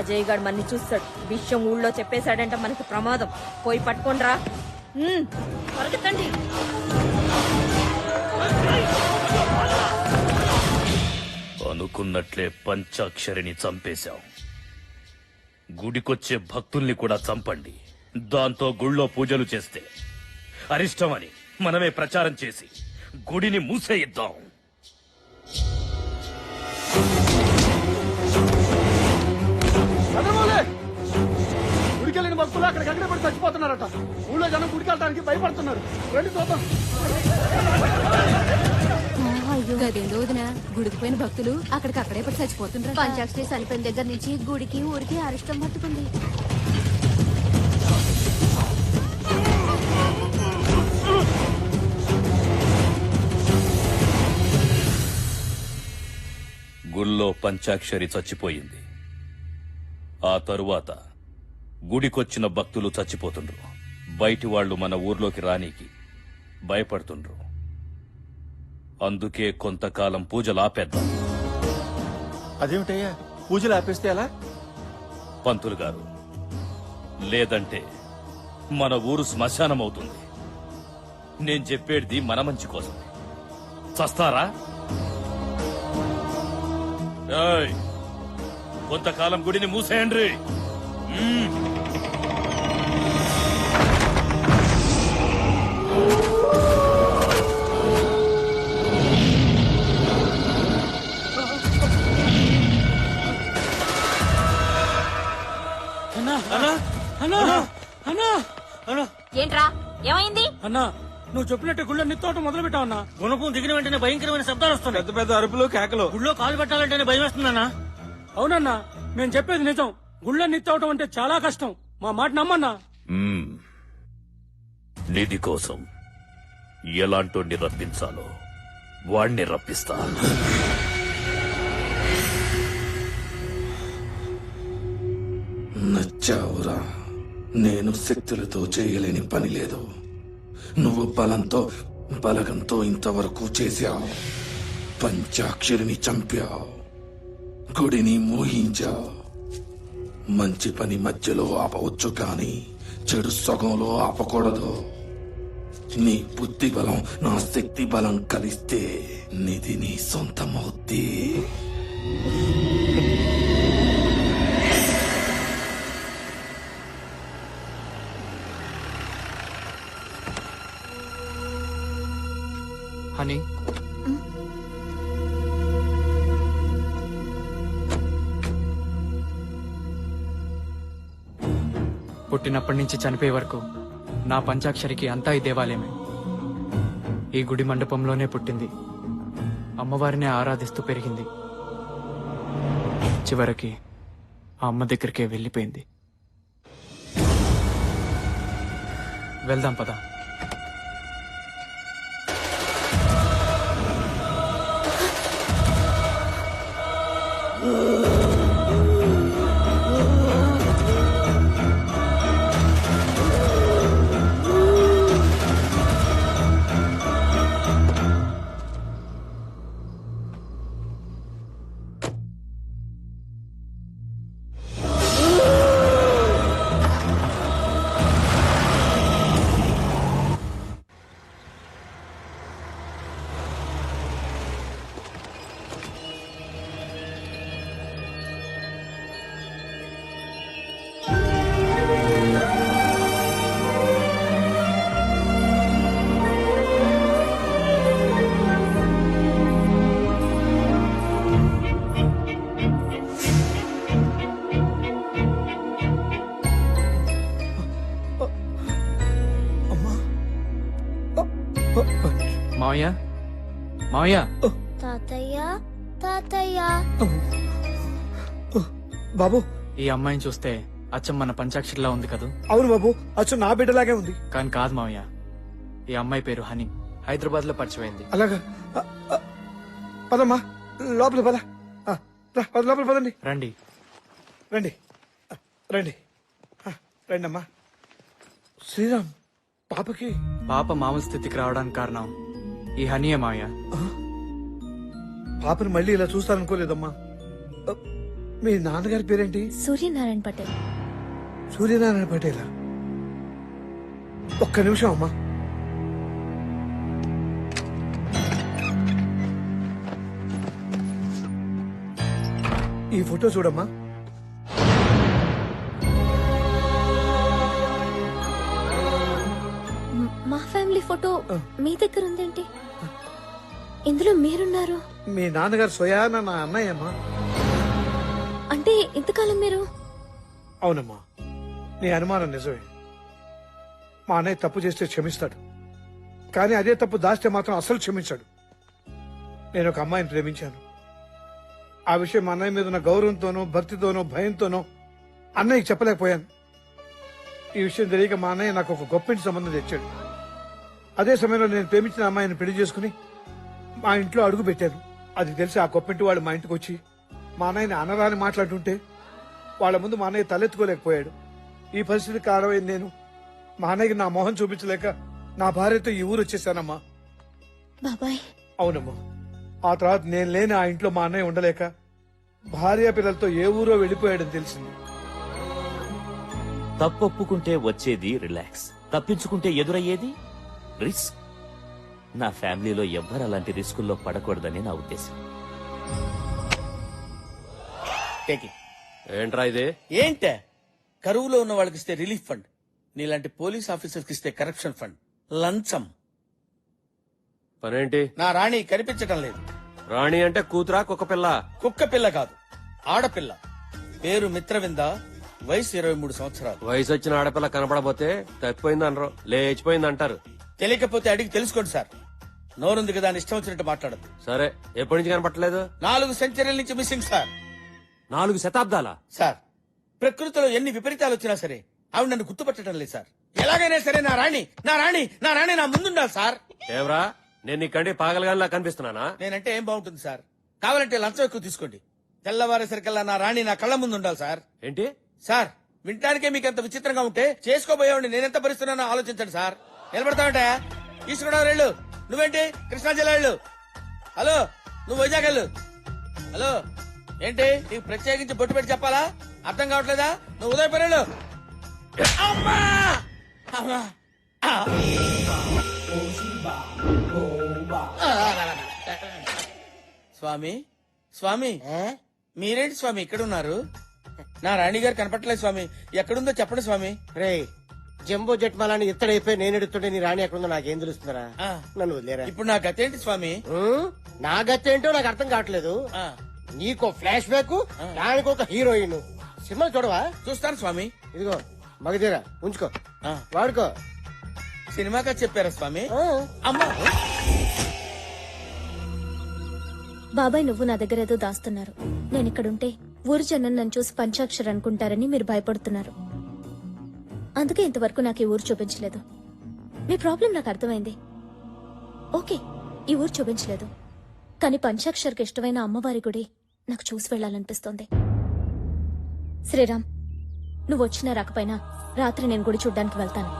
అజయ్ గారు మన్ని చూస్తాడు. విషయం ఊళ్ళో చెప్పేశాడంటే మనకి ప్రమాదం. పోయి పట్టుకోండిరా. పరిగెత్తండి. అనుకున్నట్లే పంచాక్షరిని చంపేశాం. గుడికొచ్చే భక్తుల్ని కూడా చంపండి. దాంతో గుళ్ళో పూజలు చేస్తే అరిష్టమని మనమే ప్రచారం చేసి గుడిని మూసేయిద్దాం. గుడికెళ్ళిన భక్తులు అక్కడికి ఎక్కడ పడి చచ్చిపోతున్నారట. ఊళ్ళో జనం గుడికి వెళ్ళడానికి భయపడుతున్నారు. రండి చూద్దాం. గదేందో వదినా, గుడికి పోయిన భక్తులు అక్కడికక్కడే పడి చచ్చిపోతున్నారు. పంచాక్షరి చనిపోయిన దగ్గర నుంచి గుడికి ఊరికి అరిష్టం పట్టుకుంది. గుళ్ళో పంచాక్షరి చచ్చిపోయింది. ఆ తరువాత గుడికొచ్చిన భక్తులు చచ్చిపోతుండ్రు. బయటి వాళ్లు మన ఊర్లోకి రానీకి భయపడుతుండ్రు. అందుకే కొంతకాలం పూజలు ఆపేద్దాం. అదేమిటయ్యా, పూజలు ఆపేస్తే ఎలా? పంతులు గారు, లేదంటే మన ఊరు శ్మశానం అవుతుంది. నేను చెప్పేది మన మంచి కోసం. చస్తారా? ఏయ్, కొంతకాలం గుడిని మూసేయండి. ఏంట్రా ఏమైంది? అన్నా, నువ్వు చెప్పినట్టు గుళ్ళో నిత్తోటం మొదలు పెట్టావన్నా. గుణపం దిగిన వెంటనే భయంకరమైన శబ్దాలు వస్తున్నాయి. పెద్ద పెద్ద అరుపులు, కేకలు. గుళ్ళో కాలు పెట్టాలంటేనే భయం వేస్తుందన్నా. అవునన్నా, మేము చెప్పేది నిజం. గుళ్ళో నిత్తవటం అంటే చాలా కష్టం. మా మాట నమ్మన్నా. నిధి కోసం ఎలాంటి రప్పించాలో వాణ్ణి రప్పిస్తా. నచ్చావురా. నేను శక్తులతో చేయలేని పని లేదు. నువ్వు బలంతో బలగంతో ఇంతవరకు చేశావు. పంచాక్షరిని చంపావు, గుడిని మోహించావు. మంచి పని మధ్యలో ఆపవచ్చు కానీ చెడు సగంలో ఆపకూడదు. నీ బుద్ధి బలం నా శక్తి బలం కలిస్తే నిధి నీ సొంతమవుద్ది. హనీ, పుట్టినప్పటి నుంచి చనిపోయే వరకు నా పంచాక్షరికి అంతా ఈ దేవాలయమే. ఈ గుడి మండపంలోనే పుట్టింది. అమ్మవారిని ఆరాధిస్తూ పెరిగింది. చివరికి ఆ అమ్మ దగ్గరికే వెళ్ళిపోయింది. వెళ్దాం పద. మావయ్య, మావయ్య. తాతయ్య తాతయ్య. బాబు, ఈ అమ్మాయిని చూస్తే అచ్చం మన పంచాక్షరిలా ఉంది కదూ? అవును బాబు, అచ్చు నా బిడ్డలాగే ఉంది. కానీ కాదు మావయ్య, ఈ అమ్మాయి పేరు హనీ. హైదరాబాద్ లో పరిచయమైంది. అలాగా? పదమ్మా, లోపల పద. లోపల పదండి. రండి రండి రండి రండి అమ్మా. శ్రీరామ్, పాపకి పాప మామూలు స్థితికి రావడానికి కారణం ఈ హనీయే మావయ్య. పాపని మళ్ళీ ఇలా చూస్తారనుకోలేదమ్మా. మీ నాన్నగారి పేరేంటి? సూర్యనారాయణ పటేల్. సూర్యనారాయణ పటేలా? ఒక్క నిమిషం అమ్మా. ఈ ఫోటో చూడమ్మా. మా ఫ్యామిలీ ఫోటో మీ దగ్గర ఉందేంటి? ఇందులో మీరున్నారు. మీ నాన్నగారు స్వయాన నా అన్నయ్యమ్మా. అంటే ఇంతకాలం మీరు? అవునమ్మా, నీ అనుమానం నిజమే. మా అన్నయ్య తప్పు చేస్తే క్షమిస్తాడు, కానీ అదే తప్పు దాస్తే మాత్రం అసలు క్షమించాడు. నేను ఒక అమ్మాయిని ప్రేమించాను. ఆ విషయం మా అన్నయ్య మీద ఉన్న గౌరవంతోనో భక్తితోనో భయంతోనో అన్నయ్యకి చెప్పలేకపోయాను. ఈ విషయం తెలియక మా అన్నయ్య నాకు ఒక గొప్పింటి సంబంధం తెచ్చాడు. అదే సమయంలో నేను ప్రేమించిన అమ్మాయిని పెళ్లి చేసుకుని మా ఇంట్లో అడుగు పెట్టాను. అది తెలిసి ఆ గొప్పింటి వాడు మా ఇంటికి వచ్చి మా అన్నయ్యని అనరాని మాట్లాడుతుంటే వాళ్ళ ముందు మా అన్నయ్య తలెత్తుకోలేకపోయాడు. ఈ పరిస్థితి కారణమైంది నేను. మా అన్నయ్యకి నా మొహం చూపించలేక నా భార్యతో ఈ ఊరు వచ్చేసానమ్మా. బాబాయ్. అవునమ్మా. ఆ తర్వాత నేను లేని ఆ ఇంట్లో మా అన్నయ్య ఉండలేక భార్య పిల్లలతో ఏ ఊరో వెళ్లిపోయాడని తెలిసింది. తప్పొప్పుకుంటే వచ్చేది రిలాక్స్, తప్పించుకుంటే ఎదురయ్యేది రిస్క్. నా ఫ్యామిలీలో ఎవ్వరు అలాంటి రిస్కుల్లో పడకూడదని నా ఉద్దేశం. ఏంట్రా ఇది? ఏంటే కరువులో ఉన్న వాళ్ళకి ఇస్తే రిలీఫ్ ఫండ్, నీలాంటి పోలీస్ ఆఫీసర్కి ఇస్తే కరప్షన్ ఫండ్, లంచం. పనేంటి? నా రాణి కనిపించటం లేదు. రాణి అంటే కూతురా కుక్క పిల్ల? కుక్క పిల్ల కాదు, ఆడపిల్ల. పేరు మిత్రవింద, వయసు 23 సంవత్సరాలు. వయసు వచ్చిన ఆడపిల్ల కనపడబోతే తప్పిపోయింది అనరు, లేచిపోయింది అంటారు. తెలియకపోతే అడిగి తెలుసుకోండి సార్. నోరుంది కదా అని ఇష్టం వచ్చినట్టు మాట్లాడదు. సరే, ఎప్పటి నుంచి కనపట్టలేదు? 4 సెంచరీల నుంచి మిస్సింగ్ సార్. 4 శతాబ్దాలా? సార్, ప్రకృతిలో ఎన్ని విపరీతాలు వచ్చినా సరే ఆవిడ నన్ను గుర్తుపట్టడం లేదు సార్. ఎలాగైనా సరే నా రాణి నా ముందుండాలి సార్. ఏవరా, నేను నీ కండి పాగలగానిలా కనిపిస్తున్నానా? నేనంటే ఏం బాగుంటుంది సార్? కావాలంటే లంచం ఎక్కువ తీసుకోండి. తెల్లవారేసరికల్లా నా రాణి నా కళ్ళ ముందు ఉండాలి సార్. ఏంటి సార్, వినటానికే మీకు అంత విచిత్రంగా ఉంటే చేసుకోబోయేవాడిని నేనెంత భరిస్తున్నానో ఆలోచించండి సార్. నిలబడతావంటే ఈస్ట్ గోదావరి వెళ్ళు, నువ్వేంటి కృష్ణా జిల్లా వెళ్ళు. హలో, నువ్వు వైజాగ్ వెళ్ళు. హలో, ఏంటి నీకు ప్రత్యేకించి బొట్టు పెట్టి చెప్పాలా? అర్థం కావట్లేదా? నువ్వు ఉదయపూర్ వెళ్ళు. అమ్మా! అమ్మా! స్వామి, స్వామి, మీరేంటి స్వామి ఇక్కడ ఉన్నారు? నా రాణి గారు కనపట్లేదు స్వామి. ఎక్కడుందో చెప్పండి స్వామి. రే, జంబో జెట్ మాలని ఇత్తడైపోయి నేను ఎడుతుంటే నీ రాణి ఎక్కడుందో నాకేం తెలుస్తుందరా? నన్ను వదిలేరా. ఇప్పుడు నా గతేంటి స్వామి? నా గతి ఏంటో నాకు అర్థం కావట్లేదు. నీకో ఫ్లాష్ బ్యాక్, దానికి ఒక హీరోయిన్. సినిమా చూడవా? చూస్తాను స్వామి. ఇదిగో మగధీరా, ఉంచుకో, వాడుకో. సినిమాగా చెప్పారా స్వామి? అమ్మా! బాబాయ్, నువ్వు నా దగ్గర ఏదో దాస్తున్నారు. నేను ఇక్కడుంటే ఊరు జనం నన్ను చూసి పంచాక్షరి అనుకుంటారని మీరు భయపడుతున్నారు. అందుకే ఇంతవరకు నాకు ఈ ఊరు చూపించలేదు. మీ ప్రాబ్లం నాకు అర్థమైంది. ఓకే, ఈ ఊరు చూపించలేదు, కానీ పంచాక్షరికి ఇష్టమైన అమ్మవారి గుడి నాకు చూసి వెళ్లాలనిపిస్తోంది. శ్రీరామ్, నువ్వు వచ్చినా రాకపోయినా రాత్రి నేను గుడి చూడ్డానికి వెళ్తాను.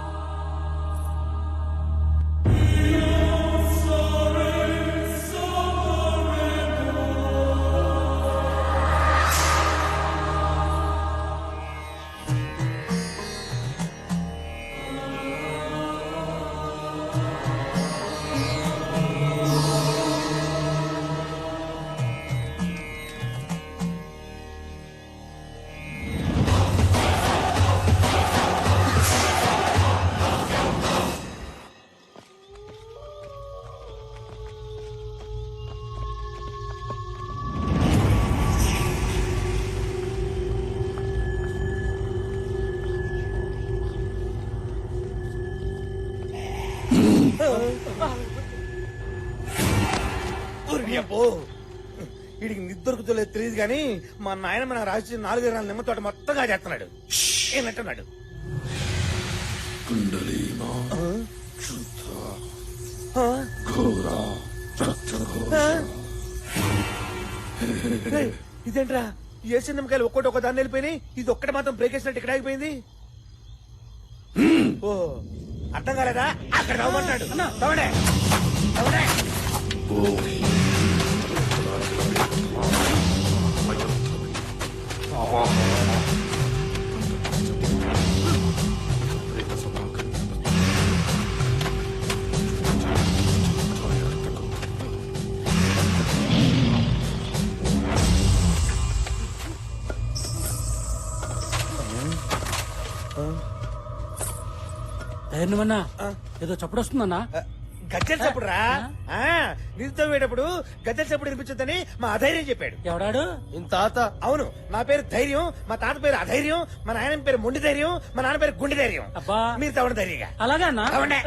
వీడికి నిద్రకుతలేదు తెలియదు కానీ మా నాయన మన రాసి 4 ఎకరాల నిమ్మ తోట మొత్తంగా చేస్తున్నాడు. ఏమంటున్నాడు? ఇదేంట్రా, ఏసీ నిమ్మకాయలు ఒక్కటి ఒక దాన్ని వెళ్ళిపోయినాయి, ఇది ఒక్కటి మాత్రం బ్రేక్ వేసినట్టు ఇక్కడ ఆగిపోయింది. ఓ, అర్థం కాలేదా? అక్కడ తవ్వమంటాడు. తవ్వడే తవ్వడే. ధైర్యమన్నా ఏదో చప్పుడు వస్తుందన్నా. గజ్జల చప్పుడు రా. నిధుతో వేటప్పుడు గజ్జల చప్పుడు వినిపించొద్దని మా అధైర్యం చెప్పాడు. ఎవడాడు? తాత. అవును, నా పేరు ధైర్యం, మా తాత పేరు అధైర్యం, మా నాయన పేరు మొండి ధైర్యం, మా నాన్న పేరు గుండె ధైర్యం. అబ్బా మీరు తవడ ధైర్యంగా. అలాగే అన్నా. తవండే.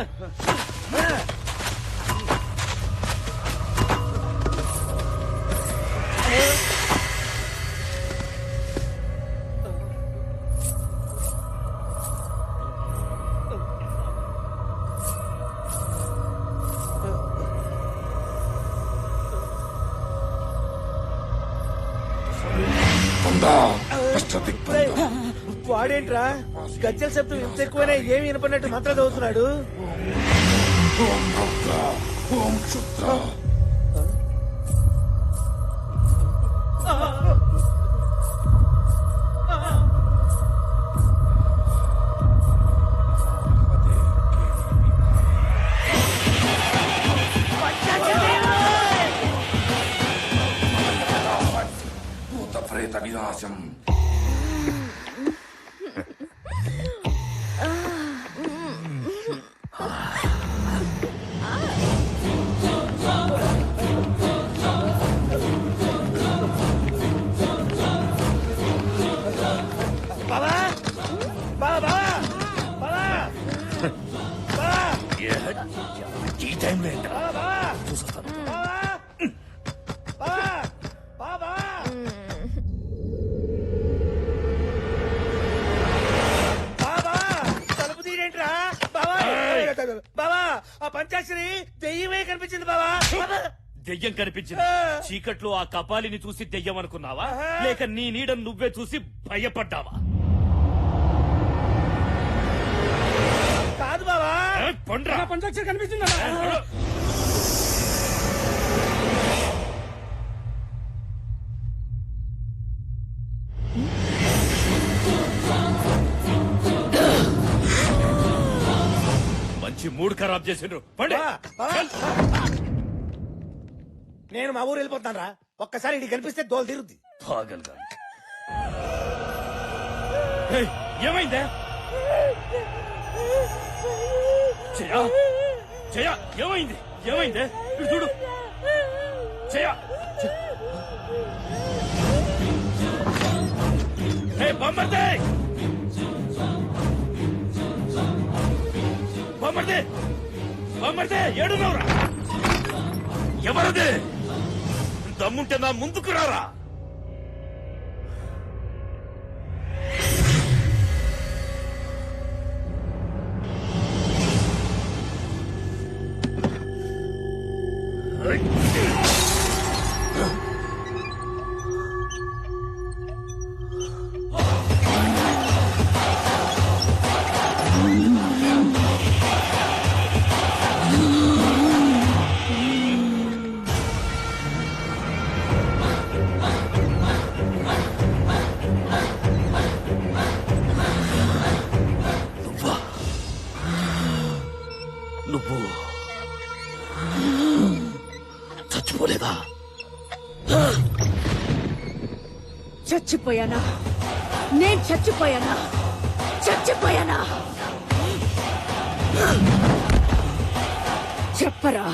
వాడేంట్రా గజ్జల శబ్దం ఇంత ఎక్కువైనా ఏమి వినపడినట్టు మంత్రం చదువుతున్నాడు. ప్రేత వినాశం. బావా బావా బావా బావా ఈ టైంలో తలుపు తీరేంట్రా బావా. బావా ఆ పంచాక్షరి దెయ్యమే కనిపించింది బావా. దెయ్యం కనిపించింది. చీకట్లో ఆ కపాలిని చూసి దెయ్యం అనుకున్నావా, లేక నీ నీడను నువ్వే చూసి భయపడ్డావా? కాదు బావా, పంచాక్షరి కనిపిస్తుందా? మంచి మూడ్ ఖరాబ్ చేసిండ్రు. పండి. నేను మా ఊరు వెళ్ళిపోతాను రా. ఒక్కసారి ఇది కనిపిస్తే దోలు తీరుద్ది. పాగల్గా. ఏయ్, ఏమైందే? జయ జయ ఏమైంది? ఏమైందే? ఇటు చూడు. జయ బొమ్మర్దే బొమ్మర్దే బొమ్మర్దే ఏడున్నావురా? ఎవరదే? దమ్ముంటే నా ముందుకు రారా. నువ్వు చచ్చిపోలేదా? చచ్చిపోయానా? నేను చచ్చిపోయానా? చచ్చిపోయానా? చెప్పరా.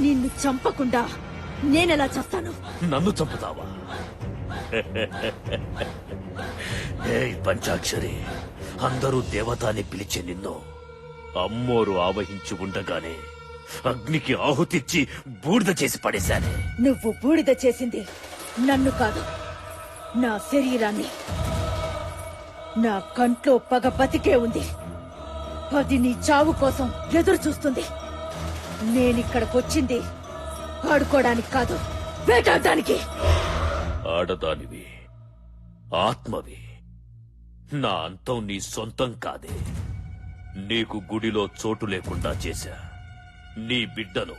నిన్ను చంపకుండా నేనెలా చేస్తాను? నన్ను చంపుతావా? ఏయ్ పంచాక్షరి, అందరూ దేవతాని పిలిచే నిన్ను అమ్మోరు ఆవహించి ఉండగానే అగ్నికి ఆహుతిచ్చి బూడిద చేసి పడేశానే. నువ్వు బూడిద చేసింది నన్ను కాదు, నా శరీరాన్ని. నా కంట్లో పగ బతికే ఉంది. అది నీ చావు కోసం ఎదురు చూస్తుంది. నేనిక్కడికొచ్చింది ఆడుకోవడానికి కాదు, వేటాడడానికి. ఆడదానివి, ఆత్మవి. నా అంతం నీ సొంతం కాదే. నీకు గుడిలో చోటు లేకుండా చేశా. నీ బిడ్డను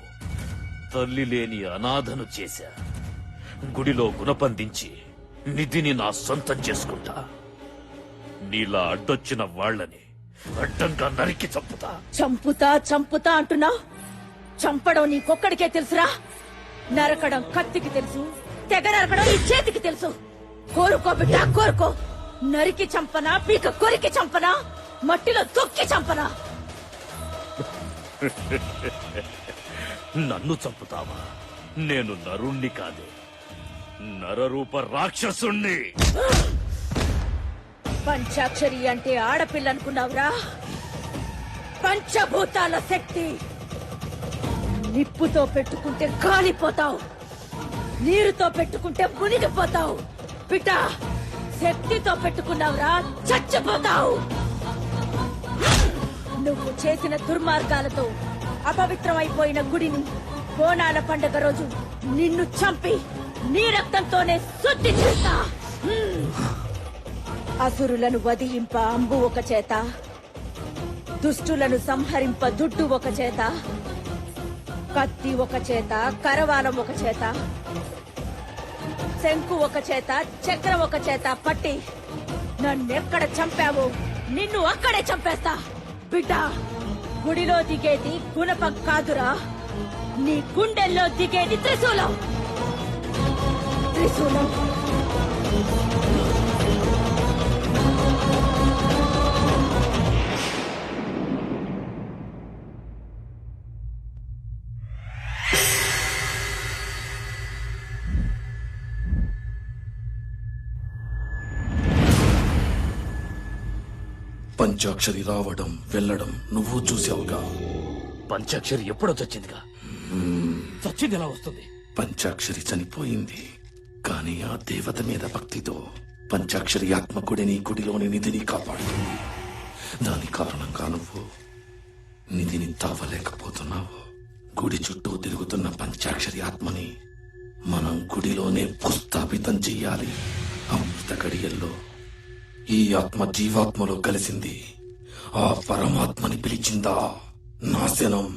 తల్లి లేని అనాథను చేశా. గుడిలో గుణపందించి నిధిని నా సొంతం చేసుకుంటా. నీలా అడ్డొచ్చిన వాళ్ళని అడ్డంగా నరికి చంపుతా. చంపుతా అంటున్నా. చంపడం నీకొక్కడికే తెలుసురా. నరకడం కత్తికి తెలుసు, తెగ నరకడం ఈ చేతికి తెలుసు. కోరుకో బిడ్డ, కోరుకో. నరికి చంపనా, పీక కొరికి చంపనా, మట్టిలో తొక్కి చంపనా? నన్ను చంపుతావా? నేను నరుణ్ణి కాదు, నరరూప రాక్షసుణ్ణి. పంచాక్షరి అంటే ఆడపిల్ల అనుకున్నావురా? పంచభూతాల శక్తి. నిప్పుతో పెట్టుకుంటే కాలిపోతావు, నీరుతో పెట్టుకుంటే మునిగిపోతావు. బిడ్డ, శక్తితో పెట్టుకున్నావురా, చచ్చిపోతావు. నువ్వు చేసిన దుర్మార్గాలతో అపవిత్రమైపోయిన గుడిని బోనాల పండుగ రోజు నిన్ను చంపి నీ రక్తంతోనే శుద్ధి చేస్తా. అసురులను వధింప అంబు ఒక చేత, దుష్టులను సంహరింప దుడ్డు ఒక చేత, కత్తి ఒక చేత, కరవాలం ఒక చేత, శంకు ఒక చేత, చక్రం ఒక చేత పట్టి నన్నెక్కడ చంపావో నిన్ను అక్కడే చంపేస్తా. బిడ్డ, గుడిలో దిగేది గుణపం కాదురా, నీ గుండెల్లో దిగేది త్రిశూలం. త్రిశూలం. పంచాక్షరి రావడం వెళ్ళడం నువ్వు చూసావుగా. పంచాక్షరి ఎప్పుడో చచ్చిందిగా. చచ్చింది ఎలా వస్తుంది? పంచాక్షరి చనిపోయింది, కానీ ఆ దేవత మీద భక్తితో పంచాక్షరి ఆత్మ గుడిని, గుడిలోని నిధిని కాపాడుతుంది. దాని కారణంగా నువ్వు నిధిని తావలేకపోతున్నావు. గుడి చుట్టూ తిరుగుతున్న పంచాక్షరి ఆత్మని మనం గుడిలోనే భూస్థాపితం చెయ్యాలి. అమృత గడియల్లో ఈ ఆత్మ జీవాత్మలో కలిసింది. ఆ పరమాత్మని పిలిచిందా నాశనం,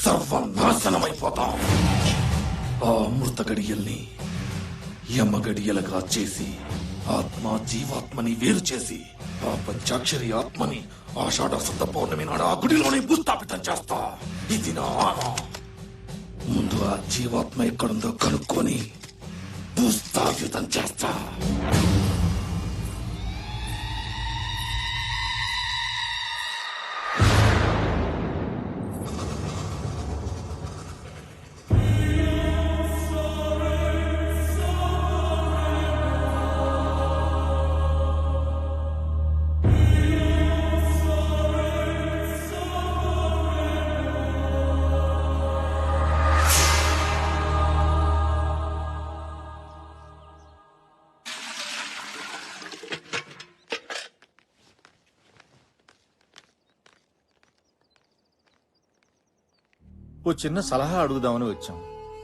సర్వం నాశనమైపోతాం. ఆ అమృత గడియల్ని యమ గడియలుగా చేసి ఆత్మ జీవాత్మని వేరు చేసి ఆ పంచాక్షరి ఆత్మని ఆషాఢ శుద్ధ పౌర్ణమి నాడు ఆ గుడిలోనే భూస్థాపితం చేస్తా. ఇది నా ఆన. ముందు ఆ జీవాత్మ ఎక్కడుందో కనుక్కొని భూస్థాపితం చేస్తా. ఓ చిన్న సలహా అడుగుదామని వచ్చాం.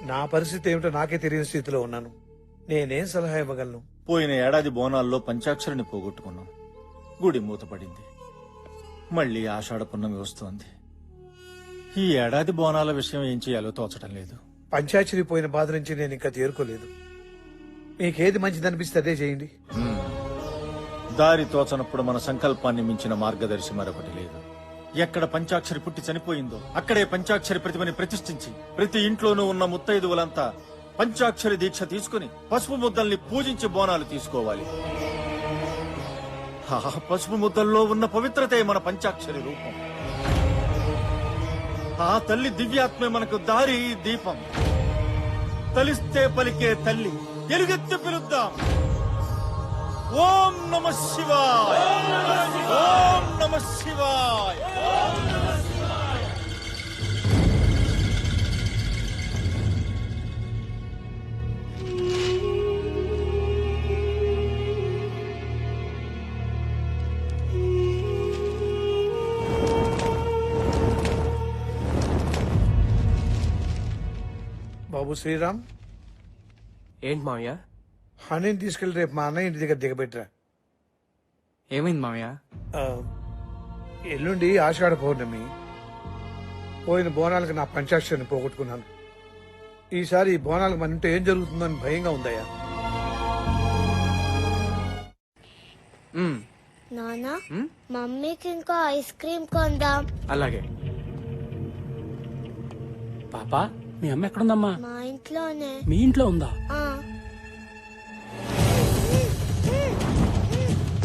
నా పరిస్థితి ఏమిటో నాకే తెలియని స్థితిలో ఉన్నాను. నేనేం సలహా ఇవ్వగలను? పోయిన ఏడాది బోనాల్లో పంచాక్షరిని పోగొట్టుకున్నాం. గుడి మూతపడింది. మళ్ళీ ఆషాఢ పున్నమి వస్తోంది. ఈ ఏడాది బోనాల విషయం ఏం చేయాలో తోచడం లేదు. పంచాక్షరి పోయిన బాధ నుంచి నేను ఇంకా తేరుకోలేదు. మీకేది మంచిదనిపిస్తే అదే చేయండి. దారి తోచనప్పుడు మన సంకల్పాన్ని మించిన మార్గదర్శి మరొకటి లేదు. ఎక్కడ పంచాక్షరి పుట్టి చనిపోయిందో అక్కడే పంచాక్షరి ప్రతిమని ప్రతిష్ఠించి ప్రతి ఇంట్లోనూ ఉన్న ముత్తైదువులంతా పంచాక్షరి దీక్ష తీసుకుని పసుపు ముద్దల్ని పూజించి బోనాలు తీసుకోవాలి. ఆ పసుపు ముద్దల్లో ఉన్న పవిత్రతే మన పంచాక్షరి రూపం. ఆ తల్లి దివ్యాత్మే మనకు దారి, దీపం. తలిస్తే పలికే తల్లి ఎలుగెత్తి పిలుద్దాం. ఓం నమ శివాయ, ఓం నమ శివాయ. బాబు శ్రీరామ్, ఏంటి మావయ్య? హనీని తీసుకెళ్లి రేపు మా అన్నయ్య ఇంటి దగ్గర దిగబెట్టరా. ఏమైంది మావయ్య? ఎల్లుండి ఆషాఢ పౌర్ణమి. పోయిన బోనాలకు నా పంచాక్షరిని పోగొట్టుకున్నాను. ఈసారి ఈ బోనాలకు మన ఇంట్లో ఏం జరుగుతుందో అని భయంగా ఉందయ్యా. నానా మమ్మీకి ఇంకో ఐస్ క్రీమ్ కొందాం. అలాగే. పాపా మీ అమ్మ ఎక్కడుందమ్మా? మా ఇంట్లోనే. మీ ఇంట్లో ఉందా? ఆ.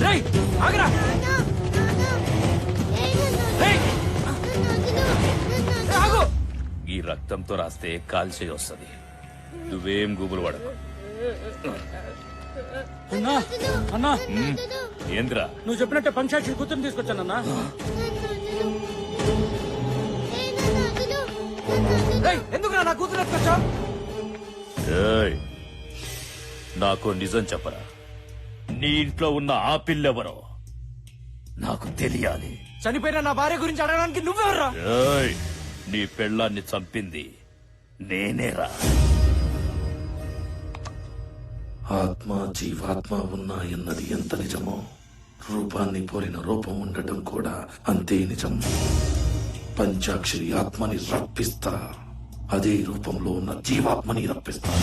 రేయ్, ఆగరా. ఆగు. ఈ రక్తంతో రాస్తే కాల్చే వస్తుంది. నువ్వేం గుబులు పడకు. అన్నా అన్నా, ఏంద్రా? నువ్వు చెప్పినట్టే పంచాక్షి కూతురు తీసుకొచ్చానన్నా. ఎందుకు నా కూతురు ఎత్తుకొచ్చా? ఏయ్, నాకు నిజం చెప్పరా? నీ ఇంట్లో ఉన్న ఆ పిల్లెవరో నాకు తెలియాలి. చనిపోయిన నా భార్య గురించి అడగడానికి నువ్వెవర్రా? ఏయ్, నీ పెళ్ళాన్ని చంపింది నేనేరా. ఆత్మ జీవాత్మ ఉన్నాయన్నది ఎంత నిజమో రూపాన్ని పోలిన రూపం ఉండటం కూడా అంతే నిజం. పంచాక్షరి ఆత్మని రప్పిస్తా, అదే రూపంలో ఉన్న జీవాత్మని రప్పిస్తా.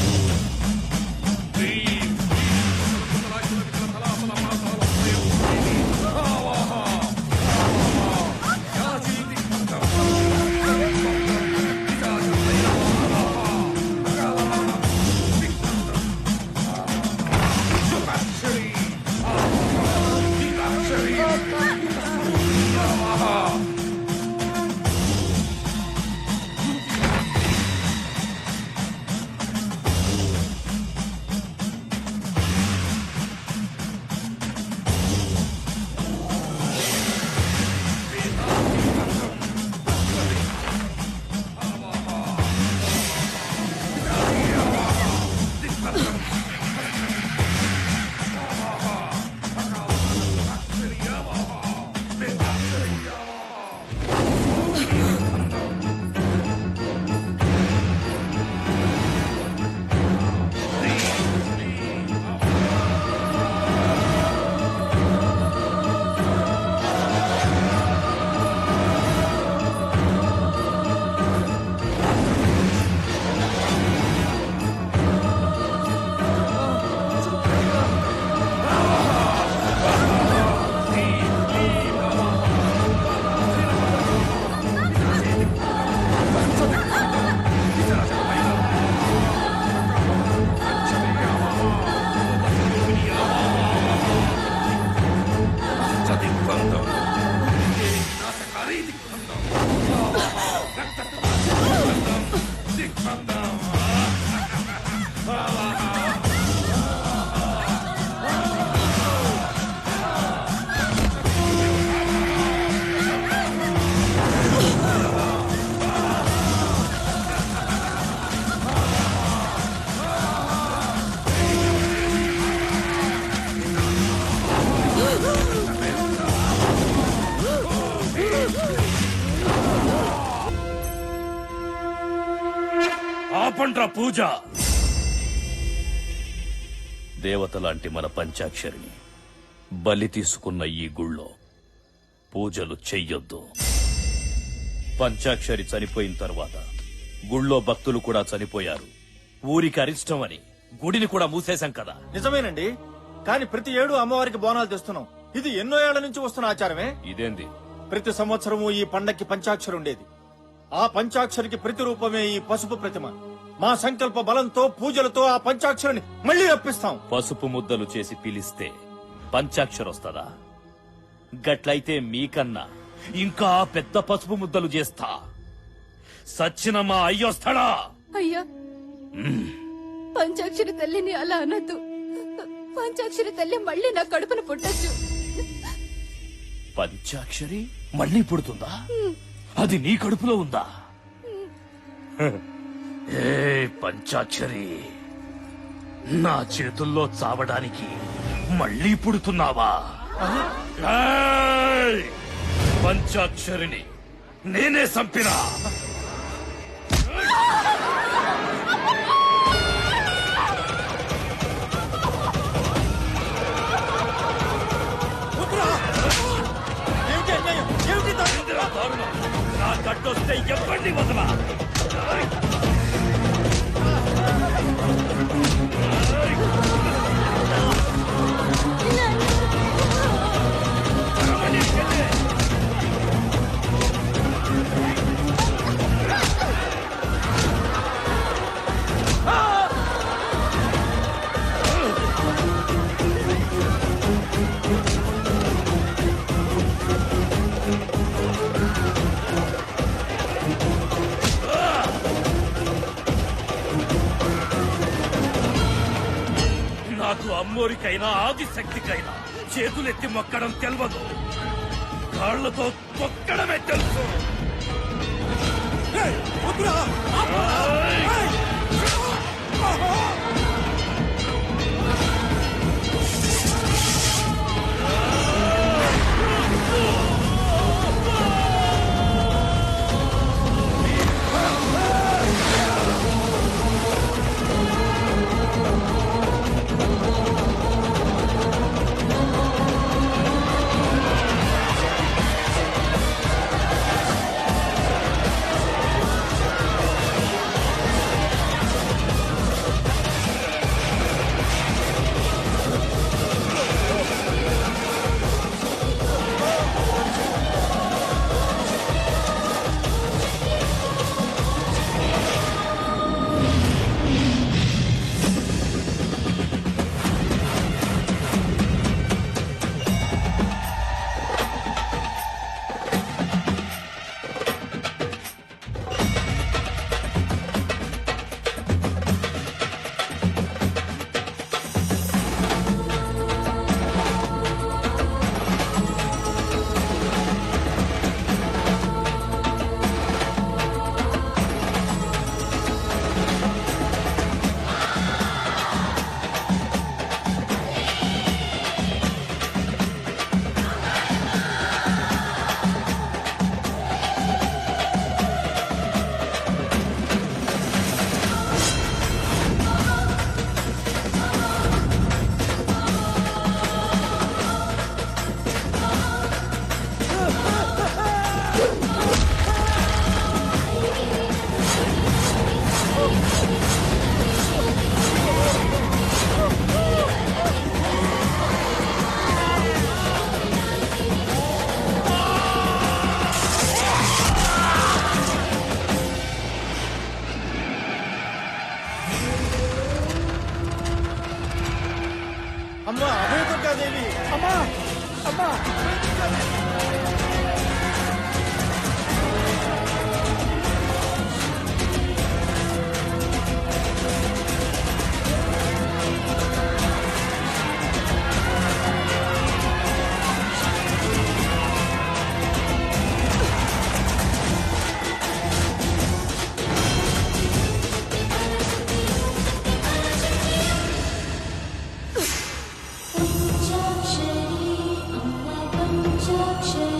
ఆపండ్రా పూజ. దేవత లాంటి మన పంచాక్షరిని బలి తీసుకున్న ఈ గుళ్ళో పూజలు చెయ్యొద్దు. పంచాక్షరి చనిపోయిన తర్వాత గుళ్ళో భక్తులు కూడా చనిపోయారు. ఊరికి అరిష్టం అని గుడిని కూడా మూసేశాం కదా. నిజమేనండి, కానీ ప్రతి ఏడు అమ్మవారికి బోనాలు తెస్తున్నాం. ఇది ఎన్నో ఏళ్ల నుంచి వస్తున్న ఆచారమే. ఇదేంది? ప్రతి సంవత్సరము ఈ పండక్కి పంచాక్షరి ఉండేది. ఆ పంచాక్షరికి ప్రతిరూపమే ఈ పసుపు ప్రతిమ. మా సంకల్ప బలంతో పూజలతో ఆ పంచాక్షరిని మళ్ళీ రప్పిస్తాం. పసుపు ముద్దలు చేసి పిలిస్తే పంచాక్షరి వస్తదా? గట్లయితే మీకన్నా ఇంకా పెద్ద పసుపు ముద్దలు చేస్తా. సచ్చిన మా అయ్యొస్తాడా? అయ్యా, పంచాక్షరి తల్లిని అలా అనొద్దు. పంచాక్షరి తల్లి మళ్ళీ నా కడుపున పుట్టచ్చు. పంచాక్షరి మళ్ళీ పుడుతుందా? అది నీ కడుపులో ఉందా? ఏ పంచాక్షరి, నా చేతుల్లో చావడానికి మళ్ళీ పుడుతున్నావా? ఏయ్! పంచాక్షరిని నేనే చంపినా. నా గడ్డొస్తే ఎవరిని వదలా. శక్తికైనా ఆదిశక్తికైనా చేతులెత్తి మొక్కడం తెలవదు, కాళ్లతో తొక్కడమే తెలుసు. అమ్మా అభయదుర్గాదేవి, అమ్మా అమ్మా పంచాక్షరి